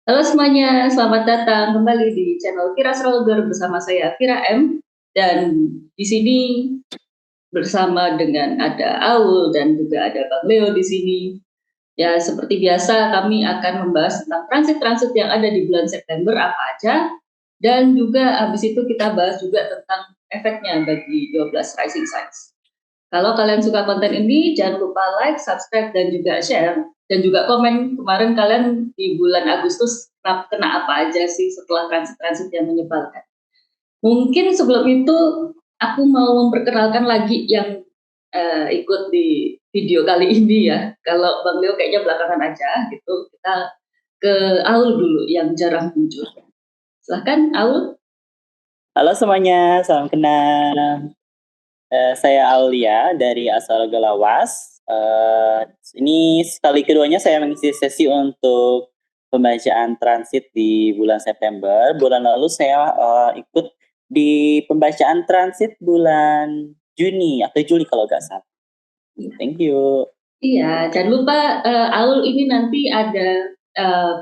Halo semuanya, selamat datang kembali di channel Vira Srolger bersama saya Vira M. Dan di sini bersama dengan ada Aul dan juga ada Bang Leo di sini. Ya, seperti biasa kami akan membahas tentang transit-transit yang ada di bulan September apa aja. Dan juga habis itu kita bahas juga tentang efeknya bagi 12 rising signs. Kalau kalian suka konten ini, jangan lupa like, subscribe, dan juga share. Dan juga komen kemarin kalian di bulan Agustus kena apa aja sih setelah transit-transit yang menyebalkan. Mungkin sebelum itu aku mau memperkenalkan lagi yang ikut di video kali ini ya. Kalau Bang Leo kayaknya belakangan aja gitu. Kita ke Aul dulu yang jarang muncul. Silahkan Aul. Halo semuanya, salam kenal. Saya Aulia dari Asal Gelawas. Ini sekali keduanya saya mengisi sesi untuk pembacaan transit di bulan September. Bulan lalu saya ikut di pembacaan transit bulan Juni atau Juli kalau nggak salah. Thank you. Iya, jangan lupa Aul ini nanti ada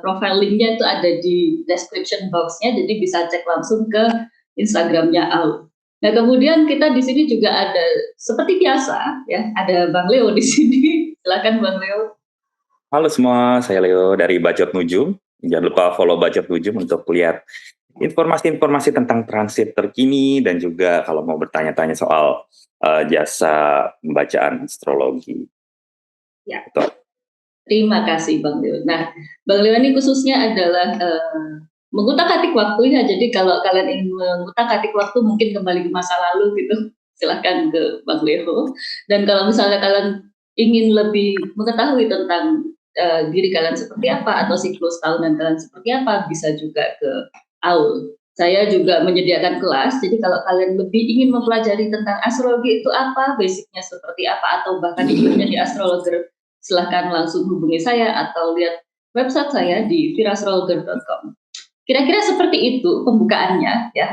profile linknya itu ada di description boxnya, jadi bisa cek langsung ke Instagramnya Aul. Nah kemudian kita di sini juga ada seperti biasa ya, ada Bang Leo di sini. Silakan Bang Leo. Halo semua, saya Leo dari Bacot Nujum. Jangan lupa follow Bacot Nujum untuk lihat informasi-informasi tentang transit terkini dan juga kalau mau bertanya-tanya soal jasa pembacaan astrologi. Ya, Betul. terima kasih Bang Leo. Nah, Bang Leo ini khususnya adalah mengutak-atik waktunya. Jadi kalau kalian ingin mengutak-atik waktu mungkin kembali ke masa lalu gitu, silahkan ke Bang Leo. Dan kalau misalnya kalian ingin lebih mengetahui tentang diri kalian seperti apa atau siklus tahunan kalian seperti apa, bisa juga ke Aul. Saya juga menyediakan kelas, jadi kalau kalian lebih ingin mempelajari tentang astrologi itu apa, basicnya seperti apa, atau bahkan ingin menjadi astrologer, silahkan langsung hubungi saya atau lihat website saya di virasrolger.com. Kira-kira seperti itu pembukaannya ya.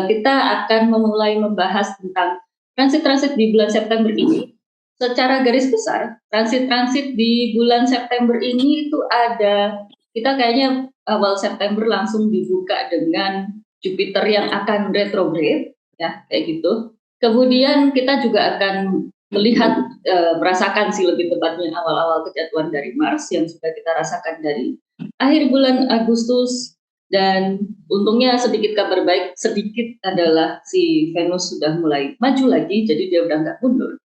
Kita akan memulai membahas tentang transit-transit di bulan September ini. Secara garis besar, transit-transit di bulan September ini itu ada, kita kayaknya awal September langsung dibuka dengan Jupiter yang akan retrograde, ya kayak gitu. Kemudian kita juga akan melihat, merasakan sih lebih tepatnya awal-awal kejatuhan dari Mars yang sudah kita rasakan dari akhir bulan Agustus. Dan untungnya sedikit kabar baik sedikit adalah si Venus sudah mulai maju lagi, jadi dia udah nggak mundur.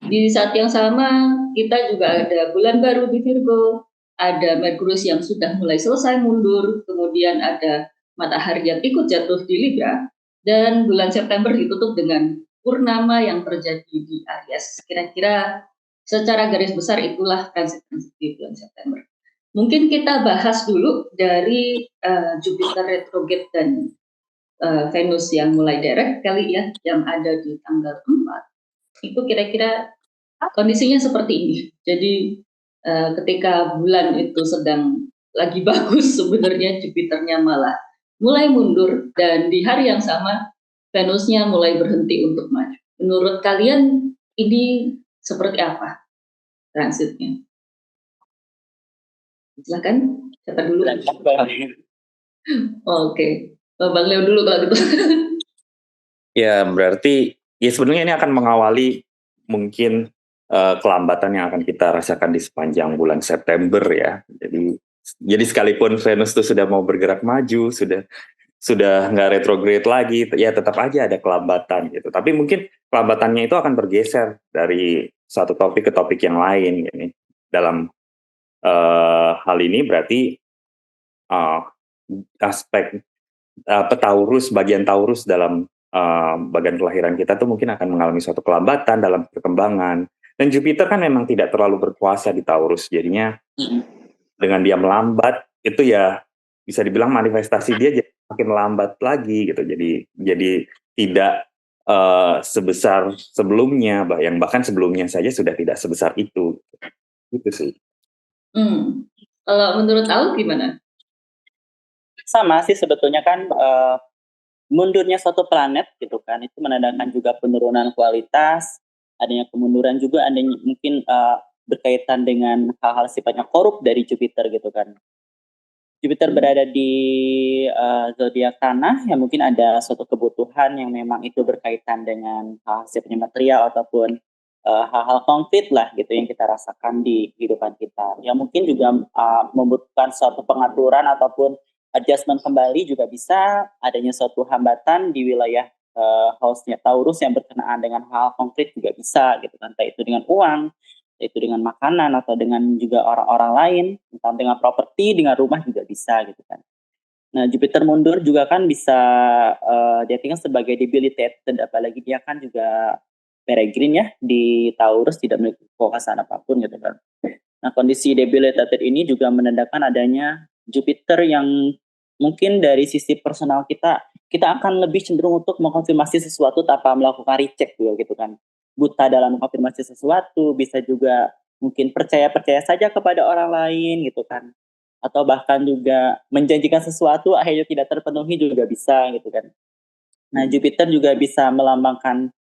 Di saat yang sama kita juga ada bulan baru di Virgo, ada Merkurius yang sudah mulai selesai mundur, kemudian ada matahari yang ikut jatuh di Libra, dan bulan September ditutup dengan purnama yang terjadi di Aries. Kira-kira secara garis besar itulah transit-transit di bulan September. Mungkin kita bahas dulu dari Jupiter retrograde dan Venus yang mulai direct kali ya, yang ada di tanggal 4. Itu kira-kira kondisinya seperti ini. Jadi ketika bulan itu sedang lagi bagus, sebenarnya Jupiternya malah mulai mundur, dan di hari yang sama Venusnya mulai berhenti untuk maju. Menurut kalian ini seperti apa transitnya? Silakan, siapa dulu? Oke, Bang Leo dulu kalau gitu. Ya berarti ya sebenarnya ini akan mengawali mungkin kelambatan yang akan kita rasakan di sepanjang bulan September ya. Jadi sekalipun Venus itu sudah mau bergerak maju, sudah nggak retrograde lagi, ya tetap aja ada kelambatan gitu. Tapi mungkin kelambatannya itu akan bergeser dari satu topik ke topik yang lain. Gini. Dalam hal ini berarti aspek Taurus, bagian Taurus dalam bagian kelahiran kita tuh mungkin akan mengalami suatu kelambatan dalam perkembangan. Dan Jupiter kan memang tidak terlalu berkuasa di Taurus, jadinya dengan dia melambat itu ya bisa dibilang manifestasi dia jadi makin lambat lagi gitu. Jadi tidak sebesar sebelumnya, yang bahkan sebelumnya saja sudah tidak sebesar itu. Gitu sih. Kalau menurut Al gimana? Sama sih sebetulnya kan mundurnya suatu planet gitu kan itu menandakan juga penurunan kualitas, adanya kemunduran juga, adanya mungkin berkaitan dengan hal-hal sifatnya korup dari Jupiter gitu kan. Jupiter berada di zodiak tanah, yang mungkin ada suatu kebutuhan yang memang itu berkaitan dengan hal sifatnya material ataupun hal-hal konkret lah gitu yang kita rasakan di kehidupan kita. Yang mungkin juga membutuhkan suatu pengaturan ataupun adjustment kembali, juga bisa adanya suatu hambatan di wilayah housenya Taurus yang berkenaan dengan hal konkret juga bisa gitu kan, entah itu dengan uang, itu dengan makanan atau dengan juga orang-orang lain, entah dengan properti, dengan rumah juga bisa gitu kan. Nah, Jupiter mundur juga kan bisa diartikan sebagai debilitated, apalagi dia kan juga peregrine ya di Taurus, tidak memiliki kekuasaan apapun gitu kan. Nah, kondisi debilitated ini juga menandakan adanya Jupiter yang mungkin dari sisi personal kita akan lebih cenderung untuk mengkonfirmasi sesuatu tanpa melakukan recheck juga gitu kan. Buta dalam mengkonfirmasi sesuatu, bisa juga mungkin percaya-percaya saja kepada orang lain gitu kan. Atau bahkan juga menjanjikan sesuatu akhirnya tidak terpenuhi juga bisa gitu kan. Nah, Jupiter juga bisa melambangkan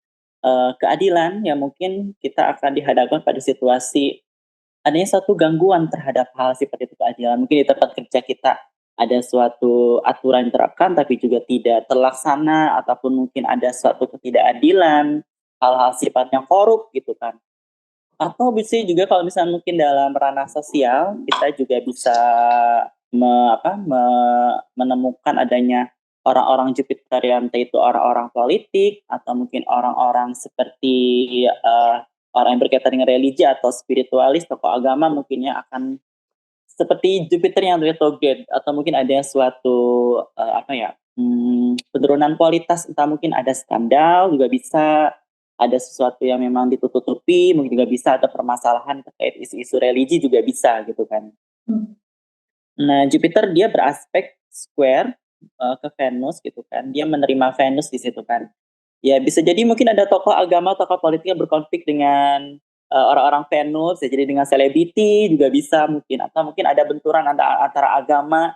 keadilan yang mungkin kita akan dihadapkan pada situasi adanya suatu gangguan terhadap hal seperti itu keadilan. Mungkin di tempat kerja kita ada suatu aturan yang diterapkan tapi juga tidak terlaksana, ataupun mungkin ada suatu ketidakadilan, hal-hal sifatnya korup gitu kan. Atau bisa juga kalau misalnya mungkin dalam ranah sosial, kita juga bisa menemukan adanya orang-orang Jupiterian, entah itu orang-orang politik atau mungkin orang-orang seperti orang yang berkaitan dengan religi atau spiritualis, tokoh agama mungkin ya akan seperti Jupiter yang retrograde, atau mungkin ada suatu penurunan kualitas, entah mungkin ada skandal juga bisa, ada sesuatu yang memang ditutup-tutupi, mungkin juga bisa ada permasalahan terkait isu-isu religi juga bisa gitu kan. Nah, Jupiter dia beraspek square ke Venus gitu kan. Dia menerima Venus di situ kan. Ya bisa jadi mungkin ada tokoh agama, tokoh politik yang berkonflik dengan orang-orang Venus, ya jadi dengan selebriti juga bisa mungkin, atau mungkin ada benturan antara agama,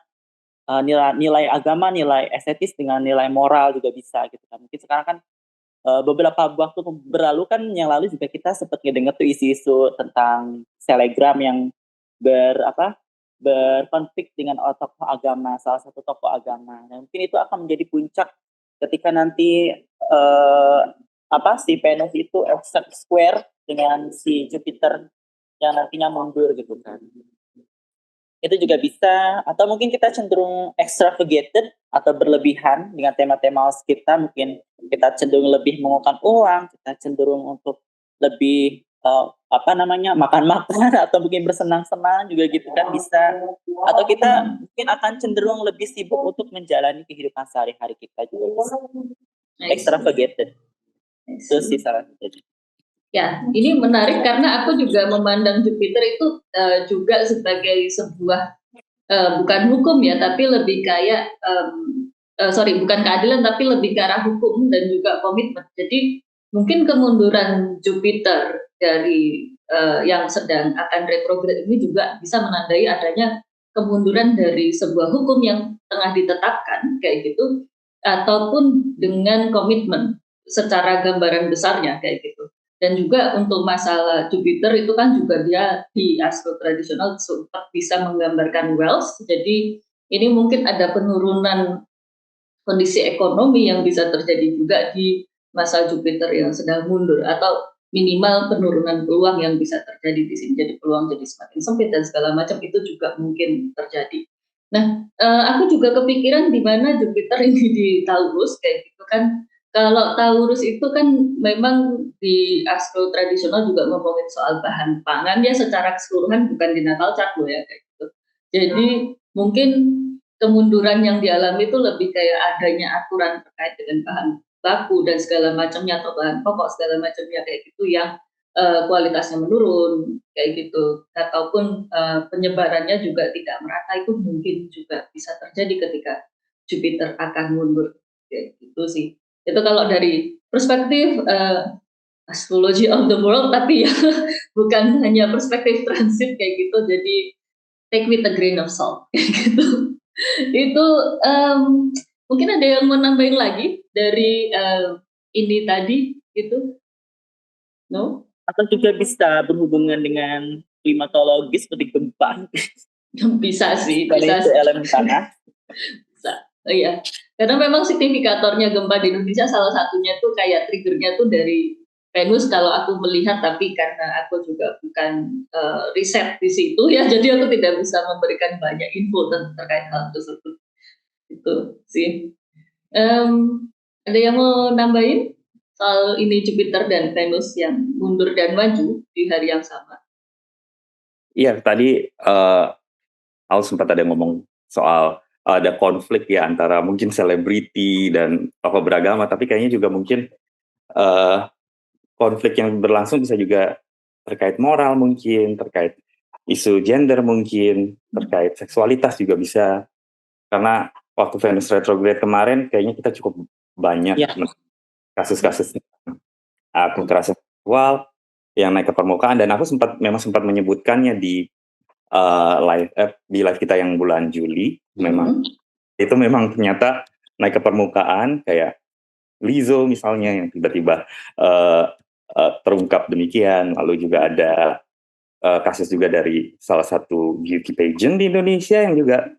nilai agama, nilai estetis dengan nilai moral juga bisa gitu kan. Mungkin sekarang kan beberapa waktu berlalu kan, yang lalu juga kita sempat ngedenger tuh isu-isu tentang selegram yang berkonflik dengan tokoh agama, salah satu tokoh agama. Nah, mungkin itu akan menjadi puncak ketika nanti si Venus itu exact square dengan si Jupiter yang nantinya mundur gitu kan. Itu juga bisa, atau mungkin kita cenderung extravagated atau berlebihan dengan tema-tema kita, mungkin kita cenderung lebih mengeluarkan uang, kita cenderung untuk lebih makan-makan atau mungkin bersenang-senang juga gitu kan bisa, atau kita mungkin akan cenderung lebih sibuk untuk menjalani kehidupan sehari-hari kita juga bisa. Extravagated itu sih salah satu. Ya, ini menarik karena aku juga memandang Jupiter itu juga sebagai sebuah bukan hukum ya, tapi lebih kayak bukan keadilan, tapi lebih ke arah hukum dan juga komitmen. Jadi mungkin kemunduran Jupiter dari yang sedang akan retrograde ini juga bisa menandai adanya kemunduran dari sebuah hukum yang tengah ditetapkan kayak gitu, ataupun dengan komitmen secara gambaran besarnya kayak gitu. Dan juga untuk masalah Jupiter itu kan juga dia di astro tradisional sempat bisa menggambarkan wealth. Jadi ini mungkin ada penurunan kondisi ekonomi yang bisa terjadi juga di masa Jupiter yang sedang mundur, atau minimal penurunan peluang yang bisa terjadi di sini. Jadi peluang jadi semakin sempit dan segala macam itu juga mungkin terjadi. Nah, aku juga kepikiran di mana Jupiter ini di Taurus kayak gitu kan. Kalau Taurus itu kan memang di astro tradisional juga ngomongin soal bahan pangan ya secara keseluruhan, bukan di natal chart loh ya kayak gitu. Jadi mungkin kemunduran yang dialami itu lebih kayak adanya aturan terkait dengan bahan baku dan segala macamnya, atau bahan pokok segala macamnya kayak gitu yang kualitasnya menurun kayak gitu, ataupun penyebarannya juga tidak merata. Itu mungkin juga bisa terjadi ketika Jupiter akan mundur kayak gitu sih. Itu kalau dari perspektif astrology of the world, tapi ya bukan hanya perspektif transit kayak gitu. Jadi take with a grain of salt kayak gitu. Itu mungkin ada yang mau nambahin lagi dari ini tadi gitu? No? Atau juga bisa berhubungan dengan klimatologis seperti gempa. Bisa sih, Kalau bisa itu sih. elemen tanah. Bisa. Oh iya, karena memang signifikatornya gempa di Indonesia salah satunya tuh kayak triggernya tuh dari Venus kalau aku melihat, tapi karena aku juga bukan riset di situ ya, jadi aku tidak bisa memberikan banyak info terkait hal tersebut. Itu sih. Ada yang mau nambahin soal ini Jupiter dan Venus yang mundur dan maju di hari yang sama? Iya, tadi Al sempat ada ngomong soal ada konflik ya antara mungkin selebriti dan tokoh beragama, tapi kayaknya juga mungkin eh, konflik yang berlangsung bisa juga terkait moral mungkin, terkait isu gender mungkin, terkait seksualitas juga bisa. Karena waktu Venus retrograde kemarin kayaknya kita cukup banyak Ya. kasus-kasus kekerasan seksual yang naik ke permukaan, dan aku memang sempat menyebutkannya di live kita yang bulan Juli. Memang itu memang ternyata naik ke permukaan, kayak Lizzo misalnya yang tiba-tiba terungkap demikian. Lalu juga ada kasus juga dari salah satu beauty pageant di Indonesia yang juga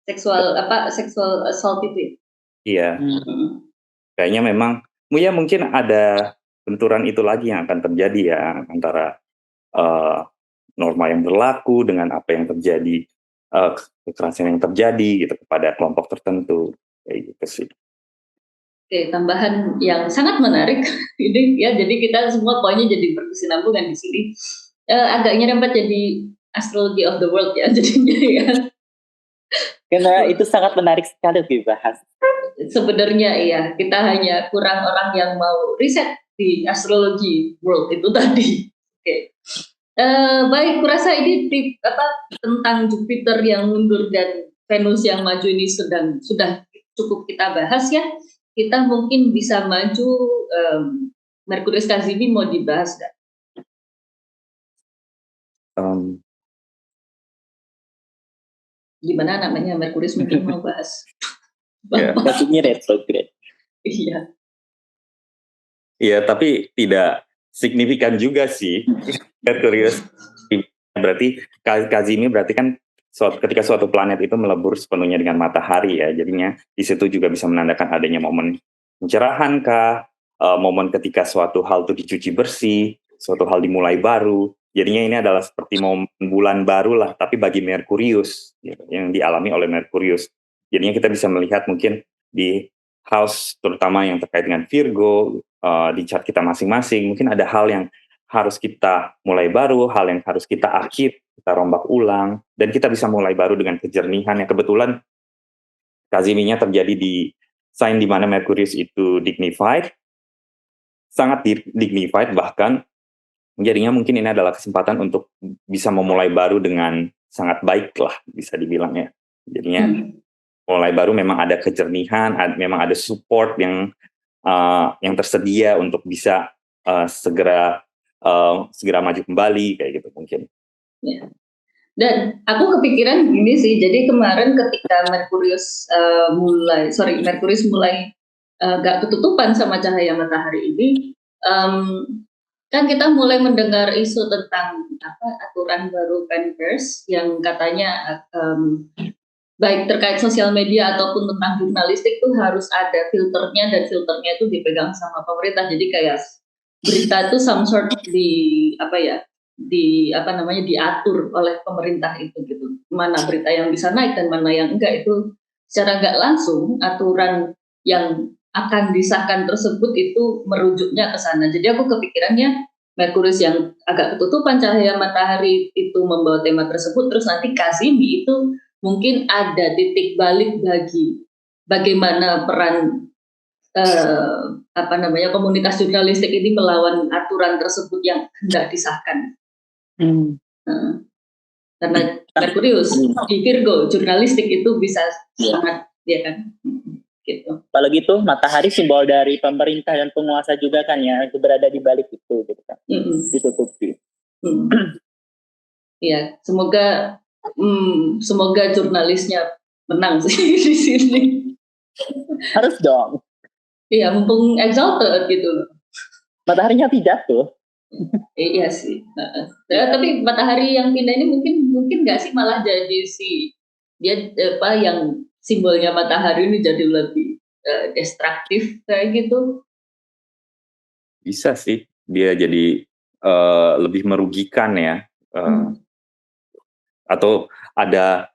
seksual assault itu ya? Iya. Kayaknya memang ya mungkin ada benturan itu lagi yang akan terjadi ya antara norma yang berlaku dengan apa yang terjadi, kekerasan yang terjadi gitu kepada kelompok tertentu, kayak gitu sih. Oke, tambahan yang sangat menarik ini ya, jadi kita semua poinnya jadi berkesinambungan di sini. Agaknya dapat jadi astrology of the world ya jadinya ya. Karena itu sangat menarik sekali dibahas. Sebenarnya iya, kita hanya kurang orang yang mau riset di astrologi world itu tadi. Oke. Baik, kurasa ini tentang Jupiter yang mundur dan Venus yang maju ini sudah cukup kita bahas ya. Kita mungkin bisa maju Merkurius Kazimi, mau dibahas nggak? Gimana namanya Merkurius mungkin mau bahas? Maksudnya retrograde. Iya. Iya, tapi tidak signifikan juga sih. Merkurius berarti Kazimi berarti kan ketika suatu planet itu melebur sepenuhnya dengan matahari ya, jadinya di situ juga bisa menandakan adanya momen pencerahan kah, momen ketika suatu hal itu dicuci bersih, suatu hal dimulai baru. Jadinya ini adalah seperti momen bulan baru lah, tapi bagi Merkurius gitu, yang dialami oleh Merkurius. Jadinya kita bisa melihat mungkin di house terutama yang terkait dengan Virgo, di chart kita masing-masing, mungkin ada hal yang harus kita mulai baru, hal yang harus kita akhir, kita rombak ulang, dan kita bisa mulai baru dengan kejernihan yang kebetulan Kaziminya terjadi di sign di mana Merkurius itu dignified, sangat dignified bahkan, jadinya mungkin ini adalah kesempatan untuk bisa memulai baru dengan sangat baik lah, bisa dibilang ya. Jadinya mulai baru memang ada kejernihan, memang ada support yang tersedia untuk bisa segera maju kembali kayak gitu mungkin. Ya. Dan aku kepikiran gini sih, jadi kemarin ketika Merkurius mulai gak ketutupan sama cahaya matahari ini, kan kita mulai mendengar isu tentang aturan baru Penverse yang katanya baik terkait sosial media ataupun tentang jurnalistik tuh harus ada filternya, dan filternya itu dipegang sama pemerintah. Jadi kayak berita itu some sort diatur oleh pemerintah itu gitu. Mana berita yang bisa naik dan mana yang enggak, itu secara nggak langsung aturan yang akan disahkan tersebut itu merujuknya ke sana. Jadi aku kepikirannya Merkurius yang agak ketutupan cahaya matahari itu membawa tema tersebut, terus nanti Kazimi itu mungkin ada titik balik bagi bagaimana peran komunitas jurnalistik ini melawan aturan tersebut yang hendak disahkan. Karena Merkurius di Virgo, jurnalistik itu bisa sangat ya kan. Gitu. Kalau gitu matahari simbol dari pemerintah dan penguasa juga kan ya, itu berada di balik itu gitu kan. Ditutupi. Ya, semoga jurnalisnya menang sih di sini. Harus dong. Iya, mumpung exalted gitu. Mataharinya pidato. Iya sih. Tapi matahari yang pindah ini mungkin nggak sih malah jadi dia yang simbolnya matahari ini jadi lebih destruktif kayak gitu. Bisa sih dia jadi lebih merugikan ya, atau ada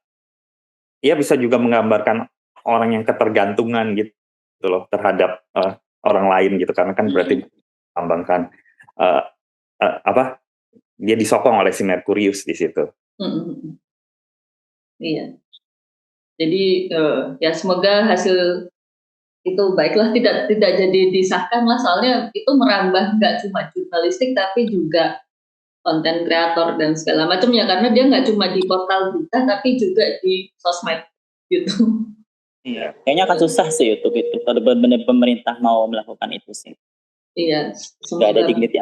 ya bisa juga menggambarkan orang yang ketergantungan gitu loh terhadap orang lain gitu, karena kan berarti melambangkan uh, apa dia disokong oleh si Merkurius di situ. Iya. Jadi ya semoga hasil itu baiklah, tidak jadi disahkan lah, soalnya itu merambah nggak cuma jurnalistik tapi juga konten kreator dan segala macamnya, karena dia nggak cuma di portal berita tapi juga di sosmed gitu. Iya, kayaknya akan susah sih untuk itu kalau benar-benar pemerintah mau melakukan itu sih. Iya, Nggak ada semoga. dignity.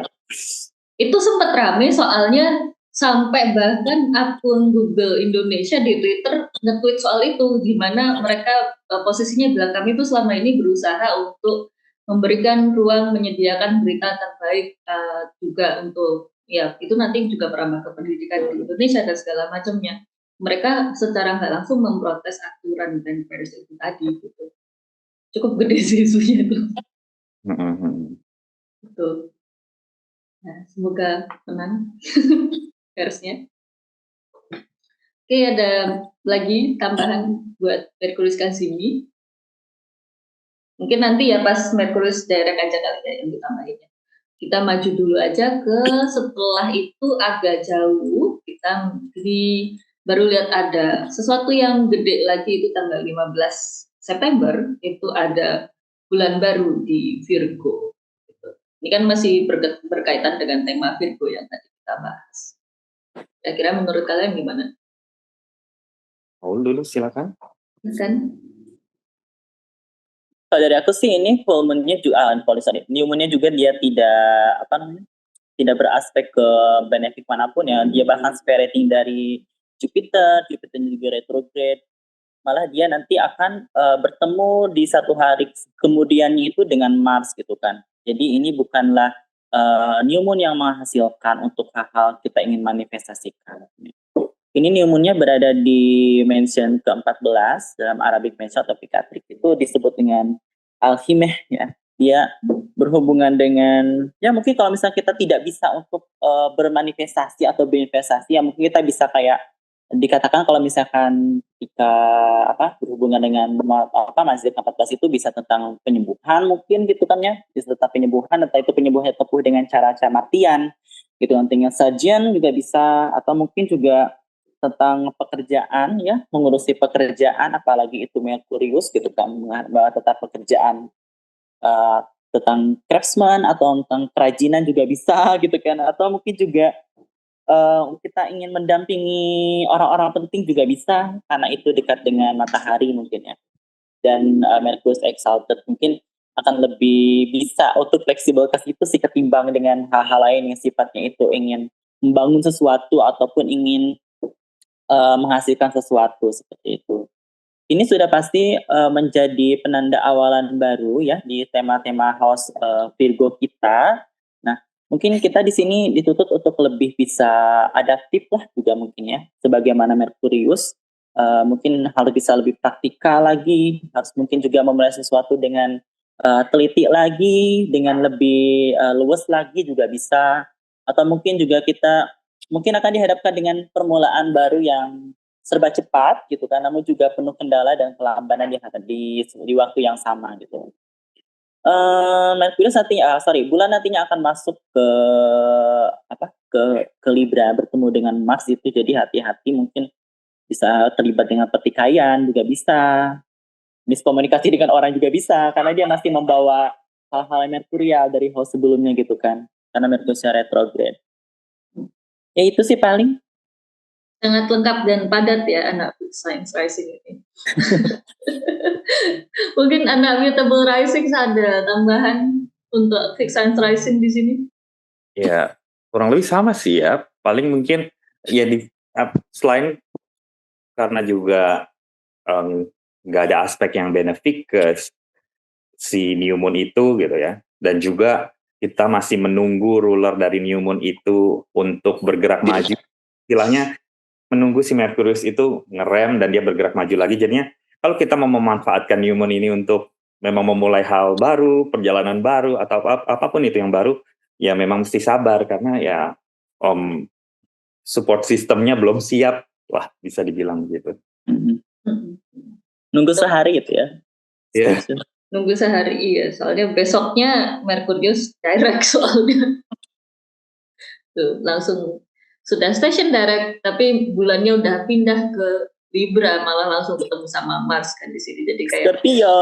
Itu sempat rame soalnya sampai bahkan akun Google Indonesia di Twitter nge-tweet soal itu, di mana mereka posisinya bilang kami itu selama ini berusaha untuk memberikan ruang, menyediakan berita terbaik juga untuk ya itu nanti juga merambah ke pendidikan di Indonesia dan segala macamnya. Mereka secara nggak langsung memprotes aturan dan pers itu tadi gitu. Cukup gede sih isunya itu. Betul. Nah, semoga menang persnya. Oke, ada lagi tambahan buat Merkurius Kasimi. Mungkin nanti ya pas Merkurius direct aja kali ya yang ditambahinnya. Kita maju dulu aja ke setelah itu agak jauh, kita baru lihat ada sesuatu yang gede lagi, itu tanggal 15 September, itu ada bulan baru di Virgo. Ini kan masih berkaitan dengan tema Virgo yang tadi kita bahas. Kira-kira menurut kalian gimana? Paul dulu silakan. Kan? Kalau dari aku sih ini full moon-nya juga new moon-nya juga dia tidak beraspek ke benefit manapun ya. Dia bahkan separating dari Jupiter juga retrograde. Malah dia nanti akan bertemu di satu hari kemudiannya itu dengan Mars gitu kan. Jadi ini bukanlah new moon yang menghasilkan untuk hal-hal kita ingin manifestasikan. Ini new moon-nya berada di mention ke-14 dalam Arabic mention atau Fikatrik, itu disebut dengan Al-Himeh ya. Dia berhubungan dengan ya mungkin kalau misalnya kita tidak bisa untuk bermanifestasi atau berinvestasi ya mungkin kita bisa kayak dikatakan kalau misalkan ketika berhubungan dengan Mazhab 14 itu bisa tentang penyembuhan mungkin gitu kan ya, bisa tentang penyembuhan, entah itu penyembuhan tepuh dengan cara-cara matian gitu, nantinya sajian juga bisa, atau mungkin juga tentang pekerjaan ya, mengurusi pekerjaan apalagi itu Merkurius gitu kan, bahwa tetap pekerjaan tentang craftsman atau tentang kerajinan juga bisa gitu kan, atau mungkin juga kita ingin mendampingi orang-orang penting juga bisa karena itu dekat dengan matahari mungkin ya. Dan Merkurius exalted mungkin akan lebih bisa untuk fleksibel ke situ sih ketimbang dengan hal-hal lain yang sifatnya itu ingin membangun sesuatu ataupun ingin menghasilkan sesuatu seperti itu. Ini sudah pasti menjadi penanda awalan baru ya di tema-tema house Virgo kita. Nah, mungkin kita di sini dituntut untuk lebih bisa adaptif lah juga mungkin ya. Sebagaimana Merkurius, mungkin harus bisa lebih praktikal lagi, harus mungkin juga memulai sesuatu dengan teliti lagi, dengan lebih luas lagi juga bisa. Atau mungkin juga kita mungkin akan dihadapkan dengan permulaan baru yang serba cepat gitu kan, namun juga penuh kendala dan kelambanan di waktu yang sama gitu. Merkurius bulan nantinya akan masuk ke Libra bertemu dengan Mars itu, jadi hati-hati mungkin bisa terlibat dengan pertikaian juga bisa, miskomunikasi dengan orang juga bisa karena dia masih membawa hal-hal merkurial dari house sebelumnya gitu kan, karena Merkurius retrograde. Ya itu sih paling. Sangat lengkap dan padat ya anak Science Rising ini. Mungkin anak Mutable Rising ada tambahan untuk Science Rising di sini? Ya, kurang lebih sama sih ya. Paling mungkin ya selain karena juga nggak ada aspek yang benefit ke si new moon itu gitu ya. Dan juga kita masih menunggu ruler dari new moon itu untuk bergerak maju. Istilahnya menunggu si Merkurius itu ngerem dan dia bergerak maju lagi. Jadinya kalau kita mau memanfaatkan new moon ini untuk memang memulai hal baru, perjalanan baru atau apapun itu yang baru, ya memang mesti sabar karena ya support sistemnya belum siap lah, bisa dibilang gitu. Nunggu sehari gitu ya. Iya. Nunggu sehari, iya. Soalnya besoknya Merkurius direct soalnya. Tuh, langsung sudah station direct, tapi bulannya udah pindah ke Libra, malah langsung ketemu sama Mars kan di sini. Jadi kayak Scorpio.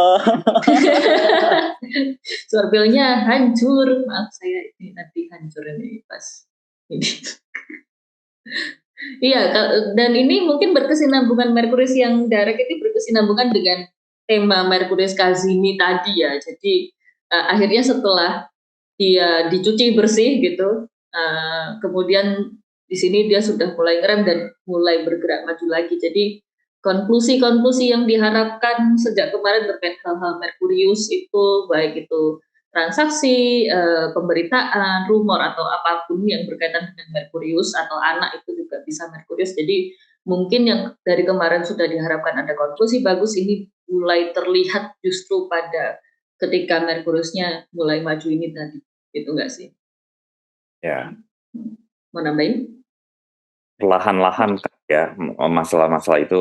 Scorpio-nya hancur. Maaf saya ini nanti hancur ini pas ini. Iya, dan ini mungkin berkesinambungan Merkurius yang direct itu berkesinambungan dengan tema Merkurius Kazimi tadi ya. Jadi akhirnya setelah dia dicuci bersih gitu, kemudian di sini dia sudah mulai ngerem dan mulai bergerak maju lagi. Jadi konklusi-konklusi yang diharapkan sejak kemarin terkait hal-hal Merkurius itu, baik itu transaksi, pemberitaan, rumor atau apapun yang berkaitan dengan Merkurius atau anak itu juga bisa Merkurius. Jadi mungkin yang dari kemarin sudah diharapkan ada konklusi bagus, ini mulai terlihat justru pada ketika Merkuriusnya mulai maju ini tadi, itu enggak sih? Ya. Mau nambahin? Perlahan-lahan ya masalah-masalah itu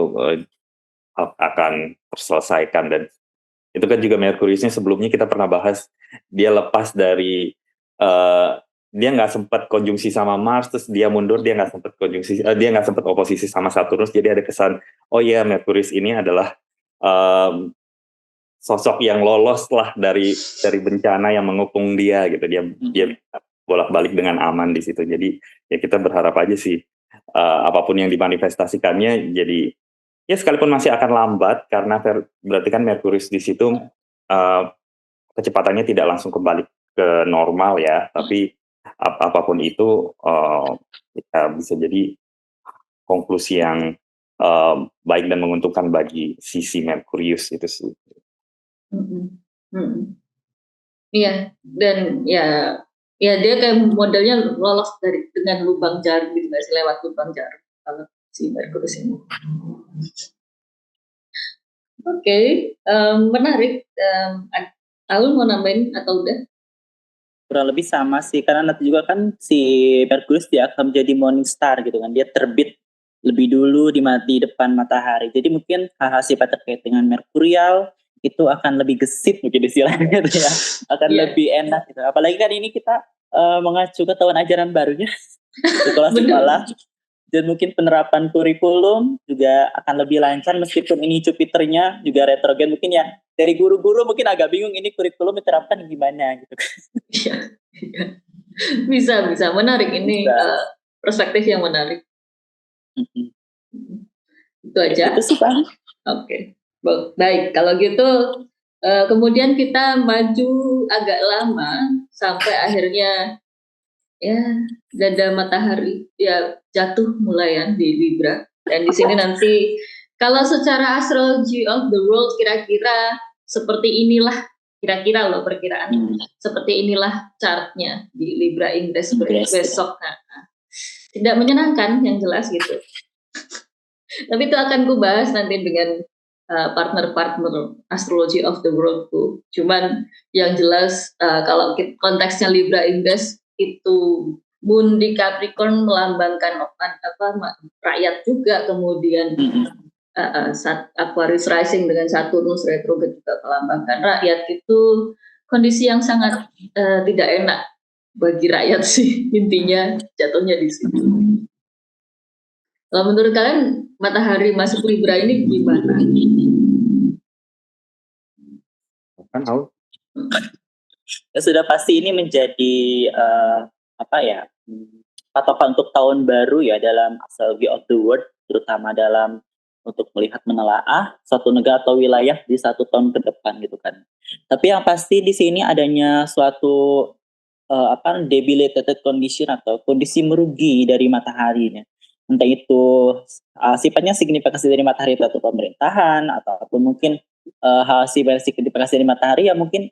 akan terselesaikan, dan itu kan juga Merkuriusnya sebelumnya kita pernah bahas, dia lepas dari dia nggak sempat konjungsi sama Mars, terus dia mundur, dia nggak sempat konjungsi, dia nggak sempat oposisi sama Saturnus, jadi ada kesan oh iya Merkurius ini adalah sosok yang lolos lah dari bencana yang mengepung dia gitu, dia bolak-balik dengan aman di situ. Jadi ya kita berharap aja sih apapun yang dimanifestasikannya jadi ya sekalipun masih akan lambat karena berarti kan Merkurius di situ kecepatannya tidak langsung kembali ke normal ya, tapi apapun itu ya bisa jadi konklusi yang baik dan menguntungkan bagi sisi Merkurius itu sih. Iya, dan ya dia kayak modelnya lolos dengan lubang jarum gitu, nggak sih, lewat lubang jarum kalau si Merkurius ini. Oke, menarik. Aul mau nambahin atau udah? Kurang lebih sama sih, karena nanti juga kan si Merkurius dia akan menjadi morning star gitu kan, dia terbit lebih dulu di depan matahari. Jadi mungkin hal-hal sifat terkait dengan Merkurial itu akan lebih gesit mungkin istilahnya gitu ya, akan lebih enak gitu. Apalagi kan ini kita mengacu ke tahun ajaran barunya sekolah-sekolah, dan mungkin penerapan kurikulum juga akan lebih lancar meskipun ini Jupiternya juga retrograde. Mungkin ya dari guru-guru mungkin agak bingung ini kurikulum diterapkan gimana gitu. Bisa menarik ini, perspektif yang menarik. Itu aja. Itu sih Bang. Oke. Baik, kalau gitu kemudian kita maju agak lama sampai akhirnya ya dada matahari ya jatuh mulai ya di Libra, dan di sini nanti kalau secara astrology of the world kira-kira seperti inilah, kira-kira loh perkiraan seperti inilah chartnya di Libra Inggris besok. Tidak menyenangkan yang jelas gitu. Tapi itu akan ku bahas nanti dengan partner-partner astrology of the world ku. Cuman yang jelas kalau konteksnya Libra Inggris itu Moon di Capricorn melambangkan rakyat juga, kemudian Aquarius rising dengan Saturnus retrograde juga melambangkan rakyat. Itu kondisi yang sangat tidak enak bagi rakyat sih, intinya jatuhnya di situ. Kalau menurut kalian matahari masuk Libra ini gimana? Kan tahu? Ya sudah pasti ini menjadi patokan untuk tahun baru ya dalam astrology of the world, terutama dalam untuk melihat menelaah suatu negara atau wilayah di 1 tahun ke depan gitu kan. Tapi yang pasti di sini adanya suatu debilitated condition atau kondisi merugi dari mataharinya. Entah itu sifatnya signifikasi dari matahari itu atau pemerintahan, ataupun mungkin hal signifikasi dari matahari ya mungkin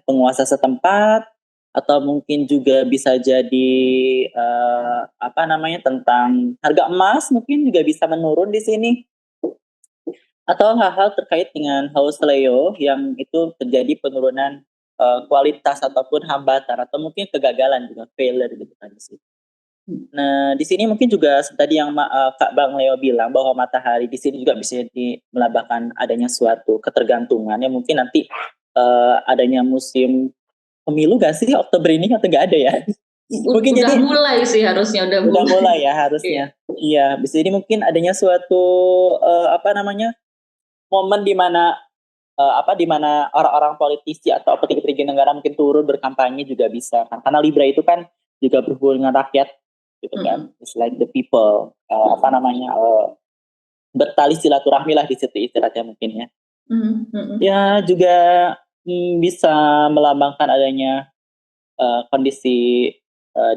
penguasa setempat, atau mungkin juga bisa jadi tentang harga emas mungkin juga bisa menurun di sini, atau hal-hal terkait dengan Haus Leo yang itu terjadi penurunan kualitas ataupun hambatan atau mungkin kegagalan juga failure gitu kan di sini. Nah, di sini mungkin juga tadi yang Kak Bang Leo bilang bahwa matahari di sini juga bisa melambangkan adanya suatu ketergantungan yang mungkin nanti adanya musim pemilu gak sih Oktober ini atau gak ada ya? Mungkin udah jadi mulai sih harusnya udah mulai ya harusnya. Iya, bisa jadi mungkin adanya suatu momen di mana di mana orang-orang politisi atau petinggi-petinggi negara mungkin turun berkampanye juga bisa kan. Karena Libra itu kan juga berhubungan dengan rakyat gitu kan. It's like the people bertali silaturahmi lah di situ istilahnya mungkin ya. Ya juga bisa melambangkan adanya kondisi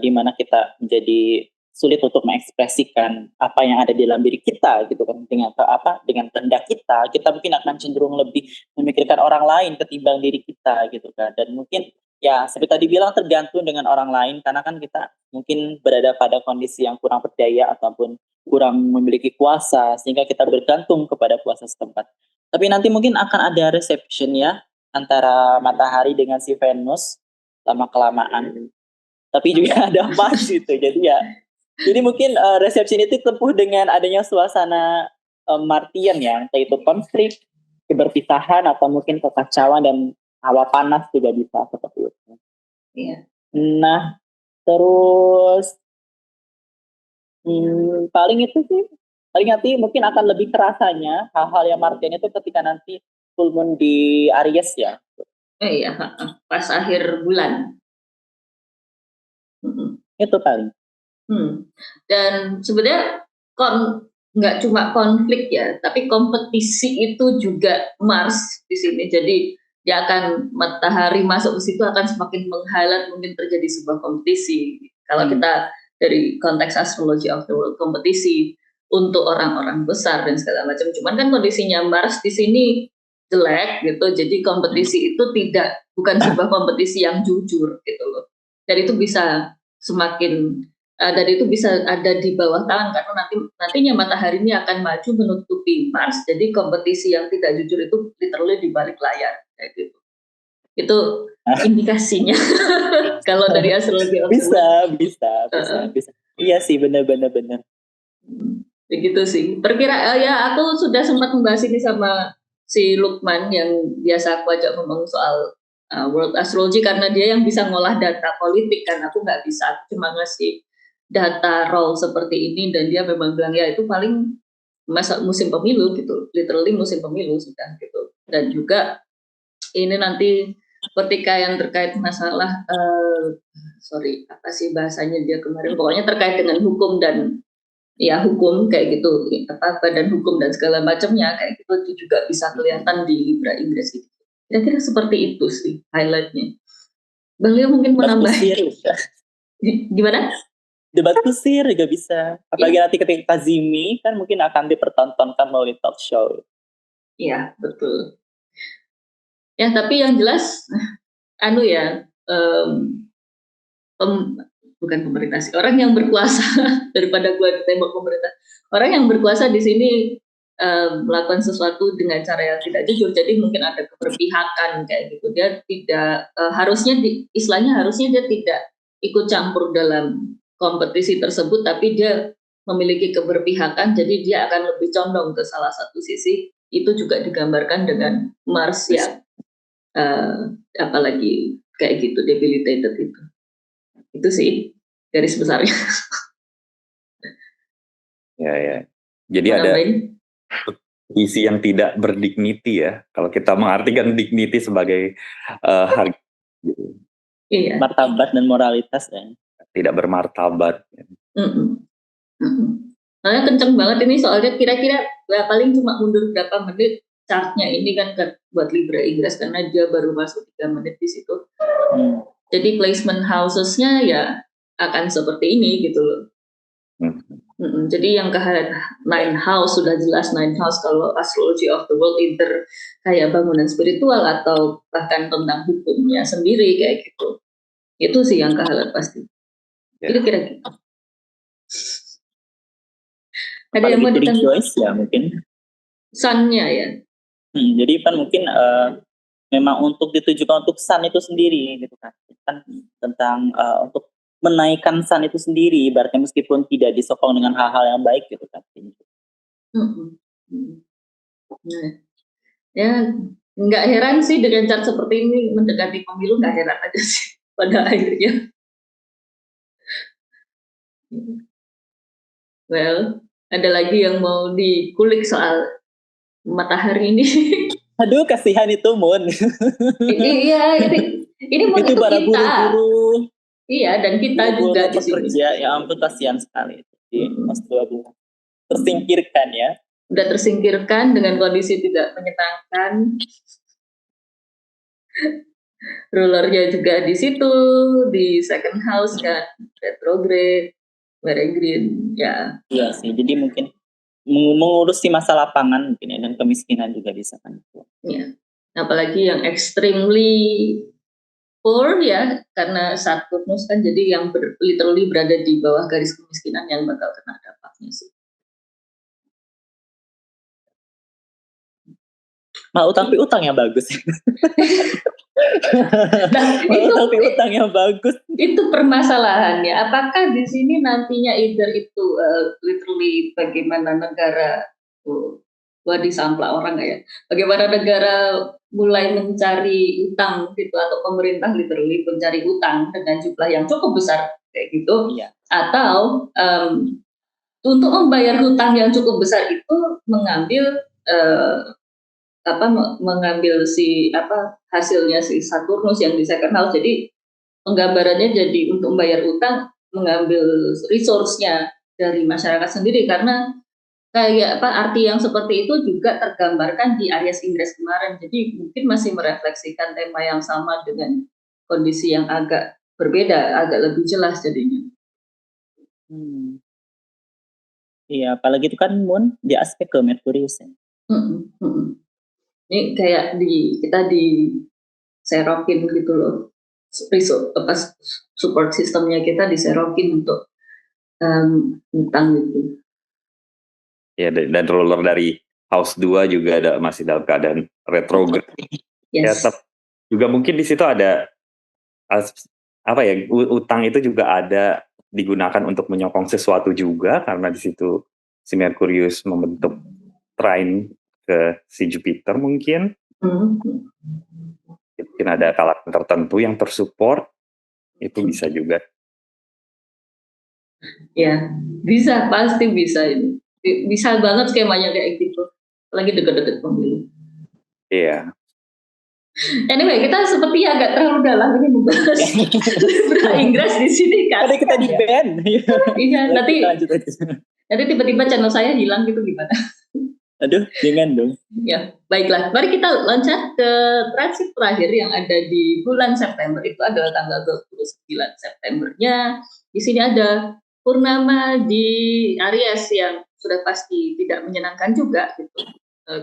di mana kita menjadi sulit untuk mengekspresikan apa yang ada di dalam diri kita gitu kan, dengan kehendak kita mungkin akan cenderung lebih memikirkan orang lain ketimbang diri kita gitu kan. Dan mungkin ya seperti tadi bilang tergantung dengan orang lain karena kan kita mungkin berada pada kondisi yang kurang berdaya ataupun kurang memiliki kuasa sehingga kita bergantung kepada kuasa setempat. Tapi nanti mungkin akan ada reception ya antara matahari dengan si Venus lama kelamaan. Tapi juga ada Mars gitu. Jadi mungkin resepsi itu tempuh dengan adanya suasana Martian ya, entah itu konflik, keberpisahan atau mungkin kekacauan dan hawa panas juga bisa seperti itu. Iya. Nah, terus paling itu sih, paling nanti mungkin akan lebih kerasanya hal-hal yang Martian itu ketika nanti full moon di Aries ya. Iya, pas akhir bulan. Itu paling. Dan sebenarnya nggak cuma konflik ya, tapi kompetisi itu juga Mars di sini. Jadi dia akan matahari masuk ke situ akan semakin meng-highlight mungkin terjadi sebuah kompetisi. Kalau kita dari konteks astrology of the world, kompetisi untuk orang-orang besar dan segala macam. Cuman kan kondisinya Mars di sini jelek gitu. Jadi kompetisi itu bukan sebuah kompetisi yang jujur gitu loh. Dan itu bisa semakin dan itu bisa ada di bawah tangan karena nantinya matahari ini akan maju menutupi Mars. Jadi kompetisi yang tidak jujur itu literally di balik layar kayak gitu. Itu indikasinya kalau dari astrologi bisa. Iya sih, benar. Begitu sih. Ya aku sudah sempat membahas ini sama si Lukman yang biasa aku ajak ngomong soal world astrology karena dia yang bisa ngolah data politik kan aku nggak bisa, aku cuma ngasih data roll seperti ini dan dia memang bilang ya itu paling masa musim pemilu gitu, literally musim pemilu sudah gitu. Dan juga ini nanti pertikaian terkait masalah apa sih bahasanya dia kemarin, pokoknya terkait dengan hukum dan ya hukum kayak gitu, badan hukum dan segala macamnya kayak gitu, itu juga bisa kelihatan di Libra Inggris gitu. Kira-kira seperti itu sih highlightnya. Bang Leo mungkin menambah gimana? Debat kusir juga bisa. Apalagi nanti ketika Kazimi kan mungkin akan dipertontonkan melalui talk show. Iya, betul. Ya, tapi yang jelas bukan pemerintah sih, orang yang berkuasa daripada gua tembak pemerintah. Orang yang berkuasa di sini melakukan sesuatu dengan cara yang tidak jujur, jadi mungkin ada keberpihakan kayak gitu. Dia tidak harusnya dia tidak ikut campur dalam kompetisi tersebut, tapi dia memiliki keberpihakan, jadi dia akan lebih condong ke salah satu sisi. Itu juga digambarkan dengan Mars yang apalagi kayak gitu debilitated itu sih garis besarnya. Ya. Jadi ada visi yang tidak berdignity ya. Kalau kita mengartikan dignity sebagai harga, gitu. Iya. Martabat dan moralitas ya. Tidak bermartabat. Soalnya kenceng banget ini, soalnya kira-kira paling cuma mundur berapa menit chartnya ini kan buat Libra Inggris karena dia baru masuk 3 menit di situ. Jadi placement housesnya ya akan seperti ini gitu loh. Jadi yang ke nine house sudah jelas nine house kalau astrology of the world either kayak bangunan spiritual atau bahkan tentang hukumnya sendiri kayak gitu. Itu sih yang kehalat pasti. Ya. Kira-kira gitu. Ada yang Apalagi mau pilih ditanya? Joyce ya mungkin. Sun-nya ya. Jadi kan mungkin memang untuk ditujukan untuk sun itu sendiri gitu kan tentang untuk menaikkan sun itu sendiri ibaratnya meskipun tidak disokong dengan hal-hal yang baik gitu kan. Mm-mm. Nah, ya nggak heran sih dengan cara seperti ini mendekati pemilu, nggak heran aja sih pada akhirnya. Well, ada lagi yang mau dikulik soal matahari ini. Aduh kasihan itu Moon. Iya, ini Moon itu itu para kita. buru-buru. Iya, dan kita juga di sini. Pekerja, ya ampun kasihan sekali. Mas tersingkirkan ya. Udah tersingkirkan dengan kondisi tidak menyenangkan. Rulernya juga di situ, di second house kan, retrograde, peregrine, ya. Iya sih, jadi mungkin mengurusi masalah pangan mungkin ya, dan kemiskinan juga bisa kan. Ya. Apalagi yang extremely poor ya, karena Saturnus kan jadi yang literally berada di bawah garis kemiskinan yang bakal kena dampaknya sih. Mau tapi utang yang bagus. Nah, tapi utang yang bagus. Itu permasalahannya. Apakah di sini nantinya either itu literally bagaimana negara disampla orang ya? Bagaimana negara mulai mencari utang gitu atau pemerintah literally mencari utang dengan jumlah yang cukup besar kayak gitu? Iya. Atau untuk membayar hutang yang cukup besar itu mengambil mengambil hasilnya si Saturnus yang di second house. Jadi penggambarannya jadi untuk membayar utang mengambil resource-nya dari masyarakat sendiri, karena kayak arti yang seperti itu juga tergambarkan di Aries Inggris kemarin. Jadi mungkin masih merefleksikan tema yang sama dengan kondisi yang agak berbeda, agak lebih jelas jadinya. Iya, apalagi itu kan Moon di aspek ke Merkurius ya. Ini kayak kita diserokin gitu loh, support sistemnya kita diserokin untuk utang gitu. Ya, dan ruler dari house 2 juga masih dalam keadaan retrograde. Yes. Ya, juga mungkin di situ ada utang itu juga ada digunakan untuk menyokong sesuatu juga, karena di situ si Merkurius membentuk trine ke si Jupiter mungkin. Mungkin ada kalangan tertentu yang tersupport, itu bisa juga. Ya, bisa, pasti bisa ini. Bisa banget skemanya kayak gitu. Lagi deket-deket pemilu. Iya. Anyway, kita seperti agak terlalu dalam ini membahas Libra Inggris di sini kan. Tadi kita di band. Iya, nanti tiba-tiba channel saya hilang gitu gimana? Aduh, jangan dong. Ya, baiklah. Mari kita loncat ke transit terakhir yang ada di bulan September. Itu adalah tanggal 29 Septembernya. Di sini ada purnama di Aries yang sudah pasti tidak menyenangkan juga gitu.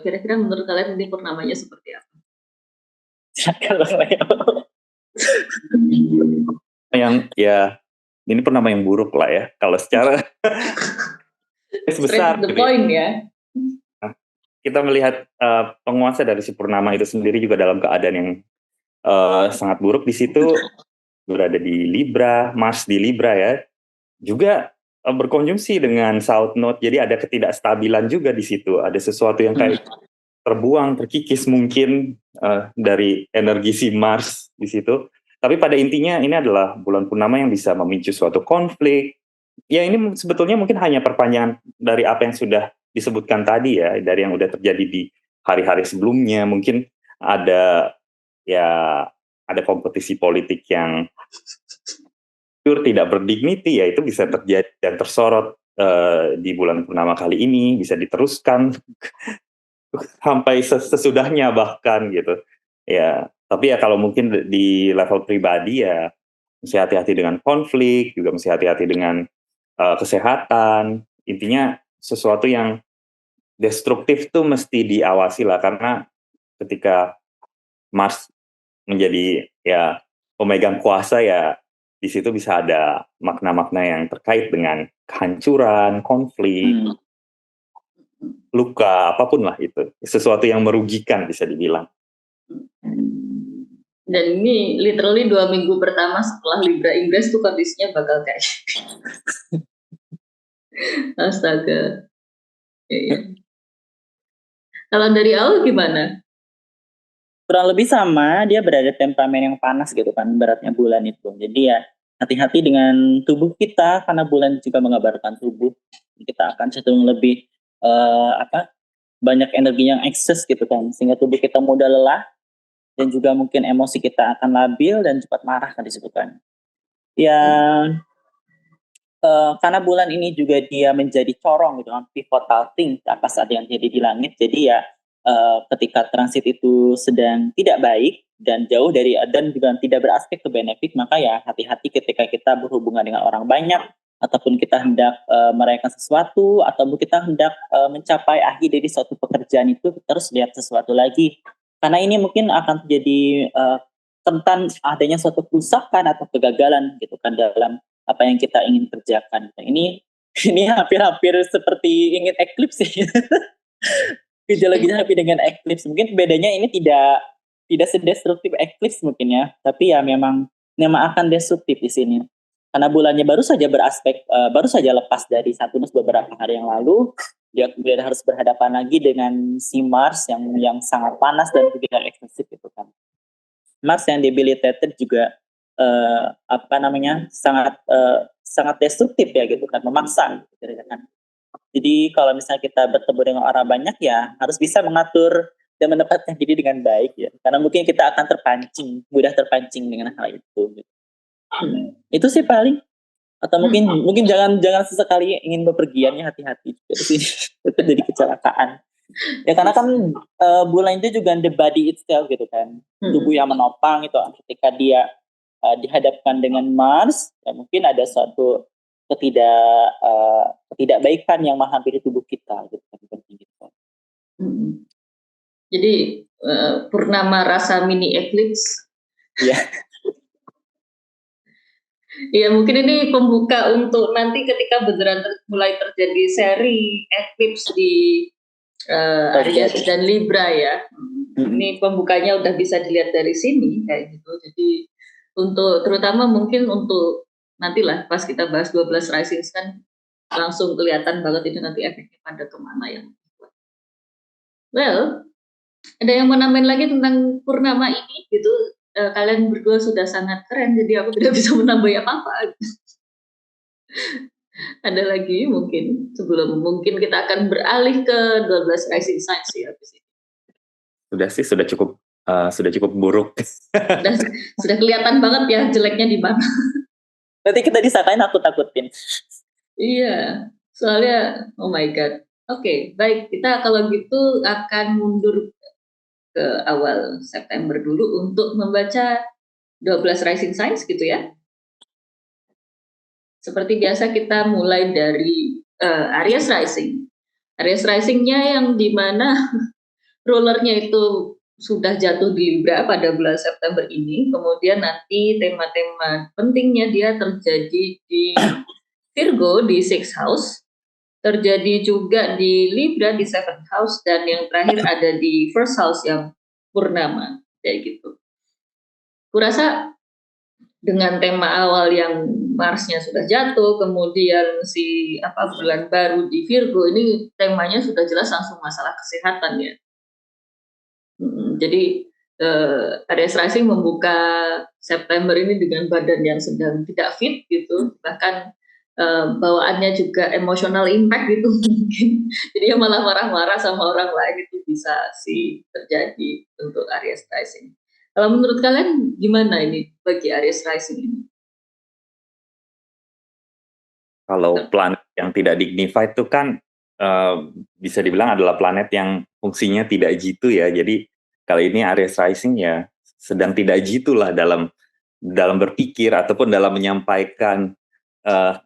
Kira-kira menurut kalian ini purnamanya seperti apa? Ini purnama yang buruk lah ya. Kalau secara besar the point ya. Kita melihat penguasa dari si purnama itu sendiri juga dalam keadaan yang sangat buruk di situ, berada di Libra, Mars di Libra ya, juga berkonjungsi dengan South Node, jadi ada ketidakstabilan juga di situ, ada sesuatu yang kayak terbuang, terkikis mungkin dari energi si Mars di situ. Tapi pada intinya ini adalah bulan purnama yang bisa memicu suatu konflik. Ya ini sebetulnya mungkin hanya perpanjangan dari apa yang sudah disebutkan tadi ya, dari yang udah terjadi di hari-hari sebelumnya. Mungkin ada kompetisi politik yang tidak berdignity, ya itu bisa terjadi dan tersorot di bulan purnama kali ini, bisa diteruskan sampai sesudahnya bahkan gitu. Ya, tapi ya kalau mungkin di level pribadi ya mesti hati-hati dengan konflik, juga mesti hati-hati dengan kesehatan, intinya sesuatu yang destruktif tuh mesti diawasi lah, karena ketika Mars menjadi ya pemegang kuasa ya, di situ bisa ada makna-makna yang terkait dengan kehancuran, konflik, luka, apapun lah itu. Sesuatu yang merugikan bisa dibilang. Dan ini literally 2 minggu pertama setelah Libra Inggris tuh kondisinya bakal kayak astaga. Iya. Kalau dari awal gimana? Kurang lebih sama, dia berada temperamen yang panas gitu kan, beratnya bulan itu. Jadi ya hati-hati dengan tubuh kita, karena bulan juga mengabarkan tubuh. Kita akan cenderung lebih banyak energi yang ekses gitu kan, sehingga tubuh kita mudah lelah, dan juga mungkin emosi kita akan labil dan cepat marah kan disebutkan. Ya, karena bulan ini juga dia menjadi corong gitu kan, pivotal thing apa saat yang jadi di langit. Jadi ya ketika transit itu sedang tidak baik dan jauh dari dan juga tidak beraspek ke benefit, maka ya hati-hati ketika kita berhubungan dengan orang banyak, ataupun kita hendak merayakan sesuatu, ataupun kita hendak mencapai akhir dari suatu pekerjaan itu, kita harus lihat sesuatu lagi. Karena ini mungkin akan terjadi rentan adanya suatu kerusakan atau kegagalan gitu kan dalam apa yang kita ingin kerjakan. Ini hampir-hampir seperti ingin eclipse ya. Gejala-gejala hampir dengan eclipse. Mungkin bedanya ini tidak sedestruktif eclipse mungkin ya, tapi ya memang akan destruktif di sini. Karena bulannya baru saja beraspek, baru saja lepas dari Saturnus beberapa hari yang lalu, dia kemudian harus berhadapan lagi dengan si Mars yang sangat panas dan juga eksensif itu kan. Mars yang debilitated juga sangat destruktif ya gitu kan, memaksa gitu kan. Jadi kalau misalnya kita bertemu dengan orang banyak ya harus bisa mengatur dan menempatkan diri dengan baik ya, karena mungkin kita akan mudah terpancing dengan hal itu gitu. Itu sih paling. Atau mungkin jangan sesekali ingin bepergiannya, hati-hati juga di sini. Itu jadi kecelakaan. Ya karena kan bulan itu juga the body itself gitu kan, tubuh yang menopang itu ketika dia dihadapkan dengan Mars, ya mungkin ada suatu ketidakbaikan yang menghampiri tubuh kita gitu. Jadi purnama rasa mini eclipse. Iya. Ya mungkin ini pembuka untuk nanti ketika beneran mulai terjadi seri eclipse di Aries dan Libra ya. Ini pembukanya udah bisa dilihat dari sini kayak gitu. Jadi untuk terutama mungkin untuk nantilah pas kita bahas 12 rising kan langsung kelihatan banget itu nanti efeknya pada kemana yang. Well, ada yang mau nambahin lagi tentang purnama ini gitu? Kalian berdua sudah sangat keren, jadi aku tidak bisa menambah apa-apa. Ada lagi mungkin sebelum mungkin kita akan beralih ke 12 rising signs ya. Sudah cukup buruk. Sudah kelihatan banget ya jeleknya di mana. Nanti kita disangkain takut-takutin. Iya, soalnya oh my god. Oke, baik, kita kalau gitu akan mundur ke awal September dulu untuk membaca 12 rising signs gitu ya. Seperti biasa kita mulai dari Aries rising. Aries risingnya yang dimana rollernya itu sudah jatuh di Libra pada bulan September ini. Kemudian nanti tema-tema pentingnya dia terjadi di Virgo di 6th house, terjadi juga di Libra di 7th house, dan yang terakhir ada di 1st house yang purnama kayak gitu. Kurasa dengan tema awal yang Marsnya sudah jatuh, kemudian bulan baru di Virgo, ini temanya sudah jelas langsung masalah kesehatan ya. Jadi Aries rising membuka September ini dengan badan yang sedang tidak fit gitu, bahkan bawaannya juga emotional impact gitu mungkin. Jadi dia malah marah-marah sama orang lain, itu bisa sih terjadi untuk Aries rising. Kalau menurut kalian gimana ini bagi Aries rising ini? Kalau planet yang tidak dignified itu kan bisa dibilang adalah planet yang fungsinya tidak jitu ya. Jadi kali ini Aries rising ya sedang tidak jitu lah dalam berpikir ataupun dalam menyampaikan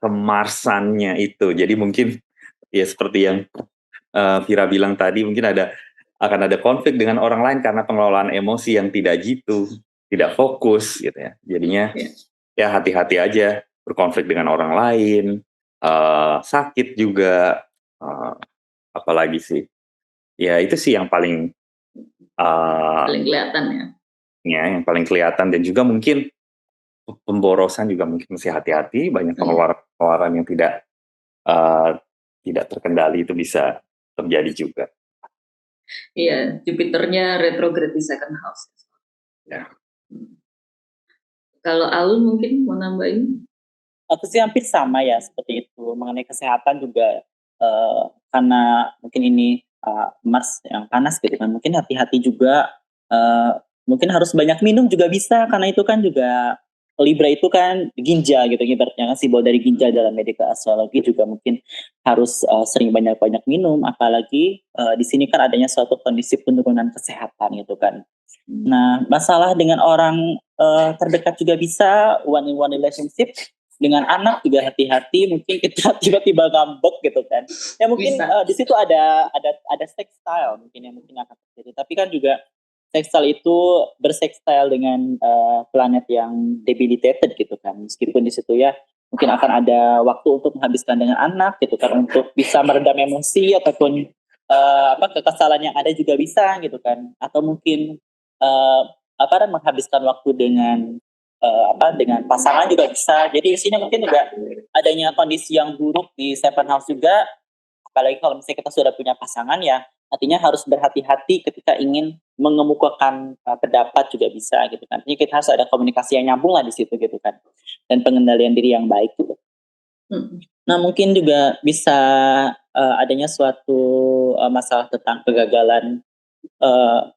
kemarsannya itu. Jadi mungkin ya seperti yang Vira bilang tadi, mungkin akan ada konflik dengan orang lain karena pengelolaan emosi yang tidak jitu, tidak fokus gitu ya. Jadinya ya hati-hati aja berkonflik dengan orang lain, sakit juga, apalagi sih. Ya itu sih yang paling Paling kelihatan ya. yang paling kelihatan, dan juga mungkin pemborosan juga mungkin mesti hati-hati, banyak pengeluaran yang tidak terkendali itu bisa terjadi juga. Iya, Jupiternya retrograde di second house. Ya. Kalau Alun mungkin mau nambahin? Aku sih hampir sama ya seperti itu. Mengenai kesehatan juga karena mungkin ini Mars yang panas gitu kan. Mungkin hati-hati juga. Mungkin harus banyak minum juga bisa, karena itu kan juga Libra itu kan ginjal gitu, ibaratnya kan simbol dari ginjal dalam medical astrologi, juga mungkin harus sering banyak-banyak minum, apalagi di sini kan adanya suatu kondisi penurunan kesehatan gitu kan. Nah, masalah dengan orang terdekat juga bisa, one in one relationship, dengan anak juga hati-hati, mungkin kita tiba-tiba ngambek gitu kan. Ya mungkin di situ ada sextile mungkin yang mungkin akan terjadi. Tapi kan juga sextile itu bersextile dengan planet yang debilitated gitu kan. Meskipun di situ ya mungkin akan ada waktu untuk menghabiskan dengan anak gitu kan, untuk bisa meredam emosi ataupun kekesalan yang ada juga bisa gitu kan. Atau mungkin menghabiskan waktu dengan dengan pasangan juga bisa. Jadi di sini mungkin juga adanya kondisi yang buruk di seven house juga, apalagi kalau misalnya kita sudah punya pasangan ya, artinya harus berhati-hati ketika ingin mengemukakan pendapat juga bisa gitu kan. Jadi kita harus ada komunikasi yang nyambung lah di situ gitu kan, dan pengendalian diri yang baik gitu. Nah mungkin juga bisa adanya suatu masalah tentang kegagalan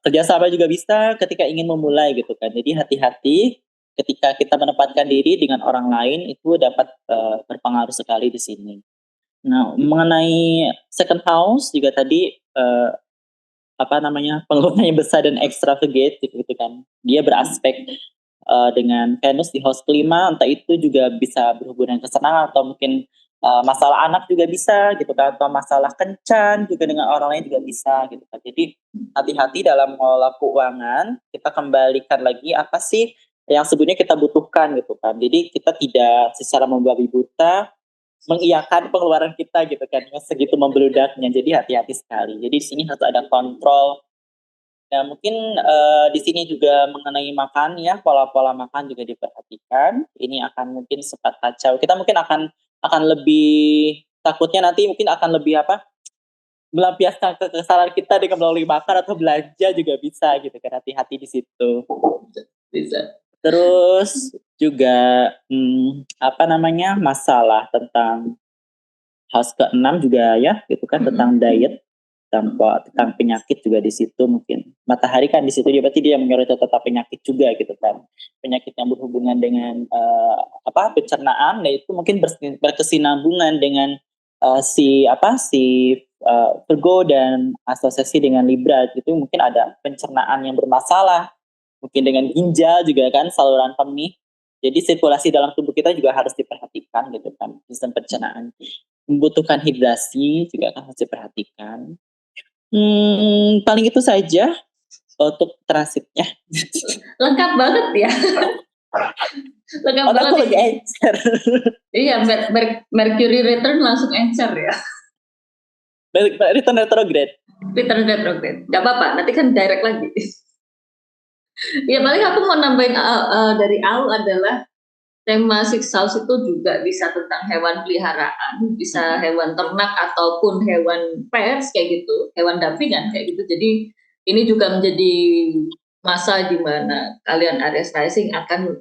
kerjasama juga bisa ketika ingin memulai gitu kan. Jadi hati-hati ketika kita menempatkan diri dengan orang lain, itu dapat berpengaruh sekali di sini. Nah, mengenai second house juga tadi pengeluarannya besar dan extravagant gitu kan. Dia beraspek dengan Venus di house kelima, entah itu juga bisa berhubungan kesenangan atau mungkin masalah anak juga bisa gitu kan, atau masalah kencan juga dengan orang lain juga bisa gitu kan. Jadi hati-hati dalam mengelola keuangan, kita kembalikan lagi apa sih yang sebenarnya kita butuhkan gitu kan. Jadi kita tidak secara membabi buta mengiyakan pengeluaran kita gitu kan, yang segitu membeludaknya. Jadi hati-hati sekali. Jadi di sini harus ada kontrol. Nah mungkin di sini juga mengenai makan ya, pola-pola makan juga diperhatikan. Ini akan mungkin sempat kacau. Kita mungkin akan lebih, takutnya nanti mungkin akan lebih melampiaskan kekesalan kita dengan melalui makan atau belanja juga bisa gitu kan. Hati-hati di situ. Bisa. Terus juga masalah tentang house ke-6 juga ya gitu kan, tentang diet, tentang penyakit juga di situ. Mungkin matahari kan di situ, dia berarti dia menyoroti tentang penyakit juga gitu kan, penyakit yang berhubungan dengan pencernaan, dan itu mungkin berkesinambungan dengan Virgo dan asosiasi dengan Libra gitu. Mungkin ada pencernaan yang bermasalah, mungkin dengan ginjal juga kan, saluran kemih. Jadi sirkulasi dalam tubuh kita juga harus diperhatikan gitu kan, sistem pencernaan. Membutuhkan hidrasi juga kan harus diperhatikan. Paling itu saja untuk transitnya. Lengkap banget ya. Lengkap banget. Aku lagi encer. Iya, Mercury return langsung encer ya. Return retrograde. Return retrograde. Gak apa-apa, nanti kan direct lagi. Ya paling aku mau nambahin dari Al adalah tema Six House itu juga bisa tentang hewan peliharaan, bisa hewan ternak ataupun hewan pets kayak gitu, hewan dampingan kayak gitu. Jadi ini juga menjadi masa di mana kalian Aries Rising akan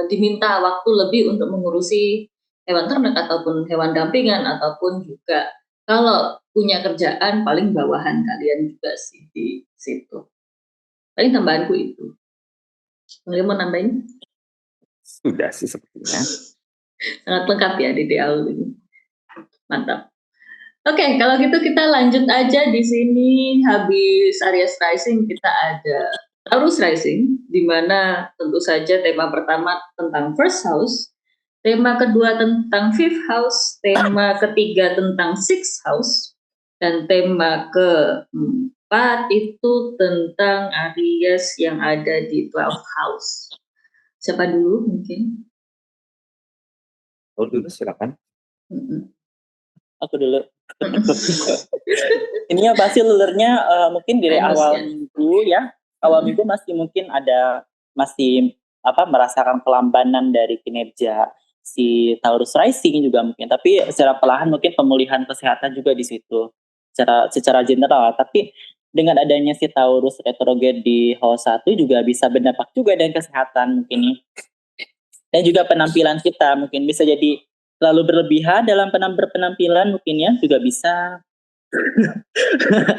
diminta waktu lebih untuk mengurusi hewan ternak ataupun hewan dampingan, ataupun juga kalau punya kerjaan paling bawahan kalian juga sih di situ. Paling tambahanku itu. Kalian mau nambahin? Sudah sih sepertinya. Sangat lengkap ya di DL ini. Mantap. Oke, kalau gitu kita lanjut aja di sini. Habis Aries Rising kita ada Taurus Rising, di mana tentu saja tema pertama tentang first house. tema kedua tentang fifth house, tema ketiga tentang sixth house, dan tema keempat itu tentang Aries yang ada di 12th house. Siapa dulu mungkin? Oh, dulu silakan. Aku dulu. Ini ya pasti lulernya mungkin dari awal minggu ya. Awal minggu masih mungkin masih merasakan pelambanan dari kinerja si Taurus rising juga mungkin. Tapi secara perlahan mungkin pemulihan kesehatan juga di situ. Secara general. Tapi dengan adanya si Taurus retrograde di house 1 juga bisa berdampak juga dengan kesehatan mungkin. Dan juga penampilan kita mungkin bisa jadi terlalu berlebihan dalam berpenampilan mungkin ya juga bisa.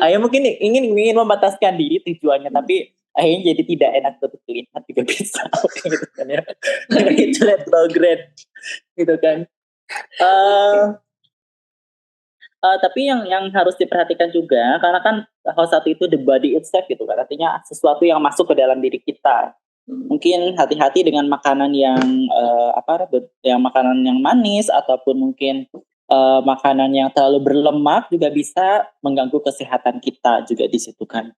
Ayah mungkin ingin membataskan diri tujuannya tapi akhirnya jadi tidak enak untuk dilihat juga bisa gitu kan ya. Itu retrograde gitu kan. Tapi yang harus diperhatikan juga karena kan house 1 itu the body itself gitu kan, artinya sesuatu yang masuk ke dalam diri kita. Mungkin hati-hati dengan makanan yang makanan yang manis ataupun mungkin makanan yang terlalu berlemak juga bisa mengganggu kesehatan kita juga di situ kan.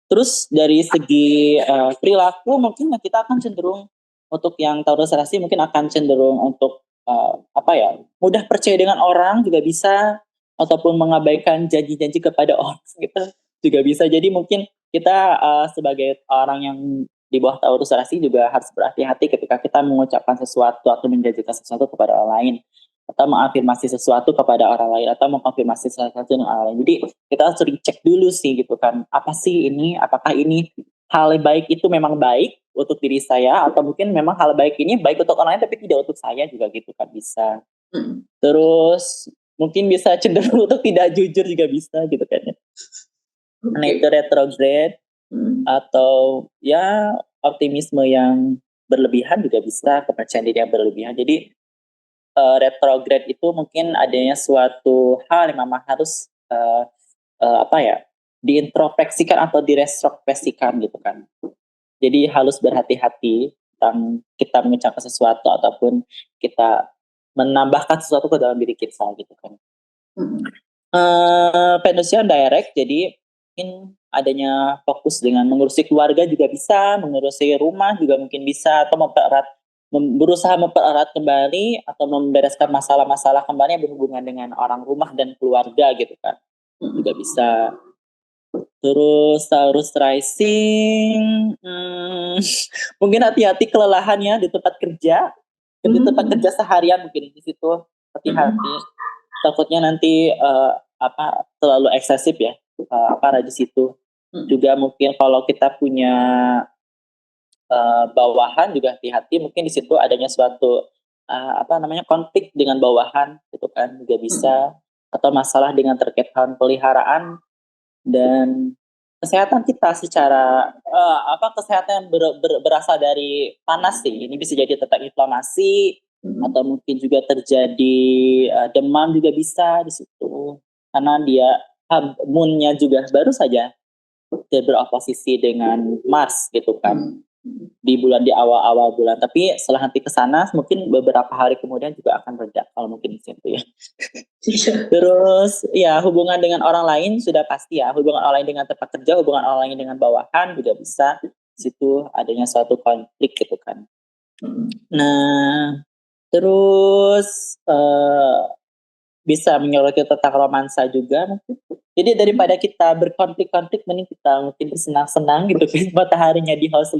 Terus dari segi perilaku mungkin kita akan cenderung untuk yang Taurus Rasi mungkin akan cenderung untuk mudah percaya dengan orang juga bisa ataupun mengabaikan janji-janji kepada orang gitu juga bisa. Jadi mungkin kita sebagai orang yang di bawah Taurus Rasi juga harus berhati-hati ketika kita mengucapkan sesuatu atau menjanjikan sesuatu kepada orang lain atau mengafirmasi sesuatu kepada orang lain atau mengkonfirmasi sesuatu dengan orang lain. Jadi kita harus cek dulu sih gitu kan, apakah ini hal baik itu memang baik untuk diri saya atau mungkin memang hal baik ini baik untuk orang lain tapi tidak untuk saya juga gitu kan bisa. Terus mungkin bisa cenderung untuk tidak jujur juga bisa gitu kan ya. Karena itu retrograde atau ya optimisme yang berlebihan juga bisa, kepercayaan diri yang berlebihan. Jadi retrograde itu mungkin adanya suatu hal yang memang harus diintrospeksikan atau diretrospeksikan gitu kan. Jadi harus berhati-hati tentang kita mengucapkan sesuatu ataupun kita menambahkan sesuatu ke dalam diri kita gitu kan. Venusian direct, jadi mungkin adanya fokus dengan mengurusi keluarga juga bisa, mengurusi rumah juga mungkin bisa, atau berusaha mempererat kembali atau membereskan masalah-masalah kembali yang berhubungan dengan orang rumah dan keluarga gitu kan, juga bisa. Terus Taurus rising, mungkin hati-hati kelelahan ya di tempat kerja, di tempat kerja seharian mungkin di situ hati-hati. Takutnya nanti terlalu eksesif ya di situ. Juga mungkin kalau kita punya bawahan juga hati-hati, mungkin di situ adanya suatu konflik dengan bawahan gitu kan juga bisa, atau masalah dengan terkait hewan peliharaan. Dan kesehatan kita secara kesehatan yang berasal dari panas sih, ini bisa jadi tentang inflamasi atau mungkin juga terjadi demam juga bisa di situ karena dia moonnya juga baru saja beroposisi dengan Mars gitu kan di awal bulan, tapi setelah nanti ke sana mungkin beberapa hari kemudian juga akan reda kalau mungkin di situ ya. Terus ya hubungan dengan orang lain sudah pasti ya, hubungan orang lain dengan tempat kerja, hubungan orang lain dengan bawahan juga bisa di situ adanya suatu konflik gitu kan. Nah, terus bisa menyoroti tentang romansa juga mungkin. Jadi daripada kita berkonflik-konflik, mending kita mungkin bersenang-senang gitu kan. Mataharinya di house 5,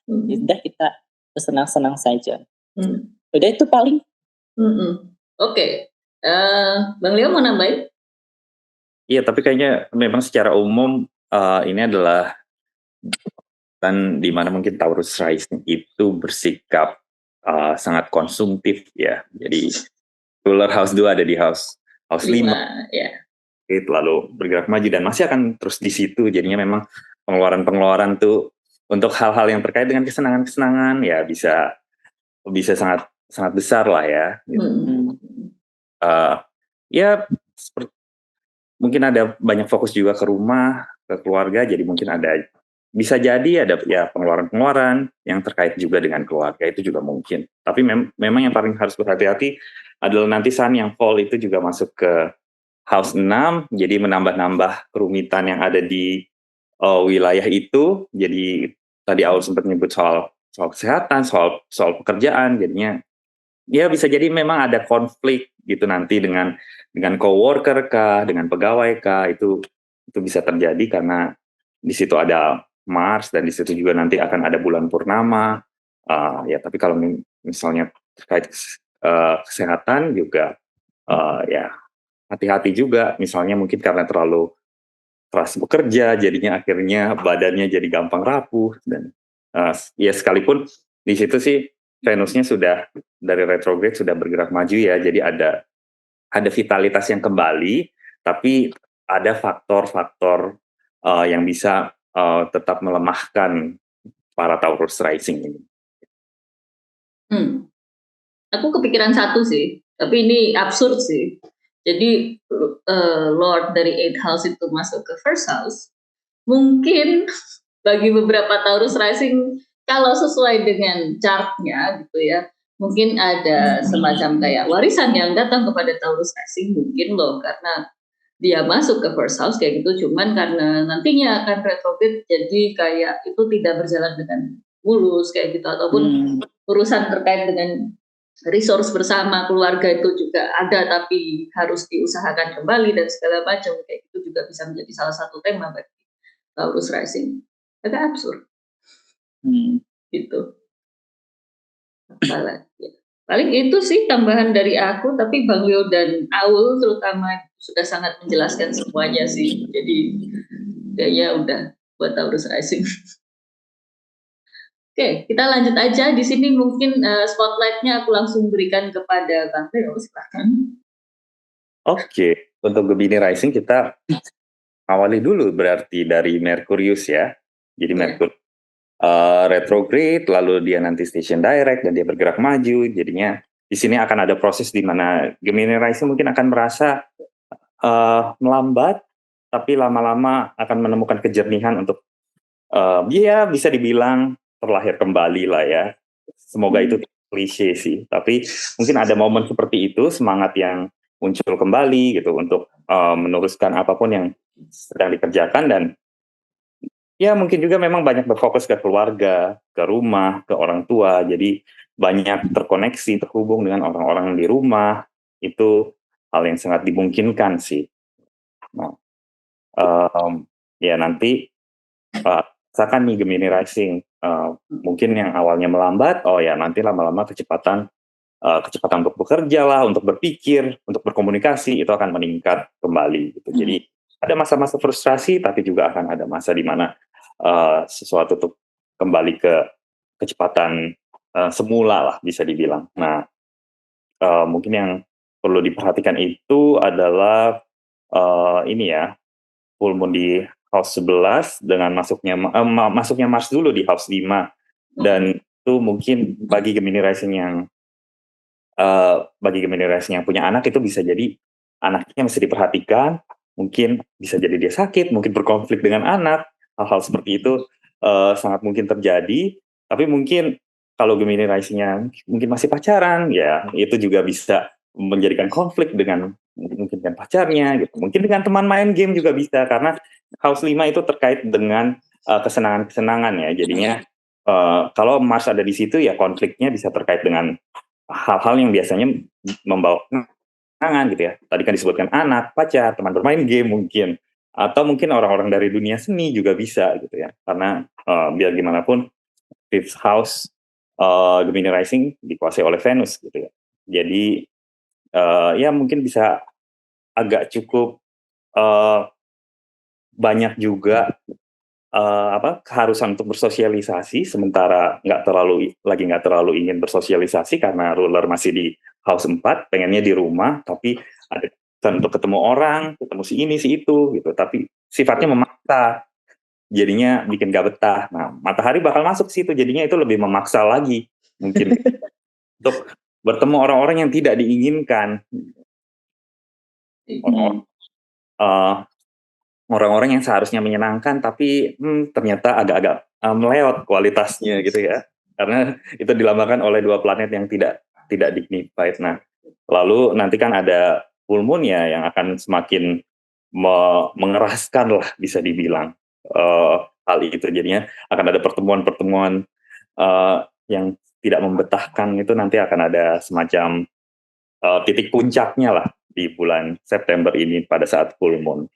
sudah kita bersenang-senang saja. Udah itu paling. Oke. Bang Leo mau nambahin? Iya, tapi kayaknya memang secara umum ini adalah dan di mana mungkin Taurus rising itu bersikap sangat konsumtif ya. Jadi ruler house 2 ada di house 5 ya. Lalu bergerak maju dan masih akan terus di situ, jadinya memang pengeluaran tuh untuk hal-hal yang terkait dengan kesenangan-kesenangan ya bisa sangat sangat besar lah ya gitu. Mungkin ada banyak fokus juga ke rumah, ke keluarga, jadi mungkin ada bisa jadi ada ya pengeluaran-pengeluaran yang terkait juga dengan keluarga, itu juga mungkin. Tapi memang yang paling harus berhati-hati adalah nanti Sun yang fall itu juga masuk ke house 6, jadi menambah-nambah kerumitan yang ada di wilayah itu. Jadi tadi awal sempat nyebut soal kesehatan, soal pekerjaan, jadinya ya bisa jadi memang ada konflik gitu nanti dengan coworker kah, dengan pegawai kah, itu bisa terjadi karena di situ ada Mars dan di situ juga nanti akan ada bulan purnama. Ya tapi kalau misalnya terkait kesehatan juga ya hati-hati juga, misalnya mungkin karena terlalu keras bekerja jadinya akhirnya badannya jadi gampang rapuh dan ya sekalipun di situ sih Venusnya sudah dari retrograde sudah bergerak maju ya, jadi ada vitalitas yang kembali, tapi ada faktor-faktor yang bisa tetap melemahkan para Taurus rising ini. Aku kepikiran satu sih, tapi ini absurd sih. Jadi Lord dari 8th house itu masuk ke first house, mungkin bagi beberapa Taurus rising kalau sesuai dengan chartnya gitu ya, mungkin ada semacam kayak warisan yang datang kepada Taurus rising mungkin loh, karena dia masuk ke first house kayak gitu. Cuman karena nantinya akan retrograde, jadi kayak itu tidak berjalan dengan mulus kayak gitu, ataupun urusan terkait dengan resource bersama keluarga itu juga ada tapi harus diusahakan kembali dan segala macam kayak gitu, juga bisa menjadi salah satu tema bagi Taurus rising. Agak absurd gitu. Paling itu sih tambahan dari aku, tapi Bang Leo dan Aul terutama sudah sangat menjelaskan semuanya sih, jadi kayaknya udah buat Taurus rising. Oke, kita lanjut aja. Di sini mungkin spotlightnya aku langsung berikan kepada Bang Leo, silakan. Oke, untuk Gemini rising kita awali dulu berarti dari Merkurius ya. Jadi Merkurius retrograde, lalu dia nanti station direct dan dia bergerak maju. Jadinya di sini akan ada proses di mana Gemini rising mungkin akan merasa melambat, tapi lama-lama akan menemukan kejernihan untuk dia bisa dibilang terlahir kembali lah ya. Semoga itu klise sih, tapi mungkin ada momen seperti itu, semangat yang muncul kembali gitu untuk meneruskan apapun yang sedang dikerjakan, dan ya mungkin juga memang banyak berfokus ke keluarga, ke rumah, ke orang tua, jadi banyak terkoneksi, terhubung dengan orang-orang di rumah, itu hal yang sangat dimungkinkan sih. Nah, ya nanti rasakan nih Gemini rising, mungkin yang awalnya melambat, oh ya nanti lama-lama kecepatan untuk bekerja lah, untuk berpikir, untuk berkomunikasi itu akan meningkat kembali gitu. Jadi ada masa-masa frustrasi, tapi juga akan ada masa di mana sesuatu tuh kembali ke kecepatan semula lah bisa dibilang. Nah, mungkin yang perlu diperhatikan itu adalah ini ya, full moon di house 11 dengan masuknya Mars dulu di house 5, dan itu mungkin bagi Gemini rising yang punya anak itu bisa jadi anaknya mesti diperhatikan, mungkin bisa jadi dia sakit, mungkin berkonflik dengan anak, hal-hal seperti itu sangat mungkin terjadi. Tapi mungkin kalau Gemini rising-nya mungkin masih pacaran, ya itu juga bisa menjadikan konflik dengan mungkin dengan pacarnya gitu. Mungkin dengan teman main game juga bisa, karena house 5 itu terkait dengan kesenangan-kesenangan ya. Jadinya kalau Mars ada di situ ya konfliknya bisa terkait dengan hal-hal yang biasanya membawa kenangan gitu ya. Tadi kan disebutkan anak, pacar, teman bermain game mungkin, atau mungkin orang-orang dari dunia seni juga bisa gitu ya. Karena biar gimana pun fifth house Gemini rising dikuasai oleh Venus gitu ya. Jadi ya mungkin bisa agak cukup banyak juga keharusan untuk bersosialisasi, sementara nggak terlalu ingin bersosialisasi karena ruler masih di house 4, pengennya di rumah, tapi ada keharusan untuk ketemu orang, ketemu si ini si itu gitu, tapi sifatnya memaksa, jadinya bikin gak betah. Nah, matahari bakal masuk ke situ, jadinya itu lebih memaksa lagi mungkin untuk bertemu orang-orang yang tidak diinginkan. orang-orang yang seharusnya menyenangkan tapi ternyata agak-agak meleot kualitasnya gitu ya, karena itu dilambangkan oleh dua planet yang tidak dignified. Nah, lalu nanti kan ada full moon ya yang akan semakin mengeraskan lah bisa dibilang hal itu, jadinya akan ada pertemuan-pertemuan yang tidak membetahkan. Itu nanti akan ada semacam titik puncaknya lah di bulan September ini pada saat full moon.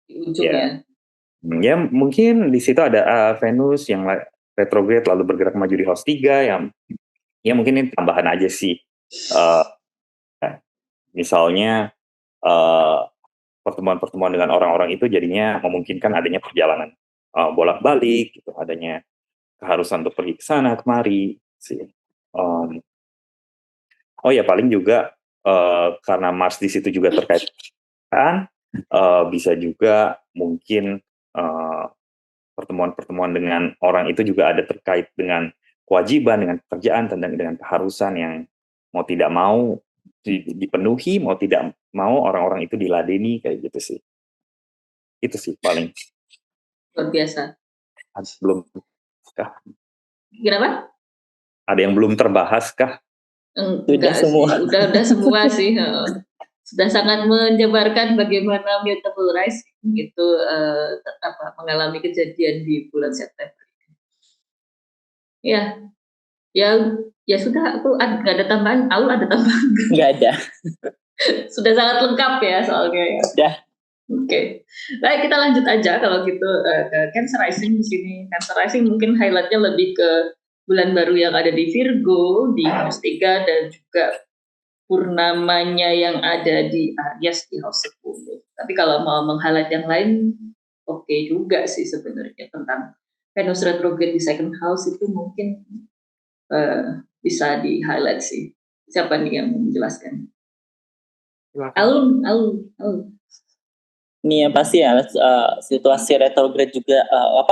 Di ujungnya. Ya mungkin di situ ada Venus yang retrograde lalu bergerak maju di house 3 yang ya mungkin ini tambahan aja sih. Misalnya pertemuan-pertemuan dengan orang-orang itu jadinya memungkinkan adanya perjalanan bolak-balik gitu, adanya keharusan untuk pergi ke sana kemari sih. Oh ya paling juga karena Mars di situ juga terkait kan, bisa juga mungkin pertemuan-pertemuan dengan orang itu juga ada terkait dengan kewajiban, dengan pekerjaan, dengan keharusan yang mau tidak mau dipenuhi, mau tidak mau orang-orang itu diladeni kayak gitu sih. Itu sih paling. Luar biasa. Belum kah? Kenapa? Ada yang belum terbahas kah? Enggak semua. Sih. Udah semua sih. Sudah sangat menjabarkan bagaimana mutable rising itu mengalami kejadian di bulan September. Ya sudah, aku nggak ada tambahan. Aul ada tambahan? Nggak ada. Sudah sangat lengkap ya soalnya ya. Sudah. Oke, baik kita lanjut aja kalau gitu ke Cancer Rising di sini. Cancer Rising mungkin highlightnya lebih ke bulan baru yang ada di Virgo di house 3 dan juga purnamanya yang ada di Aries di house 10. Tapi kalau mau meng-highlight yang lain, oke juga sih sebenarnya tentang Venus retrograde di second house itu mungkin bisa di-highlight sih. Siapa nih yang menjelaskan? Alun. Ini yang pasti ya situasi retrograde juga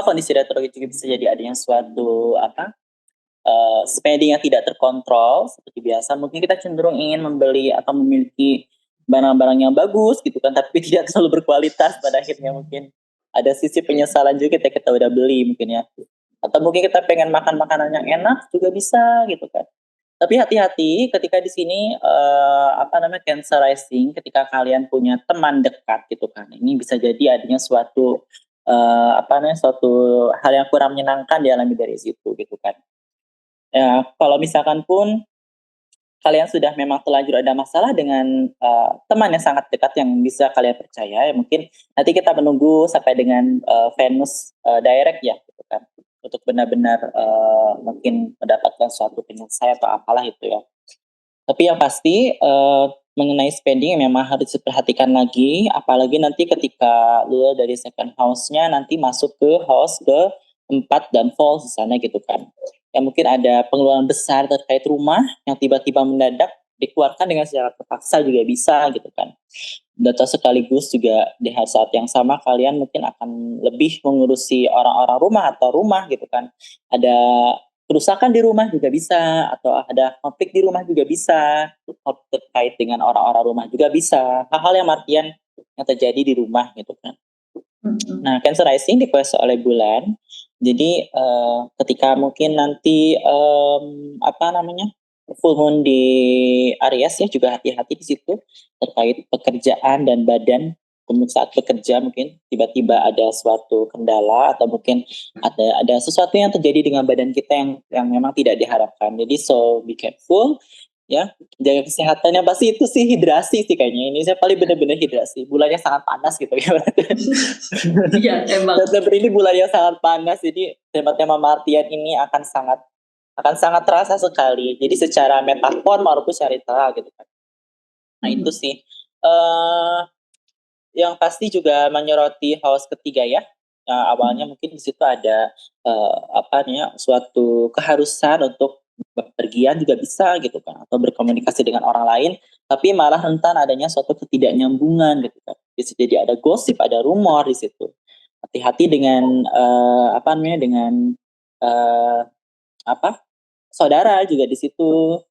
kondisi retrograde juga bisa jadi adanya suatu spending yang tidak terkontrol seperti biasa. Mungkin kita cenderung ingin membeli atau memiliki barang-barang yang bagus gitu kan, tapi tidak terlalu berkualitas. Pada akhirnya mungkin ada sisi penyesalan juga ketika kita udah beli mungkin ya. Atau mungkin kita pengen makan makanan yang enak juga bisa gitu kan. Tapi hati-hati ketika di sini Cancer Rising, ketika kalian punya teman dekat gitu kan, ini bisa jadi adanya suatu suatu hal yang kurang menyenangkan dialami dari situ gitu kan. Ya, kalau misalkan pun kalian sudah memang terlanjur ada masalah dengan teman yang sangat dekat yang bisa kalian percaya, ya mungkin nanti kita menunggu sampai dengan Venus direct ya gitu kan, untuk benar-benar mungkin mendapatkan suatu penyelesaian atau apalah itu ya. Tapi yang pasti mengenai spending memang harus diperhatikan lagi, apalagi nanti ketika lu dari second house-nya nanti masuk ke house ke 4 dan falls di sana gitu kan. Ya mungkin ada pengeluaran besar terkait rumah yang tiba-tiba mendadak dikeluarkan dengan secara terpaksa juga bisa gitu kan. Atau sekaligus juga di saat yang sama kalian mungkin akan lebih mengurusi orang-orang rumah atau rumah gitu kan. Ada kerusakan di rumah juga bisa, atau ada konflik di rumah juga bisa, terkait dengan orang-orang rumah juga bisa, hal-hal yang artian yang terjadi di rumah gitu kan. Nah, Cancer Rising dikuasai oleh bulan, jadi ketika mungkin nanti full moon di Aries ya, juga hati-hati di situ terkait pekerjaan dan badan. Kemudian saat bekerja mungkin tiba-tiba ada suatu kendala atau mungkin ada sesuatu yang terjadi dengan badan kita yang memang tidak diharapkan. Jadi so be careful ya, jaga kesehatannya. Pasti itu sih hidrasi sih kayaknya. Ini saya paling benar-benar hidrasi. Bulannya sangat panas gitu ya. Iya emang. September ini bulan yang sangat panas, jadi tema-tema Martian ini akan sangat terasa sekali. Jadi secara metafor maupun secara gitu kan. Nah itu sih. Yang pasti juga menyoroti house ketiga ya. Awalnya mungkin di situ ada suatu keharusan untuk bepergian juga bisa gitu kan, atau berkomunikasi dengan orang lain, tapi malah rentan adanya suatu ketidaknyambungan gitu kan. Bisa jadi ada gosip, ada rumor di situ. Hati-hati dengan saudara juga di situ.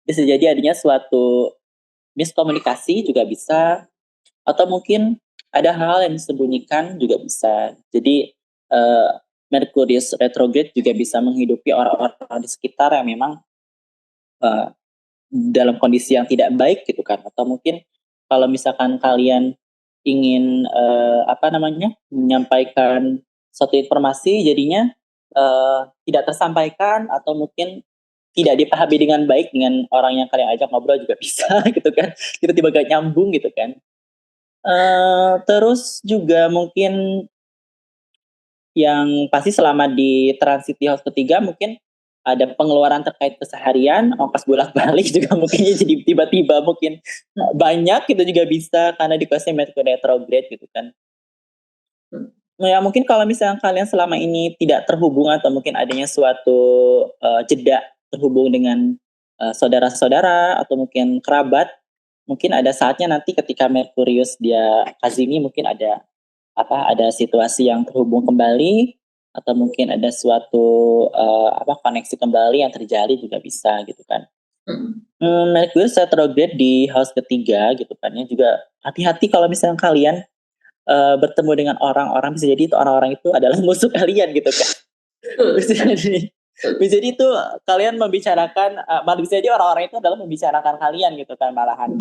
Bisa jadi adanya suatu miskomunikasi juga bisa, atau mungkin ada hal yang disembunyikan juga bisa. Jadi Merkurius retrograde juga bisa menghidupi orang-orang di sekitar yang memang uh, dalam kondisi yang tidak baik gitu kan, atau mungkin kalau misalkan kalian ingin menyampaikan suatu informasi jadinya tidak tersampaikan atau mungkin tidak dipahami dengan baik dengan orang yang kalian ajak ngobrol juga bisa gitu kan, tiba-tiba gak nyambung gitu kan. Terus juga mungkin yang pasti selama di transit di house ketiga mungkin ada pengeluaran terkait keseharian, ongkos bolak-balik juga mungkin jadi tiba-tiba mungkin banyak itu juga bisa karena dikasih Mercury retrograde gitu kan. Ya mungkin kalau misalnya kalian selama ini tidak terhubung atau mungkin adanya suatu jeda terhubung dengan saudara-saudara atau mungkin kerabat, mungkin ada saatnya nanti ketika Merkurius dia kazimi mungkin ada situasi yang terhubung kembali atau mungkin ada suatu koneksi kembali yang terjadi juga bisa gitu kan. Merkurius retrograde di house ketiga gitu kan ya, juga hati-hati kalau misalnya kalian bertemu dengan orang-orang, bisa jadi itu orang-orang itu adalah musuh kalian gitu kan. bisa jadi itu kalian membicarakan malah bisa jadi orang-orang itu adalah membicarakan kalian gitu kan malahan.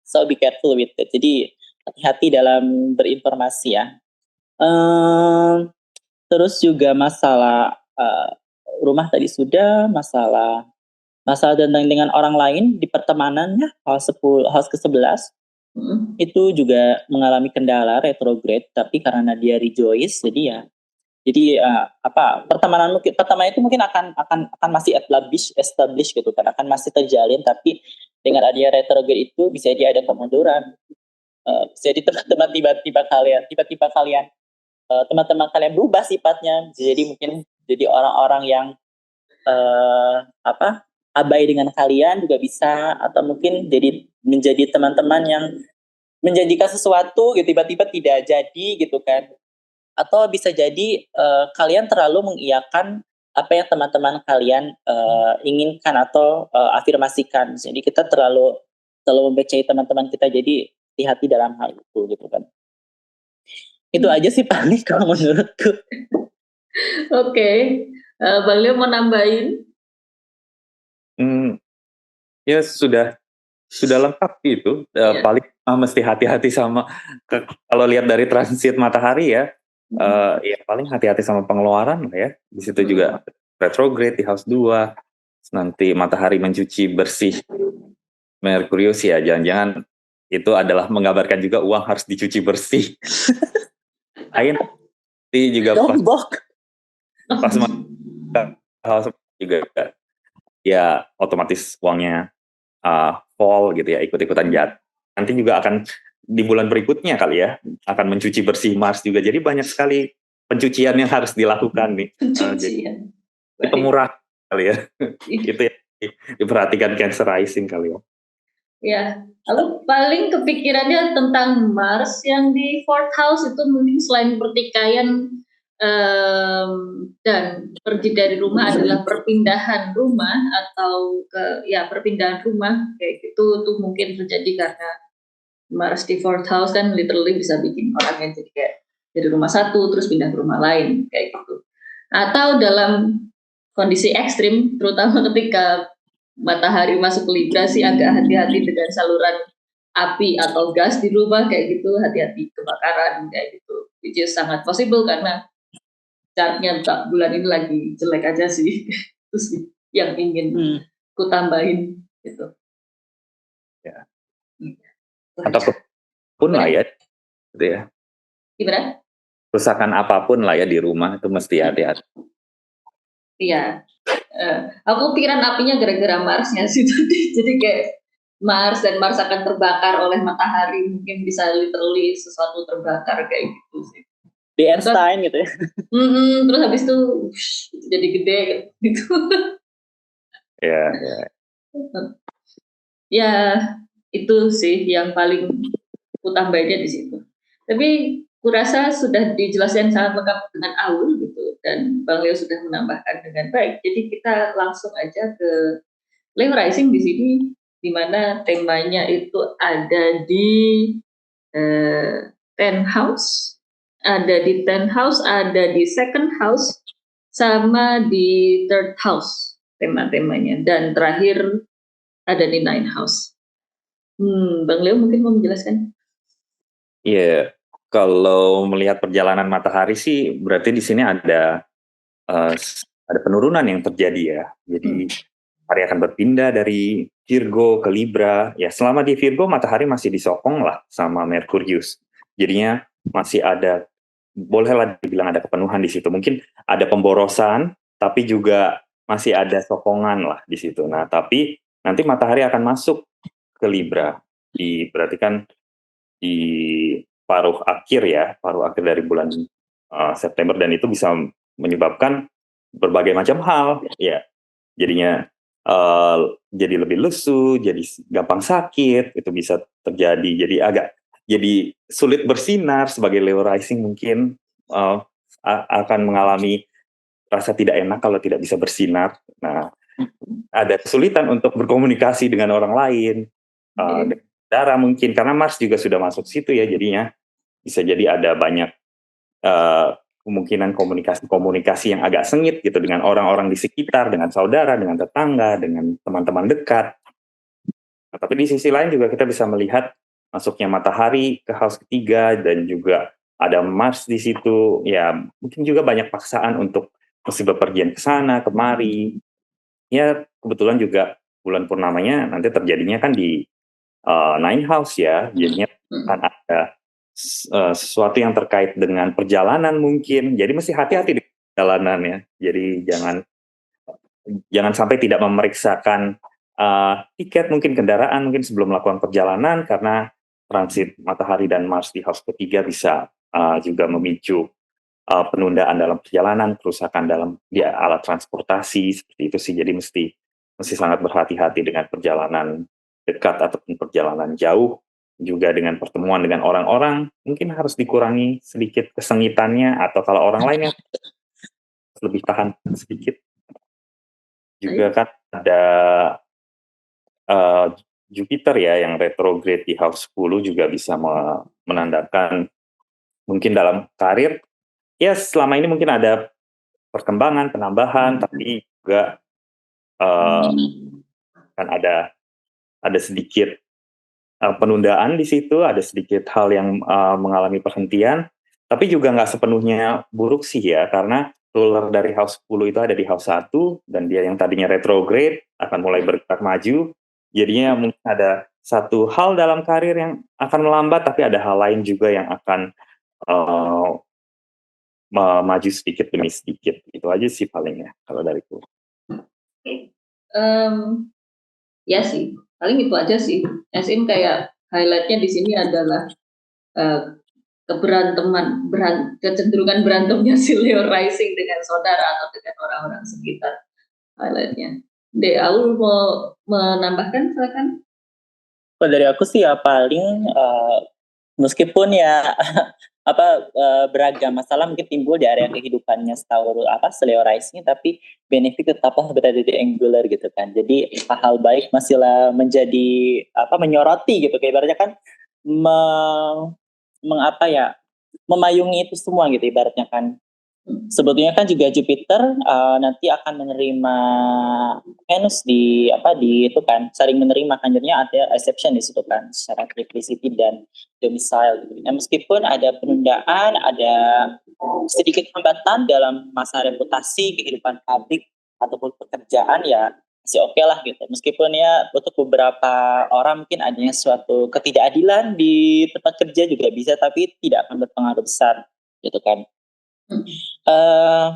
So be careful with it. Jadi hati-hati dalam berinformasi ya. Terus juga masalah rumah tadi sudah, masalah dengan orang lain di pertemanannya house ke-11 itu juga mengalami kendala retrograde, tapi karena dia rejoice jadi pertemanan itu mungkin akan masih established gitu kan, akan masih terjalin, tapi dengan adanya retrograde itu bisa jadi ada kemunduran. Bisa jadi teman-teman tiba-tiba kalian teman-teman kalian berubah sifatnya, jadi mungkin jadi orang-orang yang abai dengan kalian juga bisa, atau mungkin menjadi teman-teman yang menjanjikan sesuatu gitu tiba-tiba tidak jadi gitu kan, atau bisa jadi kalian terlalu mengiyakan apa yang teman-teman kalian inginkan atau afirmasikan, jadi kita terlalu membecai teman-teman kita, jadi hati-hati dalam hal itu gitu kan. Itu aja sih paling kalau menurutku. Oke. Bang Leo mau nambahin? Ya sudah lengkap itu. Paling mesti hati-hati sama kalau lihat dari transit matahari ya. Ya paling hati-hati sama pengeluaran lah ya. Di situ juga retrograde di house 2. Nanti matahari mencuci bersih Merkurius ya, jangan-jangan itu adalah menggambarkan juga uang harus dicuci bersih. Lain juga pas house juga ya otomatis uangnya fall gitu ya, ikut-ikutan jatuh. Nanti juga akan di bulan berikutnya kali ya akan mencuci bersih Mars juga, jadi banyak sekali pencucian yang harus dilakukan nih. Pencucian. Itu murah kali ya. Itu ya diperhatikan Cancer Rising kali ya. Ya, lalu paling kepikirannya tentang Mars yang di 4th house itu mungkin selain pertikaian dan pergi dari rumah adalah perpindahan rumah atau perpindahan rumah kayak gitu tuh mungkin terjadi karena Mars di 4th house kan literally bisa bikin orang yang jadi kayak dari rumah satu terus pindah ke rumah lain kayak gitu, atau dalam kondisi ekstrim terutama ketika matahari masuk ke Libra sih agak hati-hati dengan saluran api atau gas di rumah kayak gitu, hati-hati kebakaran kayak gitu, which is sangat possible karena chartnya bulan ini lagi jelek aja sih. Itu sih yang ingin ku tambahin gitu ya. Ataupun lah ya gitu ya, gimana kerusakan apapun lah ya di rumah itu mesti hati-hati. Iya. Aku pikiran apinya gara-gara Marsnya sih tadi. Jadi kayak Mars akan terbakar oleh matahari, mungkin bisa literally sesuatu terbakar kayak gitu sih. Di Einstein gitu ya. Terus habis itu jadi gede gitu. Ya. Ya itu sih yang paling utamanya di situ. Tapi kurasa sudah dijelaskan sangat lengkap dengan Aul gitu, dan Bang Leo sudah menambahkan dengan baik. Jadi kita langsung aja ke Leo Rising di sini, di mana temanya itu ada di 10 house, ada di 10 house, ada di second house, sama di third house tema-temanya, dan terakhir ada di 9 house. Bang Leo mungkin mau menjelaskan? Iya, kalau melihat perjalanan matahari sih berarti di sini ada penurunan yang terjadi ya. Jadi hari akan berpindah dari Virgo ke Libra. Ya, selama di Virgo matahari masih disokong lah sama Merkurius. Jadinya masih ada, bolehlah dibilang ada kepenuhan di situ. Mungkin ada pemborosan, tapi juga masih ada sokongan lah di situ. Nah, tapi nanti matahari akan masuk ke Libra. Berarti kan di paruh akhir dari bulan September, dan itu bisa menyebabkan berbagai macam hal ya. Jadinya jadi lebih lesu, jadi gampang sakit, itu bisa terjadi. Jadi sulit bersinar sebagai Leo rising, mungkin akan mengalami rasa tidak enak kalau tidak bisa bersinar. Nah, ada kesulitan untuk berkomunikasi dengan orang lain, dengan saudara mungkin, karena Mars juga sudah masuk situ ya, jadinya bisa jadi ada banyak kemungkinan komunikasi yang agak sengit gitu dengan orang-orang di sekitar, dengan saudara, dengan tetangga, dengan teman-teman dekat. Nah, tapi di sisi lain juga kita bisa melihat masuknya matahari ke house ketiga, dan juga ada Mars di situ. Ya, mungkin juga banyak paksaan untuk mesti bepergian ke sana, kemari. Ya, kebetulan juga bulan purnamanya nanti terjadinya kan di 9 house ya. Jadinya akan ada sesuatu yang terkait dengan perjalanan mungkin. Jadi mesti hati-hati di perjalanan ya. Jadi jangan sampai tidak memeriksakan tiket, mungkin kendaraan, mungkin sebelum melakukan perjalanan, karena transit matahari dan Mars di house ketiga bisa juga memicu penundaan dalam perjalanan, kerusakan dalam alat transportasi, seperti itu sih. Jadi mesti sangat berhati-hati dengan perjalanan dekat ataupun perjalanan jauh. Juga dengan pertemuan dengan orang-orang, mungkin harus dikurangi sedikit kesengitannya, atau kalau orang lain yang lebih tahan sedikit. Juga kan ada Jupiter ya yang retrograde di house 10, juga bisa menandakan mungkin dalam karir ya selama ini mungkin ada perkembangan, penambahan, tapi juga kan ada sedikit penundaan di situ, ada sedikit hal yang mengalami perhentian, tapi juga nggak sepenuhnya buruk sih ya, karena ruler dari house 10 itu ada di house 1, dan dia yang tadinya retrograde akan mulai bergerak maju. Jadinya mungkin ada satu hal dalam karir yang akan melambat, tapi ada hal lain juga yang akan maju sedikit demi sedikit. Itu aja sih paling ya kalau dariku. Ya sih, paling itu aja sih. SM kayak highlightnya di sini adalah kecenderungan berantemnya si Leo rising dengan saudara atau dengan orang-orang sekitar. Highlightnya. Aul mau menambahkan, silakan. Kalau dari aku sih ya paling meskipun ya beragam masalah mungkin timbul di area kehidupannya Leo rising, tapi benefit tetaplah berada di angular gitu kan. Jadi hal baik masihlah menjadi menyoroti gitu, kayak ibaratnya kan memayungi itu semua gitu ibaratnya kan. Sebetulnya kan juga Jupiter nanti akan menerima Venus di itu kan, saling menerima kan, jadinya ada exception di situ kan secara triplicity dan domicile gitu. Nah, meskipun ada penundaan, ada sedikit hambatan dalam masa reputasi, kehidupan publik ataupun pekerjaan, ya masih oke lah gitu. Meskipun ya untuk beberapa orang mungkin adanya suatu ketidakadilan di tempat kerja juga bisa, tapi tidak akan berpengaruh besar gitu kan.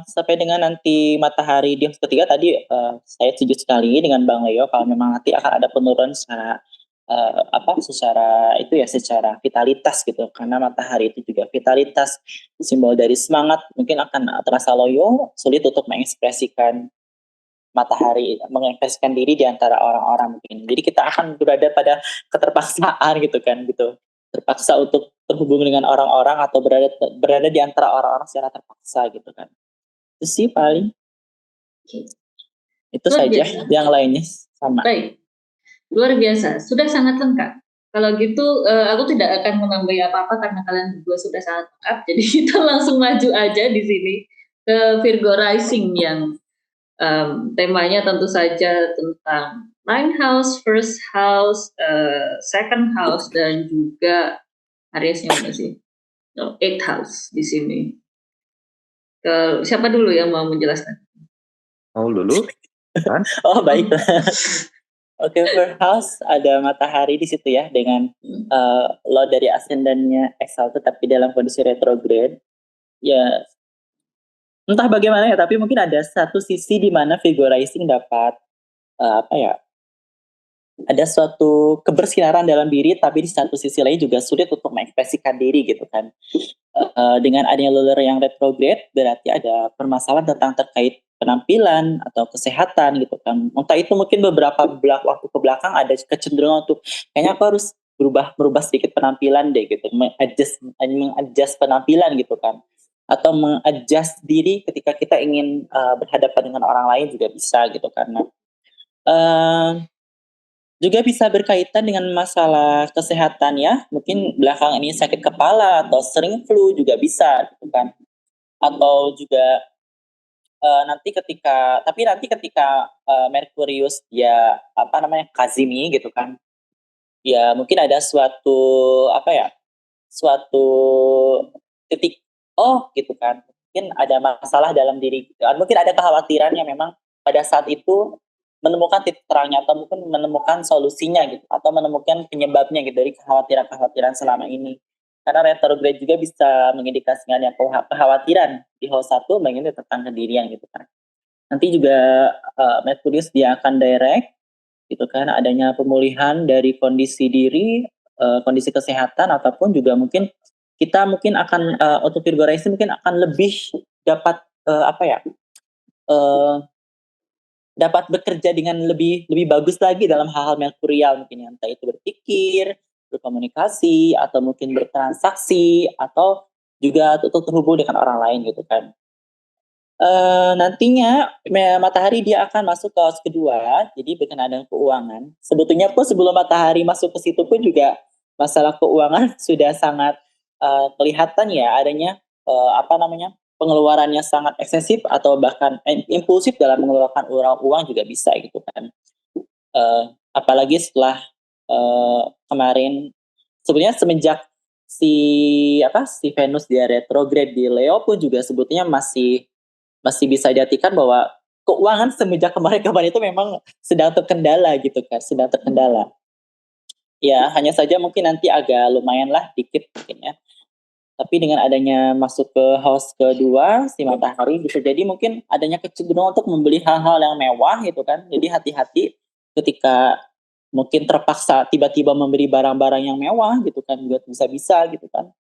Sampai dengan nanti matahari di house ketiga tadi, saya setuju sekali dengan Bang Leo kalau memang nanti akan ada penurunan secara secara vitalitas gitu, karena matahari itu juga vitalitas, simbol dari semangat. Mungkin akan terasa loyo, sulit untuk mengekspresikan mengekspresikan diri di antara orang-orang mungkin. Jadi kita akan berada pada keterpaksaan gitu kan, gitu. Terpaksa untuk terhubung dengan orang-orang atau berada di antara orang-orang secara terpaksa gitu kan. Itu sih paling. Itu saja. Yang lainnya sama. Baik, luar biasa, sudah sangat lengkap. Kalau gitu aku tidak akan menambahi apa-apa karena kalian berdua sudah sangat lengkap. Jadi kita langsung maju aja di sini ke Virgo Rising yang temanya tentu saja tentang ninth house, first house, second house, dan juga Ariesnya mana sih? Eighth house di sini. Siapa dulu yang mau menjelaskan? Mau dulu? Kan? Oh baiklah. Oke, first house ada matahari di situ ya dengan Lord dari ascendannya Exalted tapi dalam kondisi retrograde. Ya, entah bagaimana ya, tapi mungkin ada satu sisi di mana Virgo Rising dapat apa ya? Ada suatu kebersinaran dalam diri, tapi di satu sisi lain juga sulit untuk mengekspresikan diri gitu kan. Dengan adanya lunar yang retrograde, berarti ada permasalahan tentang terkait penampilan atau kesehatan gitu kan. Entah itu mungkin beberapa waktu ke belakang ada kecenderungan untuk kayaknya aku harus merubah sedikit penampilan deh gitu, mengadjust penampilan gitu kan. Atau mengadjust diri ketika kita ingin berhadapan dengan orang lain juga bisa gitu karena juga bisa berkaitan dengan masalah kesehatan ya. Mungkin belakangan ini sakit kepala atau sering flu juga bisa gitu kan. Atau juga nanti ketika Merkurius dia Kazimi gitu kan. Ya mungkin ada suatu titik gitu kan. Mungkin ada masalah dalam diri. Mungkin ada kekhawatiran yang memang pada saat itu menemukan titik terangnya atau mungkin menemukan solusinya gitu atau menemukan penyebabnya gitu dari kekhawatiran selama ini. Karena retrograde juga bisa mengindikasikan yang kekhawatiran di house 1 mengenai tentang kedirian gitu kan. Nanti juga Merkurius dia akan direct gitu kan adanya pemulihan dari kondisi diri, kondisi kesehatan ataupun juga mungkin kita mungkin akan untuk Virgo Rising mungkin akan lebih dapat dapat bekerja dengan lebih bagus lagi dalam hal-hal merkurial mungkin ya, entah itu berpikir, berkomunikasi, atau mungkin bertransaksi, atau juga untuk terhubung dengan orang lain gitu kan. Nantinya matahari dia akan masuk ke house kedua, jadi berkenaan dengan keuangan. Sebetulnya pun sebelum matahari masuk ke situ pun juga masalah keuangan sudah sangat kelihatan ya adanya pengeluarannya sangat eksesif atau bahkan impulsif dalam mengeluarkan uang juga bisa gitu kan. Apalagi setelah kemarin sebenarnya semenjak si Venus dia retrograde di Leo pun juga sebetulnya masih bisa diartikan bahwa keuangan semenjak kemarin itu memang sedang terkendala gitu kan, sedang terkendala. Ya, hanya saja mungkin nanti agak lumayan lah dikit mungkin ya. Tapi dengan adanya masuk ke house kedua si matahari bisa jadi mungkin adanya kecenderungan untuk membeli hal-hal yang mewah gitu kan. Jadi hati-hati ketika mungkin terpaksa tiba-tiba membeli barang-barang yang mewah gitu kan, juga bisa gitu kan.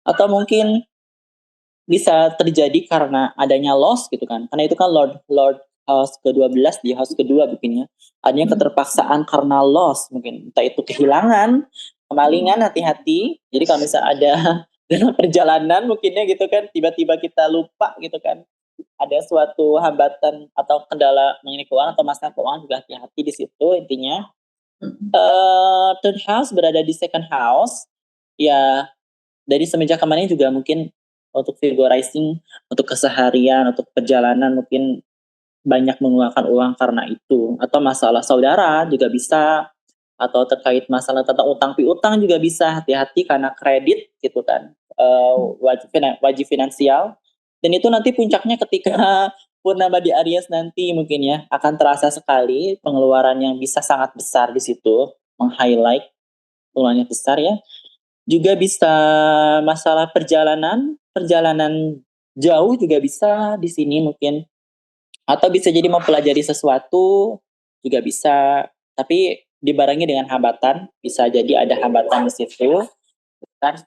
Atau mungkin bisa terjadi karena adanya loss gitu kan. Karena itu kan Lord house ke-12 di house kedua bikinnya. Adanya keterpaksaan karena loss mungkin. Entah itu kehilangan, kemalingan, hati-hati. Jadi kalau misalnya ada dalam perjalanan mungkinnya gitu kan tiba-tiba kita lupa gitu kan ada suatu hambatan atau kendala mengenai keuangan atau masalah keuangan juga hati-hati di situ intinya. Third house berada di second house ya dari semenjak kemarin juga mungkin untuk Virgo Rising untuk keseharian untuk perjalanan mungkin banyak mengeluarkan uang karena itu atau masalah saudara juga bisa atau terkait masalah tentang utang piutang juga bisa hati-hati karena kredit gitu kan wajib finansial dan itu nanti puncaknya ketika purnama di Aries nanti mungkin ya akan terasa sekali pengeluaran yang bisa sangat besar di situ meng-highlight pengeluarannya besar ya juga bisa masalah perjalanan jauh juga bisa di sini mungkin atau bisa jadi mempelajari sesuatu juga bisa tapi dibarengi dengan hambatan bisa jadi ada hambatan di situ kan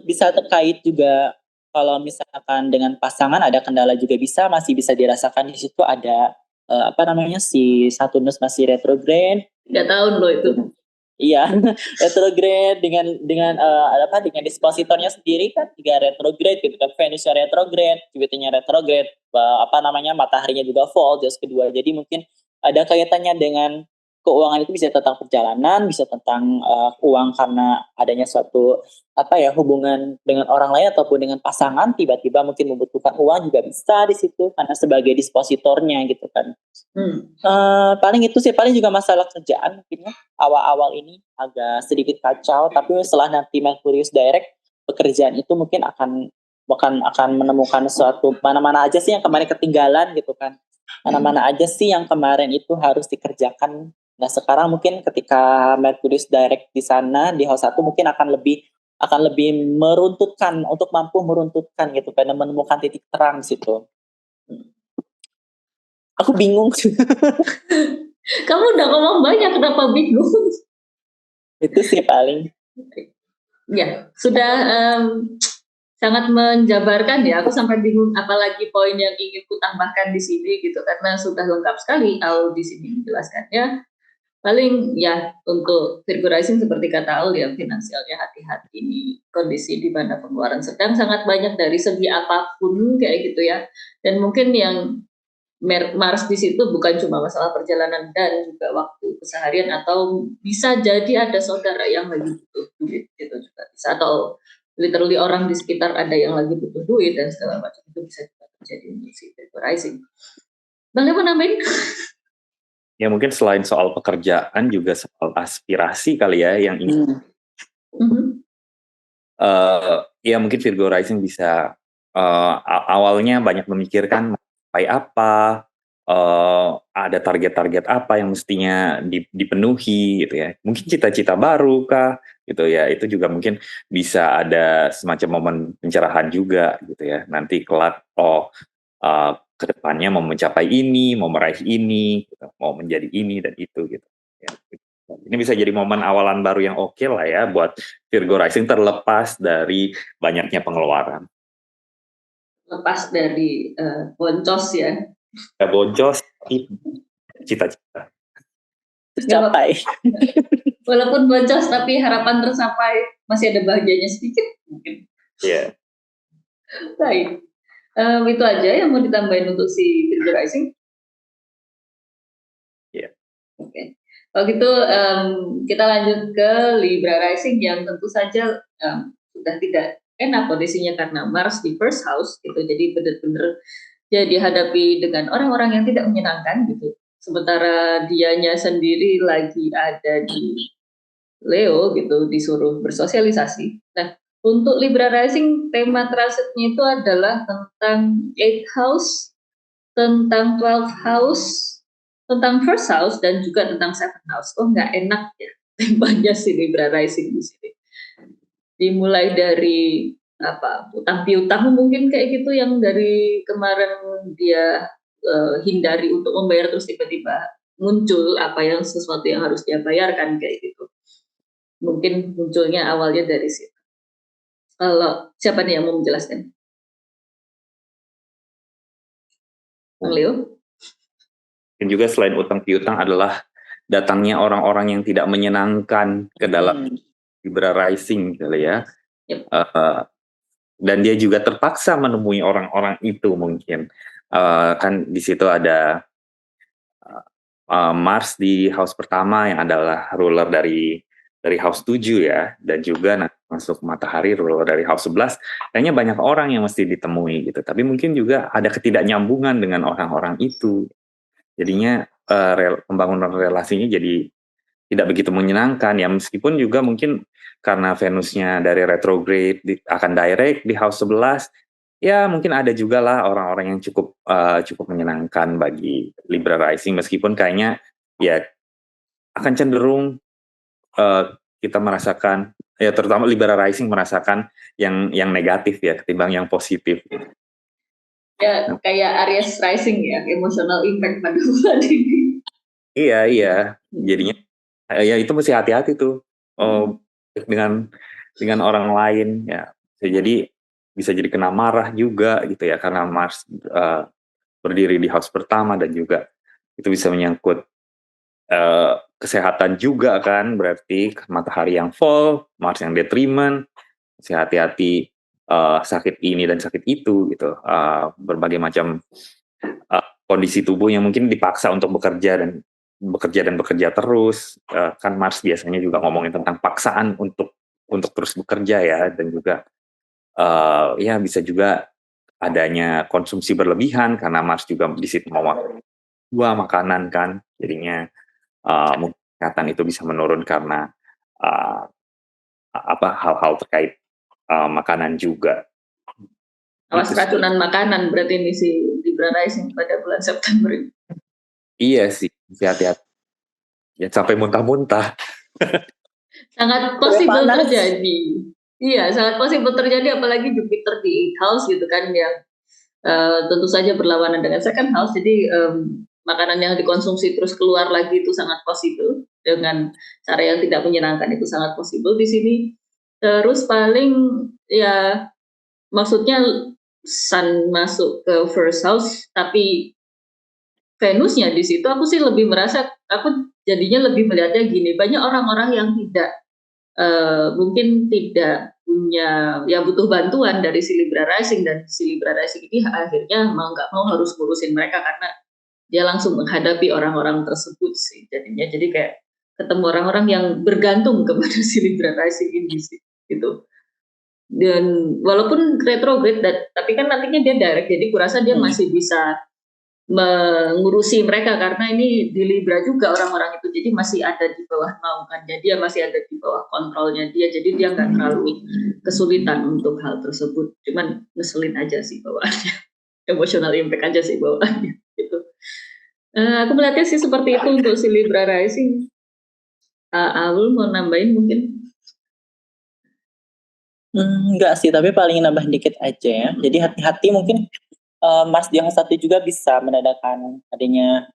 bisa terkait juga kalau misalkan dengan pasangan ada kendala juga masih bisa dirasakan di situ ada si Saturnus masih retrograde 3 tahun loh itu. Iya, retrograde dengan dispositornya sendiri kan juga retrograde gitu kan Venusnya retrograde, Jupiternya retrograde, mataharinya juga fall jauh kedua. Jadi mungkin ada kaitannya dengan keuangan itu bisa tentang perjalanan, bisa tentang uang karena adanya suatu hubungan dengan orang lain ataupun dengan pasangan, tiba-tiba mungkin membutuhkan uang juga bisa di situ karena sebagai dispositornya gitu kan. Paling itu sih, paling juga masalah kerjaan mungkin ya. Awal-awal ini agak sedikit kacau, tapi setelah nanti Merkurius direct, pekerjaan itu mungkin akan menemukan suatu mana-mana aja sih yang kemarin ketinggalan gitu kan. Mana-mana aja sih yang kemarin itu harus dikerjakan. Nah, sekarang mungkin ketika Merkurius direct di sana di house 1 mungkin akan lebih meruntutkan untuk mampu meruntutkan gitu karena menemukan titik terang di situ. Aku bingung. Kamu udah ngomong banyak, kenapa bingung? Itu sih paling. Ya, sudah sangat menjabarkan ya. Aku sampai bingung apalagi poin yang ingin ku tambahkan di sini gitu karena sudah lengkap sekali Aul di sini menjelaskannya. Paling ya untuk Virgo rising seperti kata Aul ya, finansialnya hati-hati, ini kondisi di mana pengeluaran sedang sangat banyak dari segi apapun kayak gitu ya. Dan mungkin yang Mars di situ bukan cuma masalah perjalanan dan juga waktu keseharian, atau bisa jadi ada saudara yang lagi butuh duit gitu juga bisa, atau literally orang di sekitar ada yang lagi butuh duit dan segala macam, itu bisa juga terjadi untuk si Virgo rising. Bang Leo nambahin? Ya mungkin selain soal pekerjaan juga soal aspirasi kali ya yang ingin. Ya mungkin Virgo rising bisa awalnya banyak memikirkan apa, ada target-target apa yang mestinya dipenuhi gitu ya. Mungkin cita-cita baru kah gitu ya. Itu juga mungkin bisa ada semacam momen pencerahan juga gitu ya. Nanti kelak ke depannya mau mencapai ini, mau meraih ini, gitu, mau menjadi ini dan itu gitu. Ya. Ini bisa jadi momen awalan baru yang oke lah ya buat Virgo rising terlepas dari banyaknya pengeluaran. Lepas dari boncos ya. Ya boncos, cita-cita. Tercapai. Walaupun boncos tapi harapan tercapai, masih ada bahagianya sedikit mungkin. Iya. Yeah. Baik. Itu aja yang mau ditambahin untuk si Virgo rising. Iya. Oke. Kalau gitu kita lanjut ke Libra rising yang tentu saja sudah tidak enak kondisinya karena Mars di first house gitu. Jadi benar-benar dihadapi dengan orang-orang yang tidak menyenangkan gitu. Sementara dianya sendiri lagi ada di Leo gitu, disuruh bersosialisasi. Nah, untuk Libra rising tema transitnya itu adalah tentang 8th house, tentang 12th house, tentang first house, dan juga tentang 7th house. Oh, nggak enak ya temanya si Libra rising di sini. Dimulai dari utang piutang mungkin kayak gitu yang dari kemarin dia hindari untuk membayar, terus tiba-tiba muncul sesuatu yang harus dia bayarkan kayak gitu. Mungkin munculnya awalnya dari situ. Kalau siapa nih yang mau menjelaskan? Bang Leo? Dan juga selain utang piutang adalah datangnya orang-orang yang tidak menyenangkan ke dalam Libra rising kali ya. Yep. Dan dia juga terpaksa menemui orang-orang itu mungkin. Kan di situ ada Mars di house pertama yang adalah ruler dari house 7 ya, dan juga masuk matahari ruler dari house 11. Kayaknya banyak orang yang mesti ditemui gitu, tapi mungkin juga ada ketidaknyambungan dengan orang-orang itu. Jadinya pembangunan relasinya jadi tidak begitu menyenangkan ya, meskipun juga mungkin karena Venusnya dari retrograde akan direct di house 11. Ya mungkin ada juga lah orang-orang yang cukup menyenangkan bagi Libra rising, meskipun kayaknya ya akan cenderung kita merasakan ya, terutama Libra rising merasakan yang negatif ya ketimbang yang positif. Ya kayak Aries rising ya, emotional impact pada bulan ini. Iya, jadinya ya itu mesti hati-hati tuh dengan orang lain ya. Jadi bisa jadi kena marah juga gitu ya, karena Mars berdiri di house pertama, dan juga itu bisa menyangkut kesehatan juga kan, berarti matahari yang fall, Mars yang detriment, mesti hati-hati sakit ini dan sakit itu gitu, berbagai macam kondisi tubuh yang mungkin dipaksa untuk bekerja dan bekerja dan bekerja terus. Kan Mars biasanya juga ngomongin tentang paksaan untuk terus bekerja ya, dan juga ya bisa juga adanya konsumsi berlebihan karena Mars juga di situ mau dua makanan kan, jadinya mungkin kesehatan itu bisa menurun karena uh, hal-hal terkait makanan juga. Awas Itu sih. racunan makanan berarti ini si Libra Rising pada bulan September ini. Iya sih, hati-hati. Ya sampai muntah-muntah. Sangat possible panas. terjadi. Iya, sangat possible terjadi apalagi Jupiter di 8th house gitu kan, yang tentu saja berlawanan dengan second house. Jadi makanan yang dikonsumsi terus keluar lagi itu sangat possible dengan cara yang tidak menyenangkan, itu sangat possible di sini. Terus paling ya maksudnya Sun masuk ke first house tapi Venusnya di situ, aku sih lebih merasa, aku jadinya lebih melihatnya gini, banyak orang-orang yang tidak mungkin tidak punya, ya butuh bantuan dari si Libra Rising, dan si Libra Rising ini akhirnya mau nggak mau harus ngurusin mereka karena dia langsung menghadapi orang-orang tersebut sih jadinya. Jadi kayak ketemu orang-orang yang bergantung kepada si Libra Rising ini sih gitu. Dan walaupun retrograde, tapi kan nantinya dia direct, jadi kurasa dia masih bisa mengurusi mereka karena ini di Libra juga orang-orang itu, jadi masih ada di bawah naungannya dia, masih ada di bawah kontrolnya dia, jadi dia nggak terlalu kesulitan untuk hal tersebut, cuman ngeselin aja sih bawaannya, emotional impact aja sih bawaannya gitu. Aku melihatnya sih seperti itu untuk si Libra Rising. Aul mau nambahin mungkin? Enggak sih, tapi paling nambah dikit aja ya. Jadi hati-hati mungkin Mars di house 1 juga bisa menandakan adanya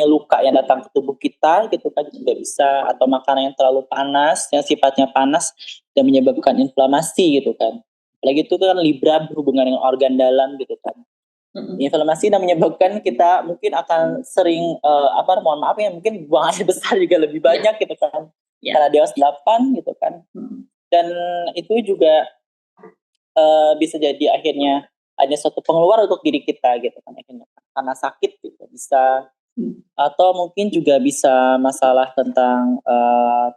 luka yang datang ke tubuh kita gitu kan, juga bisa, atau makanan yang terlalu panas yang sifatnya panas dan menyebabkan inflamasi gitu kan. Apalagi itu kan Libra berhubungan dengan organ dalam gitu kan. Inflamasi dan menyebabkan kita mungkin akan sering mohon maaf ya, mungkin buang air besar juga lebih banyak gitu kan. Karena di house 8 gitu kan. Dan itu juga bisa jadi akhirnya ada suatu pengeluar untuk diri kita gitu kan, akhirnya karena sakit gitu bisa, atau mungkin juga bisa masalah tentang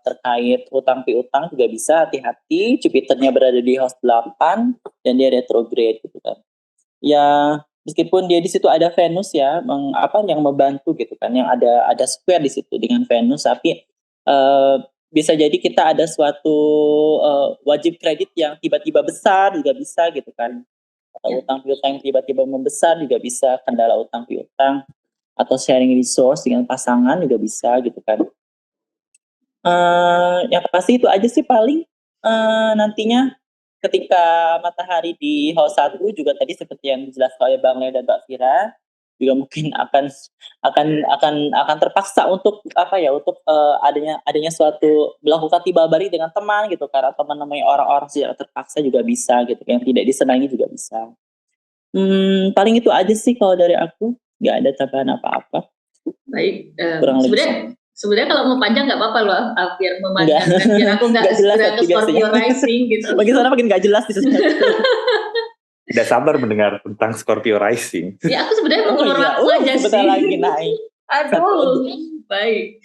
terkait hutang piutang juga bisa. Hati-hati, Jupiternya berada di house 8 dan dia retrograde gitu kan. Ya meskipun dia di situ ada Venus ya, yang membantu gitu kan, yang ada square di situ dengan Venus, tapi bisa jadi kita ada suatu wajib kredit yang tiba-tiba besar juga bisa gitu kan, atau utang piutang yang tiba-tiba membesar juga bisa, kendala utang piutang atau sharing resource dengan pasangan juga bisa gitu kan. Yang pasti itu aja sih paling nantinya ketika matahari di house 1 juga tadi seperti yang dijelaskan oleh Bang Leo dan Mbak Fira, juga mungkin akan terpaksa untuk adanya suatu melakukan tiba balik dengan teman gitu kan, atau menemui orang-orang secara terpaksa juga bisa gitu, yang tidak disenangi juga bisa. Paling itu aja sih kalau dari aku, nggak ada tambahan apa-apa. Baik, sebenarnya kalau mau panjang nggak apa-apa loh, biar memanjangkan, biar aku nggak jelas ke Scorpio Rising gitu. Makin sana makin nggak jelas di sana. Tidak sabar mendengar tentang Scorpio Rising. Ya aku sebenarnya mau keluar waktu aja sih. Sebentar lagi naik. Aduh, baik.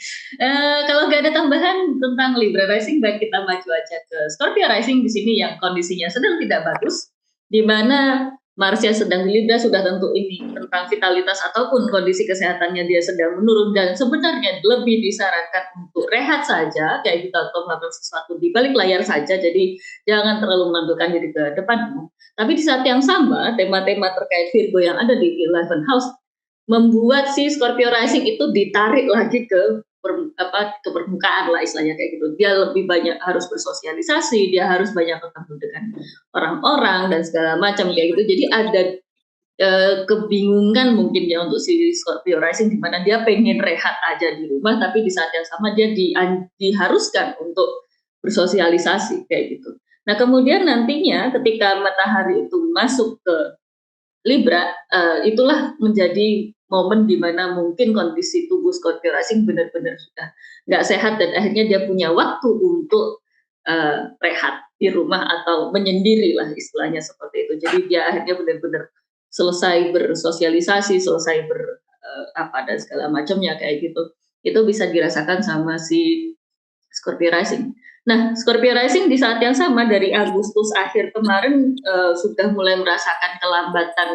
Kalau nggak ada tambahan tentang Libra Rising, baik kita maju aja ke Scorpio Rising di sini yang kondisinya sedang tidak bagus, di mana Marsnya sedang di Libra, sudah tentu ini tentang vitalitas ataupun kondisi kesehatannya dia sedang menurun, dan sebenarnya lebih disarankan untuk rehat saja, kayak kita melakukan sesuatu di balik layar saja, jadi jangan terlalu menampilkan diri ke depan. Tapi di saat yang sama, tema-tema terkait Virgo yang ada di 11th house membuat si Scorpio Rising itu ditarik lagi ke permukaan lah istilahnya kayak gitu. Dia lebih banyak harus bersosialisasi, dia harus banyak ketemu dengan orang-orang dan segala macam kayak gitu. Jadi ada kebingungan mungkin ya untuk si Scorpio Rising, di mana dia pengen rehat aja di rumah, tapi di saat yang sama dia diharuskan untuk bersosialisasi kayak gitu. Nah kemudian nantinya ketika matahari itu masuk ke Libra, itulah menjadi momen di mana mungkin kondisi tubuh Scorpio Rising benar-benar sudah nggak sehat, dan akhirnya dia punya waktu untuk rehat di rumah atau menyendiri lah istilahnya seperti itu. Jadi dia akhirnya benar-benar selesai bersosialisasi, selesai apa dan segala macamnya kayak gitu. Itu bisa dirasakan sama si Scorpio Rising. Nah, Scorpio Rising di saat yang sama dari Agustus akhir kemarin sudah mulai merasakan kelambatan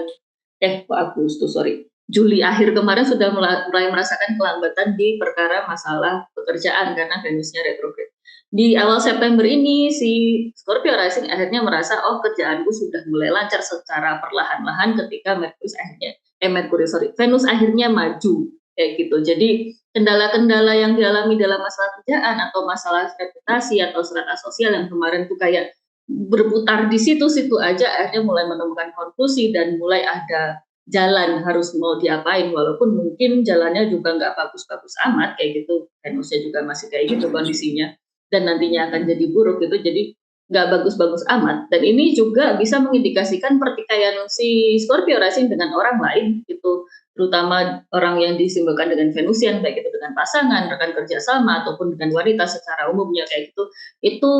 Juli akhir kemarin sudah mulai merasakan kelambatan di perkara masalah pekerjaan karena Venusnya retrograde. Di awal September ini si Scorpio Rising akhirnya merasa kerjaanku sudah mulai lancar secara perlahan-lahan ketika Venus akhirnya maju kayak gitu. Jadi kendala-kendala yang dialami dalam masalah kerjaan atau masalah reputasi atau strata sosial yang kemarin tuh kayak berputar di situ-situ aja akhirnya mulai menemukan konklusi dan mulai ada jalan harus mau diapain walaupun mungkin jalannya juga nggak bagus-bagus amat kayak gitu. Venusnya juga masih kayak gitu kondisinya dan nantinya akan jadi buruk gitu, jadi nggak bagus-bagus amat. Dan ini juga bisa mengindikasikan pertikaian si Scorpio Rising dengan orang lain gitu, terutama orang yang disimbolkan dengan Venusian baik itu dengan pasangan, rekan kerjasama ataupun dengan wanita secara umumnya kayak gitu. Itu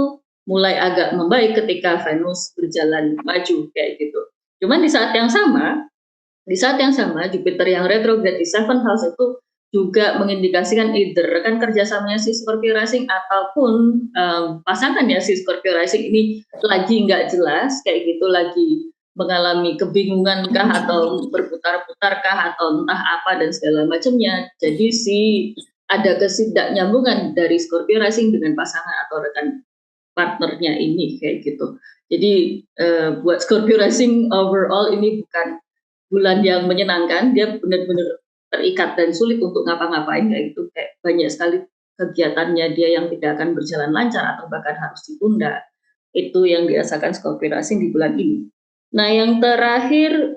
mulai agak membaik ketika Venus berjalan maju kayak gitu. Cuman di saat yang sama Jupiter yang retrograde di 7th house itu juga mengindikasikan either rekan kerjasamanya si Scorpio Rising ataupun pasangannya si Scorpio Rising ini lagi nggak jelas kayak gitu, lagi mengalami kebingungan kah atau berputar-putar kah atau entah apa dan segala macamnya. Jadi ada ketidaknyambungan dari Scorpio Rising dengan pasangan atau rekan partnernya ini kayak gitu. Jadi buat Scorpio Rising overall ini bukan bulan yang menyenangkan, dia benar-benar terikat dan sulit untuk ngapa-ngapain kayak gitu, kayak banyak sekali kegiatannya dia yang tidak akan berjalan lancar atau bahkan harus ditunda. Itu yang dirasakan Scorpio Rising di bulan ini. Nah, yang terakhir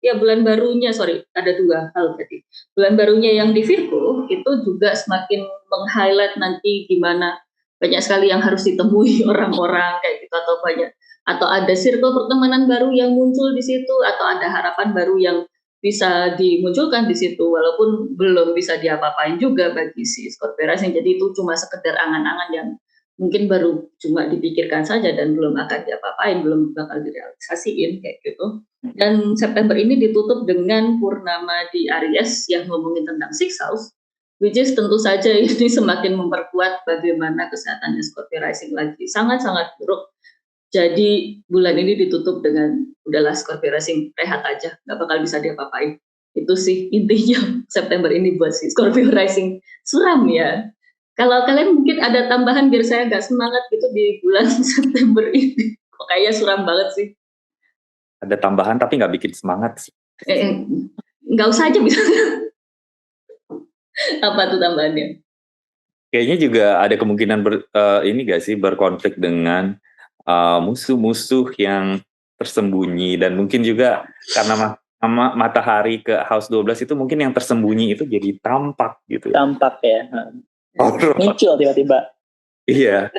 bulan barunya, ada 2 hal tadi. Bulan barunya yang di Virgo itu juga semakin meng-highlight nanti gimana banyak sekali yang harus ditemui orang-orang kayak gitu atau ada circle pertemanan baru yang muncul di situ atau ada harapan baru yang bisa dimunculkan di situ walaupun belum bisa diapa-apain juga bagi si Scorpio Rising. Jadi itu cuma sekedar angan-angan yang mungkin baru cuma dipikirkan saja dan belum akan diapa-apain, belum bakal direalisasiin kayak gitu. Dan September ini ditutup dengan purnama di Aries yang ngomongin tentang 6th house, which is tentu saja ini semakin memperkuat bagaimana kesehatannya Scorpio Rising lagi sangat-sangat buruk. Jadi bulan ini ditutup dengan udahlah Scorpio Rising rehat aja, nggak bakal bisa diapa-apain. Itu sih intinya September ini buat si Scorpio Rising. Suram ya. Kalau kalian mungkin ada tambahan biar saya nggak semangat gitu di bulan September ini. Kok kayaknya suram banget sih. Ada tambahan tapi nggak bikin semangat sih. Nggak usah aja bisa. Apa tuh tambahannya? Kayaknya juga ada kemungkinan berkonflik dengan musuh-musuh yang tersembunyi dan mungkin juga karena matahari ke house 12 itu mungkin yang tersembunyi itu jadi tampak gitu. Tampak ya. Muncul tiba-tiba. Iya.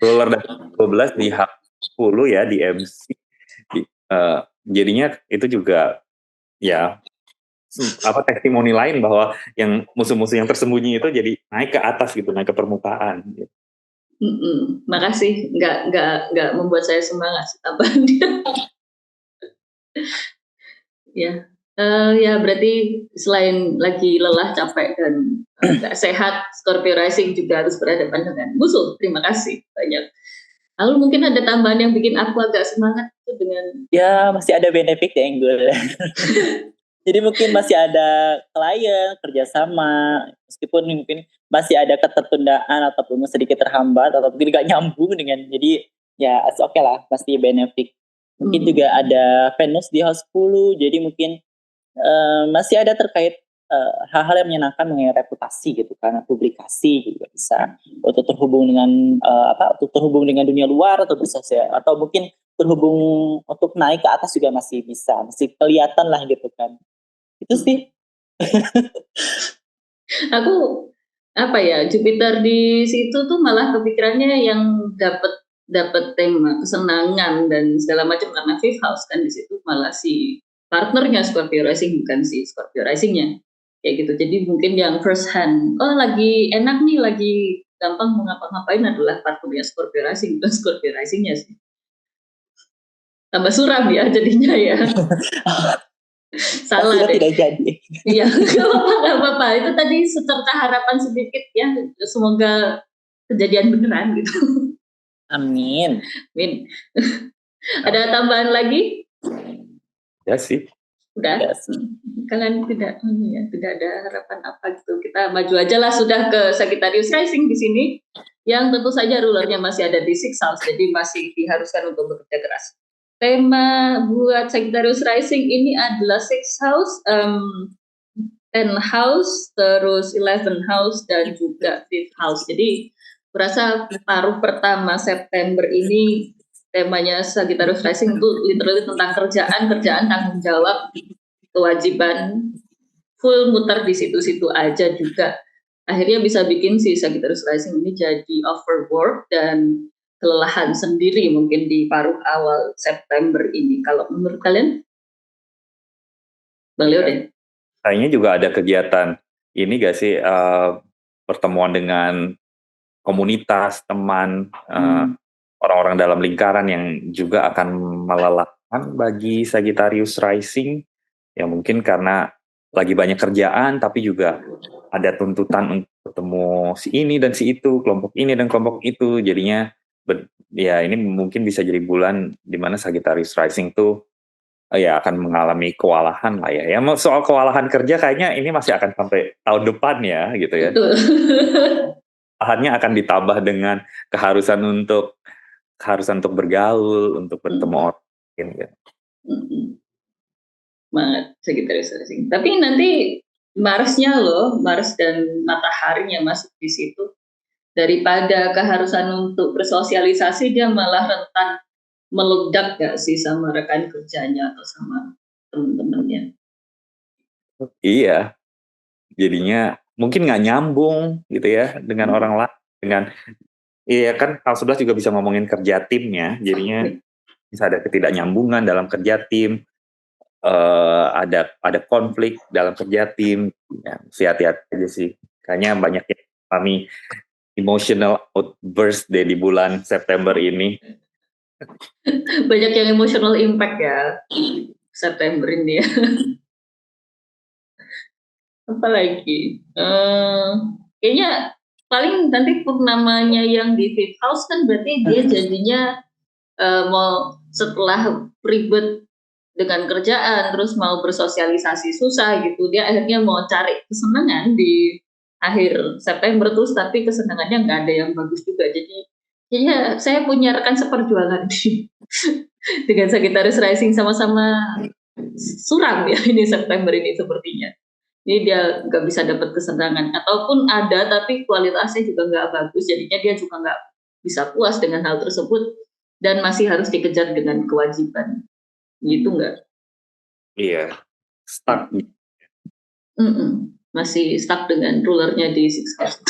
Ruler dari 12 di house 10 ya di MC. Jadinya itu juga ya testimoni lain bahwa yang musuh-musuh yang tersembunyi itu jadi naik ke atas gitu, naik ke permukaan gitu. Makasih, nggak membuat saya semangat tambahan dia. Ya berarti selain lagi lelah, capek dan nggak sehat, Scorpio Rising juga harus berhadapan dengan musuh. Terima kasih banyak. Lalu mungkin ada tambahan yang bikin aku agak semangat itu dengan masih ada benefit ya Angle. Jadi mungkin masih ada klien, kerjasama, meskipun mungkin masih ada ketertundaan ataupun sedikit terhambat atau mungkin gak nyambung dengan, jadi ya oke lah, pasti benefit. Mungkin juga ada Venus di house 10, jadi mungkin masih ada terkait hal-hal yang menyenangkan mengenai reputasi gitu, karena publikasi juga bisa untuk terhubung dengan untuk terhubung dengan dunia luar atau bisa atau mungkin terhubung untuk naik ke atas juga masih kelihatan lah gitu kan. Itu sih. Aku Jupiter di situ tuh malah kepikirannya yang dapat tema kesenangan dan segala macam karena 5th house kan di situ malah si partnernya Scorpio Rising bukan si Scorpio Risingnya kayak gitu. Jadi mungkin yang first hand lagi enak nih, lagi gampang mau ngapa-ngapain adalah partnernya Scorpio Rising bukan Scorpio Risingnya sih. Tambah suram ya jadinya ya. Salah deh. Tidak jadi. Iya, nggak apa-apa. Itu tadi secerca harapan sedikit ya. Semoga kejadian beneran gitu. Amin. Amin. Ada tambahan lagi? Ya sih. Udah. Yes. Kalian tidak ada harapan apa gitu. Kita maju aja lah sudah ke Sagittarius Rising di sini. Yang tentu saja rulernya masih ada di Sixth House, jadi masih diharuskan untuk bekerja keras. Tema buat Sagittarius Rising ini adalah Sixth House, 10 House, terus 11 House, dan juga 5th House. Jadi berasa paruh pertama September ini temanya Sagittarius Rising itu literally tentang kerjaan, tanggung jawab, kewajiban, full muter di situ-situ aja juga. Akhirnya bisa bikin si Sagittarius Rising ini jadi overwork dan kelelahan sendiri mungkin di paruh awal September ini. Kalau menurut kalian? Bang Leo deh. Kayaknya juga ada kegiatan ini gak sih, pertemuan dengan komunitas, teman, orang-orang dalam lingkaran yang juga akan melelahkan bagi Sagittarius Rising. Ya mungkin karena lagi banyak kerjaan, tapi juga ada tuntutan untuk ketemu si ini dan si itu, kelompok ini dan kelompok itu. Jadinya ya ini mungkin bisa jadi bulan di mana Sagittarius Rising tuh ya akan mengalami kewalahan lah ya. Ya soal kewalahan kerja kayaknya ini masih akan sampai tahun depan ya gitu ya. Kewalahannya akan ditambah dengan keharusan untuk bergaul, untuk bertemu orang gitu. Banget Sagittarius Rising. Tapi nanti Marsnya loh, Mars dan mataharinya masuk di situ. Daripada keharusan untuk bersosialisasi, dia malah rentan meledak gak sih sama rekan kerjanya atau sama teman-temannya. Iya, jadinya mungkin nggak nyambung gitu ya dengan orang lain. Iya kan, hal 11 juga bisa ngomongin kerja timnya, jadinya bisa ada ketidaknyambungan dalam kerja tim, ada konflik dalam kerja tim. Ya, hati-hati aja sih. Kayaknya banyak yang mengalami emotional outburst di bulan September ini. Banyak yang emotional impact ya September ini ya. Apalagi kayaknya paling nanti purnamanya yang di 5th House kan berarti dia jadinya mau setelah ribet dengan kerjaan terus mau bersosialisasi susah gitu, dia akhirnya mau cari kesenangan di akhir September terus, tapi kesenangannya nggak ada yang bagus juga. Jadi kayaknya saya punya rekan seperjuangan di dengan Sagittarius Rising, sama-sama suram ya ini September ini sepertinya. Jadi dia nggak bisa dapat kesenangan, ataupun ada tapi kualitasnya juga nggak bagus, jadinya dia juga nggak bisa puas dengan hal tersebut dan masih harus dikejar dengan kewajiban, gitu nggak? Iya, stuck. Masih stuck dengan rulernya di Sixth House.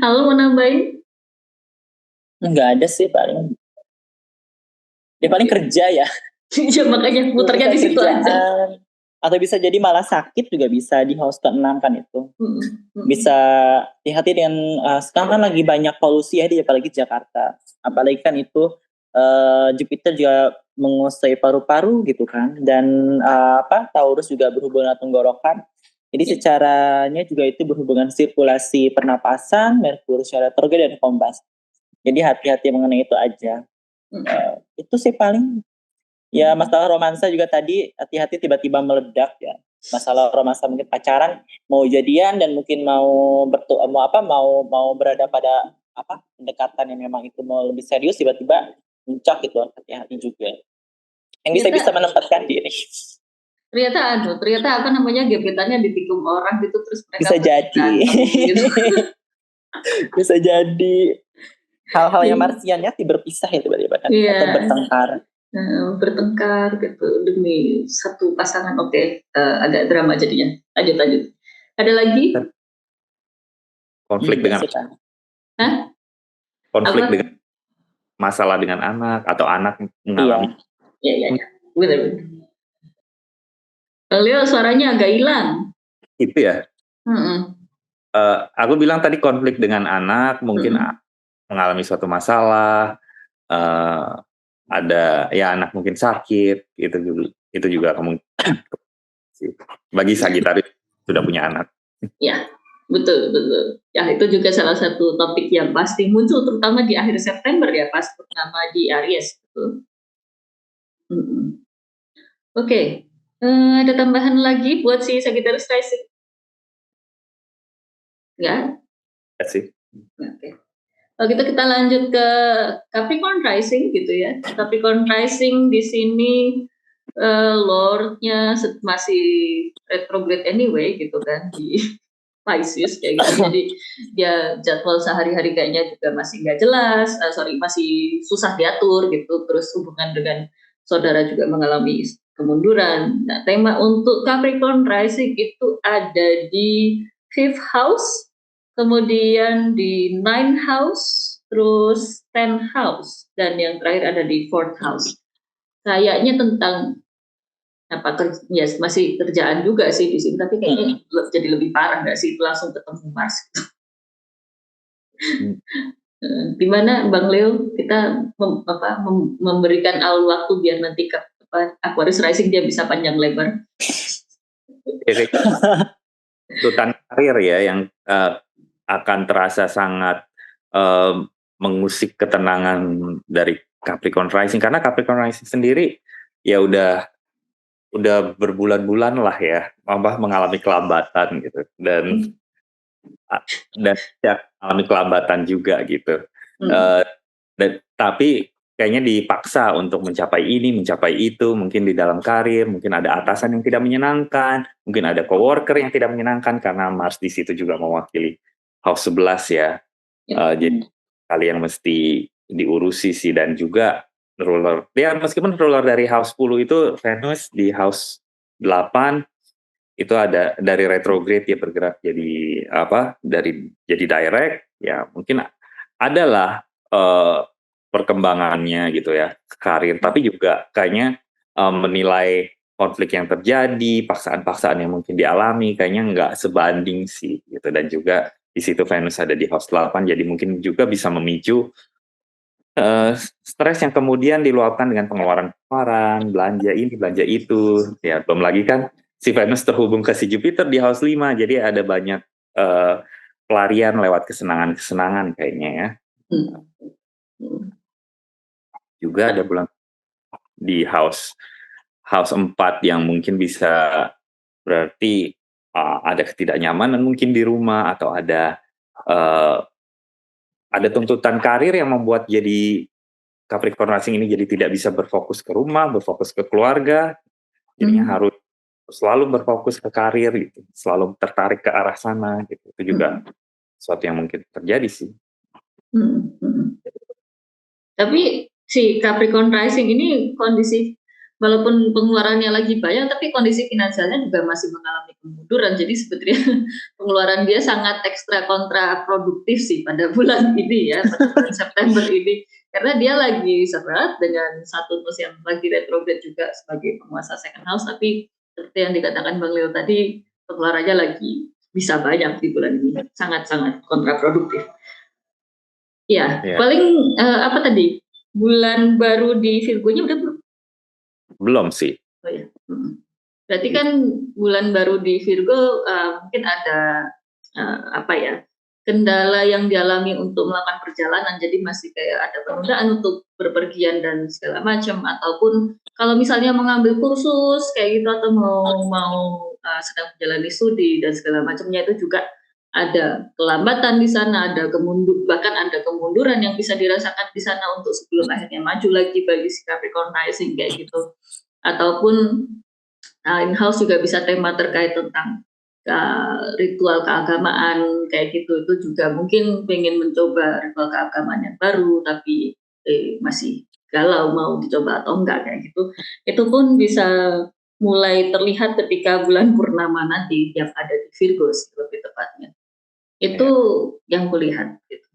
Halo, mau nambahin? Nggak ada sih paling. Ya paling kerja ya. Ya makanya muternya di situ aja. Atau bisa jadi malah sakit juga bisa di house ke-6 kan itu. Bisa hati-hati dengan sekarang kan lagi banyak polusi ya, apalagi di Jakarta. Apalagi kan itu Jupiter juga menguasai paru-paru gitu kan, dan Taurus juga berhubungan dengan tenggorokan. Jadi secaranya juga itu berhubungan sirkulasi pernapasan, Merkurius retrograde dan Kompas. Jadi hati-hati mengenai itu aja. Itu sih paling. Ya masalah romansa juga tadi, hati-hati tiba-tiba meledak ya. Masalah romansa mungkin pacaran, mau jadian dan mungkin mau berada pada pendekatan yang memang itu mau lebih serius, tiba-tiba puncak gitu, hati-hati juga. Yang bisa menempatkan diri. Ternyata gebetannya ditikung orang gitu, terus mereka bisa jadi. Gitu. Bisa jadi hal-hal yang marsiannya berpisah ya tiba-tiba kan, atau bertengkar gitu demi satu pasangan. Agak drama jadinya. Lanjut. Ada lagi? Konflik dengan dengan masalah dengan anak, atau anak mengalami. Iya. Benar. Leo suaranya agak hilang. Itu ya. Aku bilang tadi konflik dengan anak, mungkin mengalami suatu masalah, ada ya anak mungkin sakit gitu. itu juga kemungkinan bagi Sagittarius sudah punya anak. Ya, betul. Ya, itu juga salah satu topik yang pasti muncul terutama di akhir September ya, pas purnama di Aries. Betul. Oke. Ada tambahan lagi buat si Sagittarius rising? Enggak? Ya sih. Oke. Kalau gitu kita lanjut ke Capricorn rising gitu ya. Capricorn rising di sini Lordnya masih retrograde anyway gitu kan di Pisces kayak gitu. Jadi dia jadwal sehari-hari kayaknya juga masih nggak jelas, masih susah diatur gitu. Terus hubungan dengan saudara juga mengalami kemunduran. Nah, tema untuk Capricorn rising itu ada di 5th house, kemudian di 9th house, terus 10th house, dan yang terakhir ada di 4th house. Kayaknya tentang ya masih kerjaan juga sih di sini, tapi kayaknya jadi lebih parah nggak sih, itu langsung ketemu Mars gitu. Dimana Bang Leo kita memberikan alur waktu biar nanti Aquarius rising dia bisa panjang lebar. Tuntutan karir ya yang akan terasa sangat mengusik ketenangan dari Capricorn rising, karena Capricorn rising sendiri ya udah berbulan-bulan lah ya mengalami kelambatan gitu, dan ya mengalami kelambatan juga gitu. Tapi kayaknya dipaksa untuk mencapai ini, mencapai itu, mungkin di dalam karir, mungkin ada atasan yang tidak menyenangkan, mungkin ada coworker yang tidak menyenangkan karena Mars di situ juga mewakili house 11 ya. Jadi kalian mesti diurusi sih, dan juga ruler. Ya meskipun ruler dari house 10 itu Venus di house 8 itu ada dari retrograde, dia bergerak jadi jadi direct ya, mungkin adalah perkembangannya gitu ya karir, tapi juga kayaknya menilai konflik yang terjadi, paksaan-paksaan yang mungkin dialami kayaknya nggak sebanding sih gitu. Dan juga di situ Venus ada di house 8, jadi mungkin juga bisa memicu stres yang kemudian diluapkan dengan pengeluaran, belanja ini, belanja itu. Ya, belum lagi kan si Venus terhubung ke si Jupiter di house 5, jadi ada banyak pelarian lewat kesenangan-kesenangan kayaknya ya. Juga ada bulan di house 4 yang mungkin bisa berarti ada ketidaknyamanan mungkin di rumah, atau ada tuntutan karir yang membuat jadi Capricorn rising ini jadi tidak bisa berfokus ke rumah, berfokus ke keluarga, jadinya harus selalu berfokus ke karir gitu, selalu tertarik ke arah sana gitu. Itu juga sesuatu yang mungkin terjadi sih. Tapi si Capricorn rising ini kondisi, walaupun pengeluarannya lagi banyak, tapi kondisi finansialnya juga masih mengalami kemunduran. Jadi sebetulnya pengeluaran dia sangat ekstra kontraproduktif sih pada bulan ini ya, pada bulan September ini. Karena dia lagi seret dengan Saturnus yang lagi retrograde juga sebagai penguasa second house, tapi seperti yang dikatakan Bang Leo tadi, pengeluarannya lagi bisa banyak di bulan ini, sangat-sangat kontraproduktif. Ya, paling apa tadi? Bulan baru di Virgo-nya udah belum? Belum sih. Oh ya. Berarti kan bulan baru di Virgo mungkin ada kendala yang dialami untuk melakukan perjalanan, jadi masih kayak ada penundaan untuk berpergian dan segala macam, ataupun kalau misalnya mengambil kursus kayak gitu, atau mau sedang menjalani studi dan segala macamnya, itu juga ada kelambatan di sana, bahkan ada kemunduran yang bisa dirasakan di sana untuk sebelum akhirnya maju lagi bagi si Capricorn rising kayak gitu. Ataupun in-house juga bisa tema terkait tentang ritual keagamaan kayak gitu. Itu juga mungkin pengen mencoba ritual keagamaan yang baru, tapi masih galau mau dicoba atau enggak kayak gitu. Itu pun bisa mulai terlihat ketika bulan purnama nanti yang ada di Virgo lebih tepatnya. Itu yang kulihat gitu.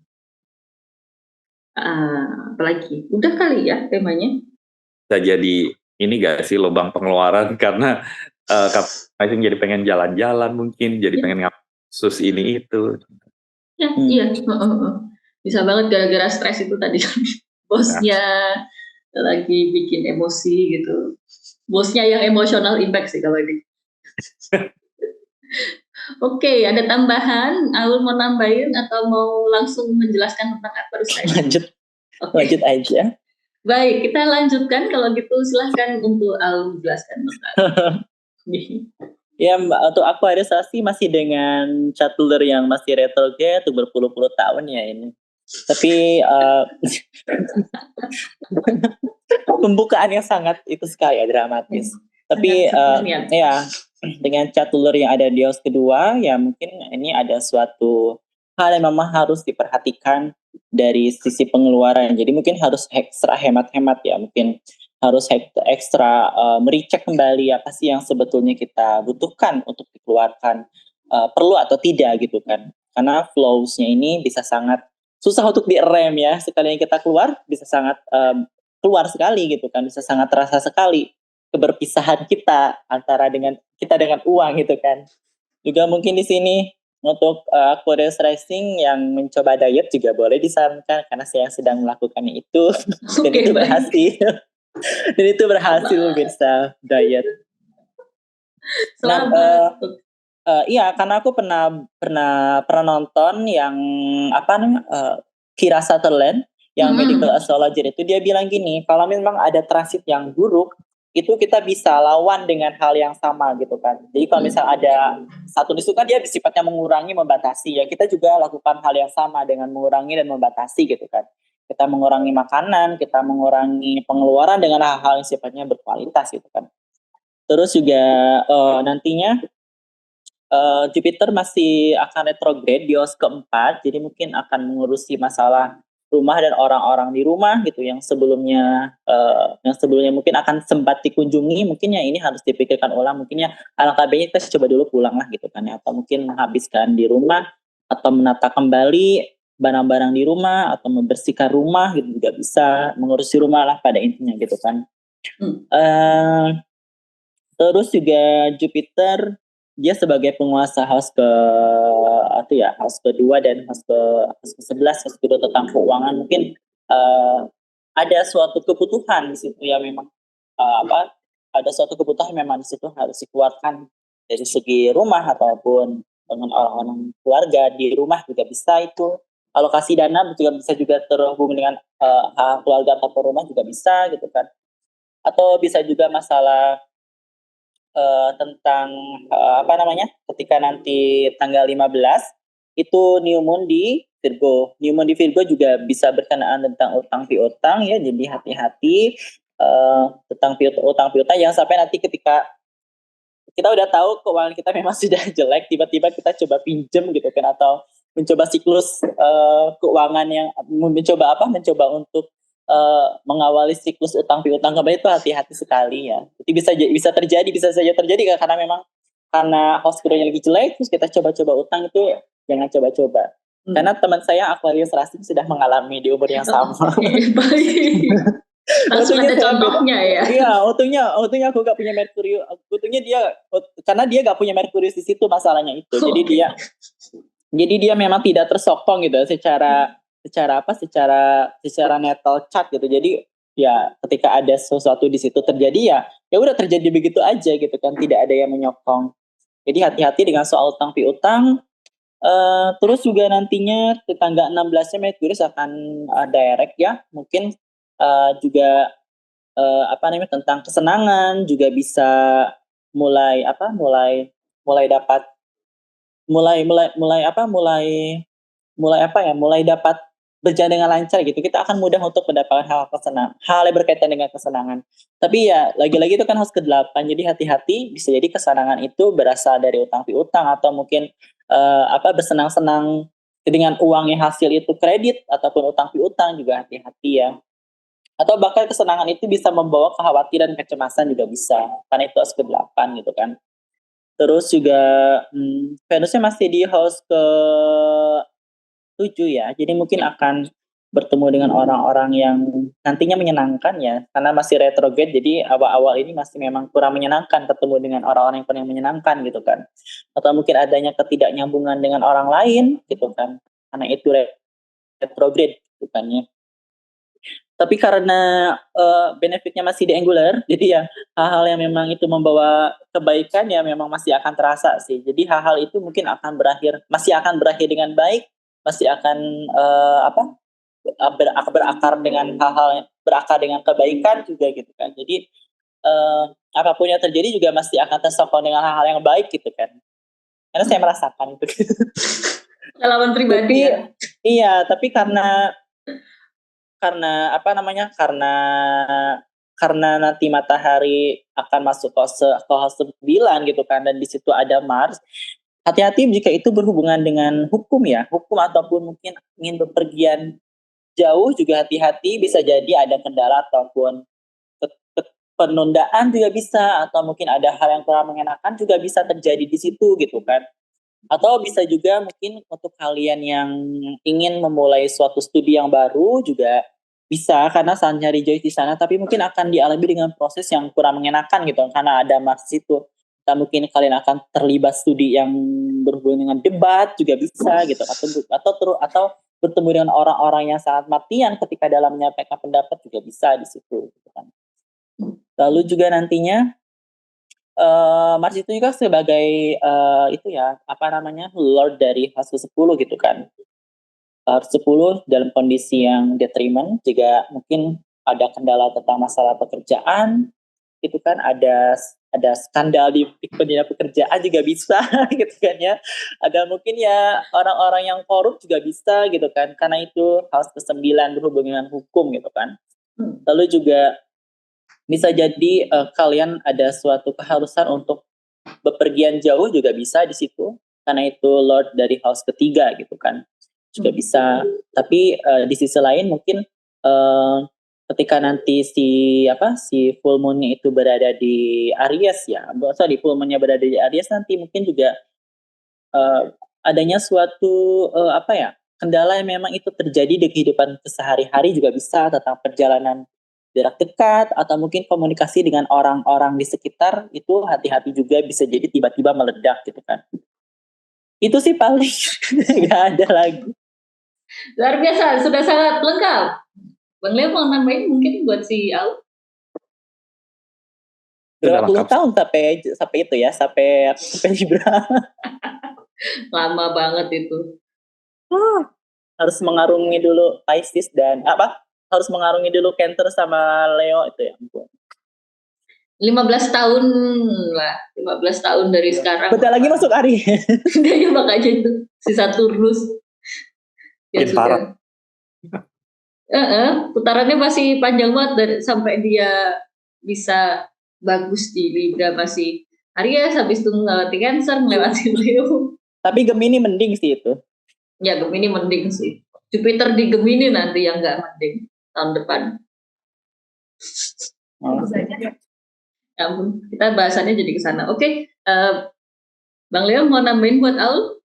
Apalagi udah kali ya temanya. Bisa jadi ini gak sih lubang pengeluaran, karena Capricorn jadi pengen jalan-jalan, mungkin jadi pengen ngasus ini itu. Iya. Bisa banget gara-gara stres itu tadi. Bosnya lagi bikin emosi gitu. Bosnya yang emotional impact sih kalau ini. Oke, ada tambahan? Aul mau nambahin atau mau langsung menjelaskan tentang Aquarius Rising? Lanjut aja. Baik, kita lanjutkan kalau gitu. Silahkan untuk Aul menjelaskan tentang. Ya, untuk Aquarius masih dengan chatler yang masih retrograde untuk berpuluh-puluh tahun ya ini. Tapi pembukaan yang sangat itu sekali ya, dramatis. Tapi ya dengan chatler yang ada di house kedua ya mungkin ini ada suatu hal yang memang harus diperhatikan dari sisi pengeluaran. Jadi mungkin harus ekstra hemat-hemat ya, mungkin harus ekstra merecek kembali apa sih yang sebetulnya kita butuhkan untuk dikeluarkan, perlu atau tidak gitu kan. Karena flows-nya ini bisa sangat susah untuk direm ya. Sekali yang kita keluar bisa sangat keluar sekali gitu kan, bisa sangat terasa sekali keberpisahan kita antara kita dengan uang gitu kan. Juga mungkin di sini untuk Aquarius Rising yang mencoba diet juga boleh disarankan karena saya sedang melakukannya itu dan itu berhasil. Dan itu berhasil bisa diet. Iya, karena aku pernah nonton yang apa namanya Kira Sutherland yang medical astrologer itu, dia bilang gini, kalau memang ada transit yang buruk itu kita bisa lawan dengan hal yang sama gitu kan. Jadi kalau misalnya ada satu itu kan dia sifatnya mengurangi, membatasi ya, kita juga lakukan hal yang sama dengan mengurangi dan membatasi gitu kan. Kita mengurangi makanan, kita mengurangi pengeluaran dengan hal-hal yang sifatnya berkualitas gitu kan. Terus juga nantinya Jupiter masih akan retrograde di house keempat, jadi mungkin akan mengurusi masalah rumah dan orang-orang di rumah gitu yang sebelumnya mungkin akan sempat dikunjungi, mungkin ya ini harus dipikirkan ulang, mungkin ya alangkah baiknya kita coba dulu pulang lah gitu kan ya, atau mungkin menghabiskan di rumah atau menata kembali barang-barang di rumah atau membersihkan rumah gitu juga bisa, mengurusi rumah lah pada intinya gitu kan. Terus juga Jupiter dia sebagai penguasa house house kedua dan house ke-11, house kedua tentang keuangan, mungkin ada suatu kebutuhan di situ ya memang ada suatu kebutuhan memang di situ harus dikeluarkan dari segi rumah ataupun dengan orang-orang keluarga di rumah juga bisa itu alokasi dana juga terhubung dengan keluarga atau rumah juga bisa gitu kan, atau bisa juga masalah tentang ketika nanti tanggal 15 itu new moon di Virgo. New moon di Virgo juga bisa berkenaan tentang utang piutang ya, jadi hati-hati tentang utang piutang, jangan sampai nanti ketika kita udah tahu keuangan kita memang sudah jelek, tiba-tiba kita coba pinjem gitu kan, atau mencoba siklus keuangan yang mencoba untuk mengawali siklus utang piutang kembali, itu hati-hati sekali ya. Itu bisa saja terjadi karena memang karena house keduanya lagi jelek terus kita coba-coba utang, itu jangan coba-coba. Karena teman saya Aquarius Rising sudah mengalami di umur yang sama. Langsung ada contohnya ya. Iya, untungnya aku gak punya Merkurius. Untungnya karena dia gak punya Merkurius di situ masalahnya itu. Jadi dia memang tidak tersokong gitu secara natal chart gitu. Jadi ya ketika ada sesuatu di situ terjadi ya udah terjadi begitu aja gitu kan, tidak ada yang menyokong. Jadi hati-hati dengan soal utang piutang. Terus juga nantinya ke tanggal 16-nya Merkurius akan direct ya, mungkin juga tentang kesenangan juga bisa mulai dapat berjalan dengan lancar gitu. Kita akan mudah untuk mendapatkan hal yang berkaitan dengan kesenangan. Tapi ya lagi-lagi itu kan harus ke-8, jadi hati-hati, bisa jadi kesenangan itu berasal dari utang piutang atau mungkin bersenang-senang dengan uang yang hasil itu kredit ataupun utang piutang, juga hati-hati ya. Atau bahkan kesenangan itu bisa membawa kekhawatiran, kecemasan juga bisa, karena itu house ke-8 gitu kan. Terus juga Venusnya masih di house ke-7 ya, jadi mungkin akan bertemu dengan orang-orang yang nantinya menyenangkan ya, karena masih retrograde, jadi awal-awal ini masih memang kurang menyenangkan ketemu dengan orang-orang yang kurang menyenangkan gitu kan. Atau mungkin adanya ketidaknyambungan dengan orang lain gitu kan, karena itu retrograde gitu kan ya. Tapi karena benefitnya masih di Angular, jadi ya hal-hal yang memang itu membawa kebaikan ya memang masih akan terasa sih. Jadi hal-hal itu mungkin masih akan berakhir dengan baik, masih akan berakar dengan berakar dengan kebaikan juga gitu kan. Jadi apapun yang terjadi juga masih akan tersokong dengan hal-hal yang baik gitu kan. Karena saya merasakan itu. Pengalaman pribadi ya. Iya, tapi karena nanti matahari akan masuk ke fase 9 gitu kan, dan di situ ada Mars. Hati-hati jika itu berhubungan dengan hukum ataupun mungkin ingin bepergian jauh juga hati-hati, bisa jadi ada kendala ataupun penundaan juga bisa, atau mungkin ada hal yang kurang mengenakan juga bisa terjadi di situ gitu kan. Atau bisa juga mungkin untuk kalian yang ingin memulai suatu studi yang baru juga bisa, karena saat nyari joy di sana, tapi mungkin akan dialami dengan proses yang kurang mengenakan gitu, karena ada Mars itu. Dan mungkin kalian akan terlibat studi yang berhubungan dengan debat juga bisa gitu, atau bertemu dengan orang-orang yang sangat matian ketika dalam menyampaikan pendapat juga bisa di situ gitu kan. Lalu juga nantinya Mars itu juga sebagai Lord dari fase 10 gitu kan. Fase 10 dalam kondisi yang detriment, jika mungkin ada kendala tentang masalah pekerjaan gitu kan, ada skandal di dunia pekerjaan juga bisa gitu kan ya. Ada mungkin ya orang-orang yang korup juga bisa gitu kan, karena itu house ke-9 berhubungan dengan hukum gitu kan. Lalu juga bisa jadi kalian ada suatu keharusan untuk bepergian jauh juga bisa di situ, karena itu Lord dari house ketiga gitu kan, juga bisa. Tapi di sisi lain mungkin ketika nanti si full moon-nya itu berada di Aries full moon-nya berada di Aries, nanti mungkin juga adanya suatu kendala yang memang itu terjadi di kehidupan sehari-hari juga bisa, tentang perjalanan jarak dekat atau mungkin komunikasi dengan orang-orang di sekitar itu, hati-hati juga, bisa jadi tiba-tiba meledak gitu kan. Itu sih paling nggak ada lagi. Luar biasa, sudah sangat lengkap. Bang Leo mau nambahin mungkin buat si Al? Berapa puluh tahun sampai Libra. Lama banget itu. Harus mengarungi dulu Pisces dan harus mengarungi dulu Cancer sama Leo itu ya ampun. 15 tahun lah, 15 tahun dari sekarang. Bentar lagi masuk Aries. Dia makanya itu si Saturnus. Ya sudah. Putarannya masih panjang banget sampai dia bisa bagus di Libra, masih Aries, habis itu melewati Cancer, melewati Leo. Tapi Gemini mending sih itu. Ya Gemini mending sih. Jupiter di Gemini nanti yang nggak mending tahun depan. Ya ampun, kita bahasannya jadi ke sana. Oke, Bang Leo mau nambahin buat Al?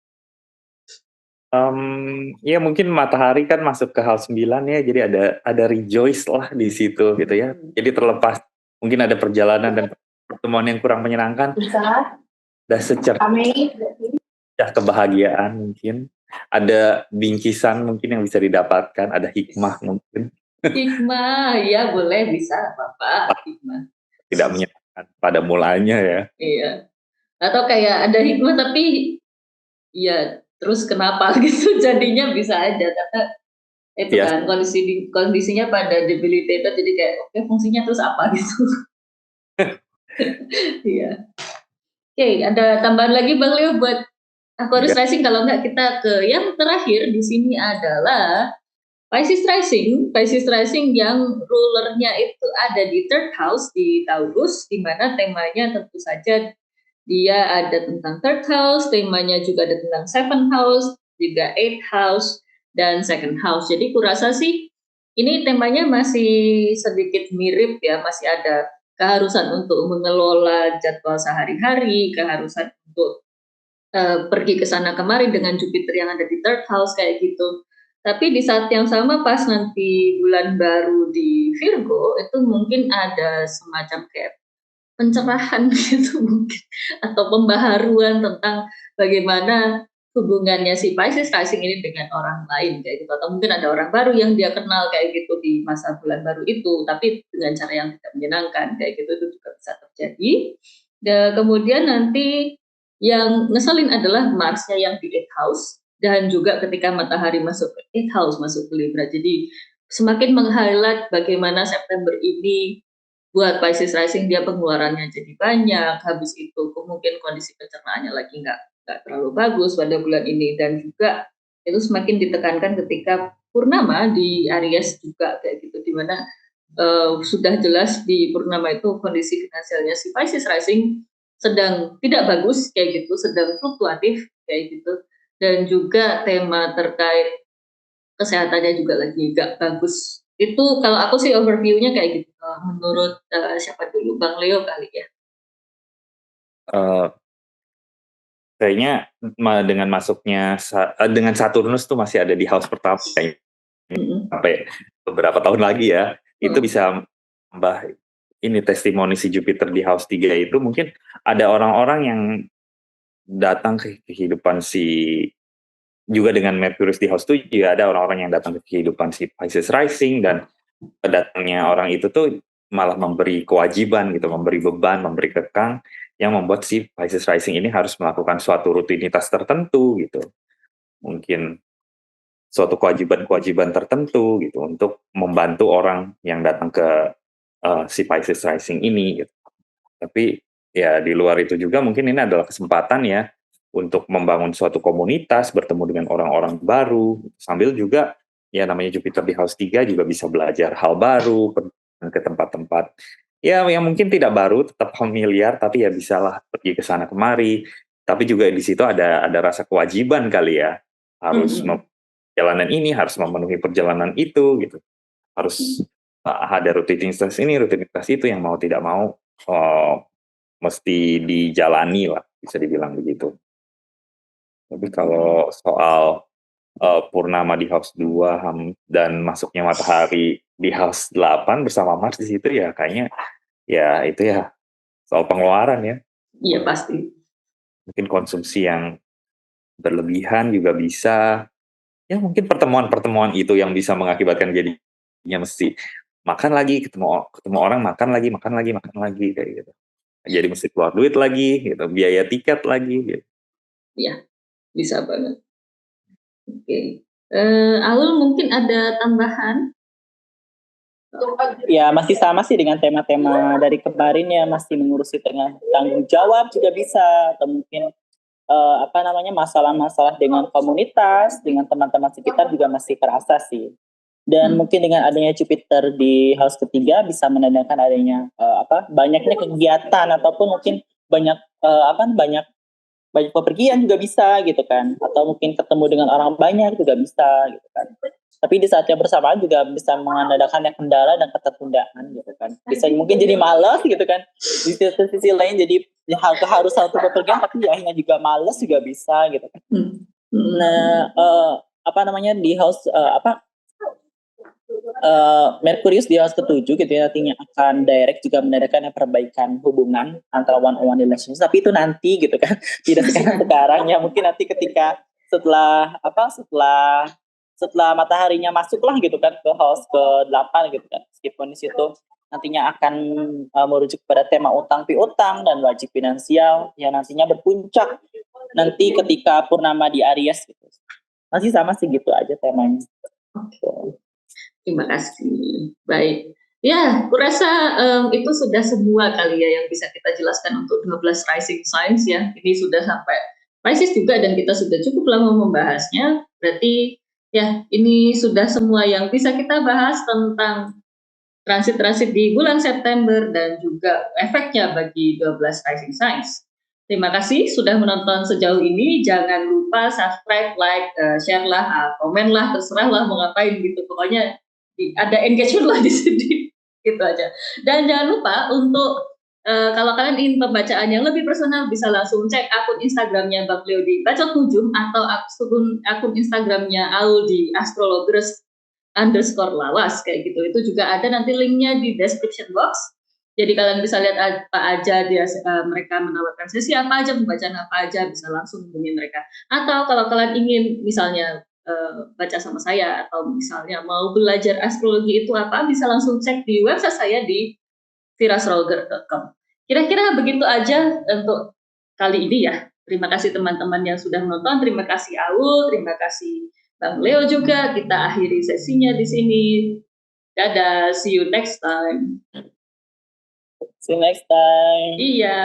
Ya mungkin matahari kan masuk ke house 9 ya, jadi ada rejoice lah di situ gitu ya. Jadi terlepas mungkin ada perjalanan dan pertemuan yang kurang menyenangkan, ada secercah kebahagiaan mungkin, ada bingkisan mungkin yang bisa didapatkan, ada hikmah mungkin. Hikmah, ya boleh, bisa apa-apa hikmah. Tidak menyenangkan pada mulanya ya. Iya. Atau kayak ada hikmah tapi ya terus kenapa gitu, jadinya bisa aja karena itu kan kondisinya pada debilitated, jadi kayak oke, fungsinya terus apa gitu. Iya. Oke, ada tambahan lagi Bang Leo buat Aquarius Rising? Kalau nggak kita ke yang terakhir di sini adalah Pisces Rising yang rulernya itu ada di third house di Taurus, di mana temanya tentu saja dia ada tentang third house, temanya juga ada tentang seventh house, juga eighth house, dan second house. Jadi kurasa sih ini temanya masih sedikit mirip ya, masih ada keharusan untuk mengelola jadwal sehari-hari, keharusan untuk pergi ke sana kemari dengan Jupiter yang ada di third house kayak gitu. Tapi di saat yang sama pas nanti bulan baru di Virgo itu mungkin ada semacam kayak pencerahan gitu mungkin, atau pembaharuan tentang bagaimana hubungannya si Pisces rising ini dengan orang lain kayak gitu, atau mungkin ada orang baru yang dia kenal kayak gitu di masa bulan baru itu, tapi dengan cara yang tidak menyenangkan kayak gitu, itu juga bisa terjadi. Dan kemudian nanti yang ngeselin adalah Marsnya yang di 8th house, dan juga ketika matahari masuk ke 8th house, masuk ke Libra. Jadi semakin meng-highlight bagaimana September ini buat Pisces rising dia pengeluarannya jadi banyak, habis itu mungkin kondisi pencernaannya lagi nggak terlalu bagus pada bulan ini, dan juga itu semakin ditekankan ketika purnama di Aries juga kayak gitu, dimana sudah jelas di purnama itu kondisi finansialnya si Pisces rising sedang tidak bagus kayak gitu, sedang fluktuatif kayak gitu, dan juga tema terkait kesehatannya juga lagi nggak bagus. Itu kalau aku sih overview-nya kayak gitu. Menurut siapa dulu, Bang Leo kali ya? Kayaknya dengan masuknya dengan Saturnus tuh masih ada di house pertama kayaknya sampai beberapa tahun lagi ya, itu bisa tambah ini testimoni si Jupiter di house 3 itu, mungkin ada orang-orang yang datang ke kehidupan si, juga dengan Merkurius di house 7 ya, ada orang-orang yang datang ke kehidupan si Pisces rising, dan datangnya orang itu tuh malah memberi kewajiban gitu, memberi beban, memberi kekang, yang membuat si Pisces rising ini harus melakukan suatu rutinitas tertentu gitu. Mungkin suatu kewajiban-kewajiban tertentu gitu untuk membantu orang yang datang ke si Pisces rising ini gitu. Tapi ya di luar itu juga mungkin ini adalah kesempatan ya untuk membangun suatu komunitas, bertemu dengan orang-orang baru, sambil juga ya namanya Jupiter di house 3 juga bisa belajar hal baru, ke tempat-tempat ya yang mungkin tidak baru, tetap familiar, tapi ya bisalah pergi ke sana kemari. Tapi juga di situ ada rasa kewajiban kali ya, harus perjalanan ini, harus memenuhi perjalanan itu gitu. Harus ada rutinitas ini, rutinitas itu, yang mau tidak mau mesti dijalani lah, bisa dibilang begitu. Tapi kalau soal purnama di house 2 dan masuknya matahari di house 8 bersama Mars di situ, ya kayaknya ya itu ya soal pengeluaran ya. Iya pasti. Mungkin konsumsi yang berlebihan juga bisa. Ya mungkin pertemuan-pertemuan itu yang bisa mengakibatkan jadinya mesti makan lagi, ketemu orang, makan lagi kayak gitu. Jadi mesti keluar duit lagi gitu, biaya tiket lagi gitu. Iya, bisa banget. Oke. Alul mungkin ada tambahan? Ya masih sama sih dengan tema-tema dari kemarin ya, masih mengurusi dengan tanggung jawab juga bisa, atau mungkin masalah-masalah dengan komunitas, dengan teman-teman sekitar juga masih terasa sih. Dan mungkin dengan adanya Jupiter di house ketiga bisa menandakan adanya banyaknya kegiatan, ataupun mungkin banyak banyak pepergian juga bisa gitu kan, atau mungkin ketemu dengan orang banyak juga bisa gitu kan. Tapi di saat yang bersamaan juga bisa menandakan kendala dan ketertundaan gitu kan. Bisa mungkin jadi malas gitu kan. Di sisi lain jadi keharusan untuk bepergian, tapi akhirnya juga malas juga bisa gitu kan. Nah, di house Merkurius di house ke-7 gitu ya, artinya akan direct juga menandakan perbaikan hubungan antara one-on-one relationship, tapi itu nanti gitu kan. Tidak sekarang ya, mungkin nanti ketika setelah mataharinya masuklah gitu kan ke house ke-8 gitu kan. Meskipun di situ nantinya akan merujuk pada tema utang piutang dan wajib finansial yang nantinya berpuncak nanti ketika purnama di Aries gitu. Masih sama sih gitu aja temanya. Terima kasih. Baik. Ya, kurasa itu sudah semua kali ya yang bisa kita jelaskan untuk 12 rising signs ya. Ini sudah sampai Pisces juga dan kita sudah cukup lama membahasnya. Berarti ya, ini sudah semua yang bisa kita bahas tentang transit-transit di bulan September dan juga efeknya bagi 12 rising signs. Terima kasih sudah menonton sejauh ini. Jangan lupa subscribe, like, share lah, komen lah, terserah lah mau ngapain gitu. Pokoknya ada engagement lah di sini. Gitu aja. Dan jangan lupa untuk kalau kalian ingin pembacaan yang lebih personal, bisa langsung cek akun Instagramnya Bang Leo di Bacot 7 atau akun Instagramnya Aul di astrologers_lawas kayak gitu. Itu juga ada nanti linknya di description box. Jadi kalian bisa lihat apa aja mereka menawarkan sesi apa aja, pembacaan apa aja, bisa langsung hubungi mereka. Atau kalau kalian ingin misalnya baca sama saya atau misalnya mau belajar astrologi itu apa, bisa langsung cek di website saya di virasroger.com. Kira-kira begitu aja untuk kali ini ya. Terima kasih teman-teman yang sudah menonton, terima kasih Aul, terima kasih Bang Leo juga. Kita akhiri sesinya di sini. Dadah, see you next time. See you next time. Iya.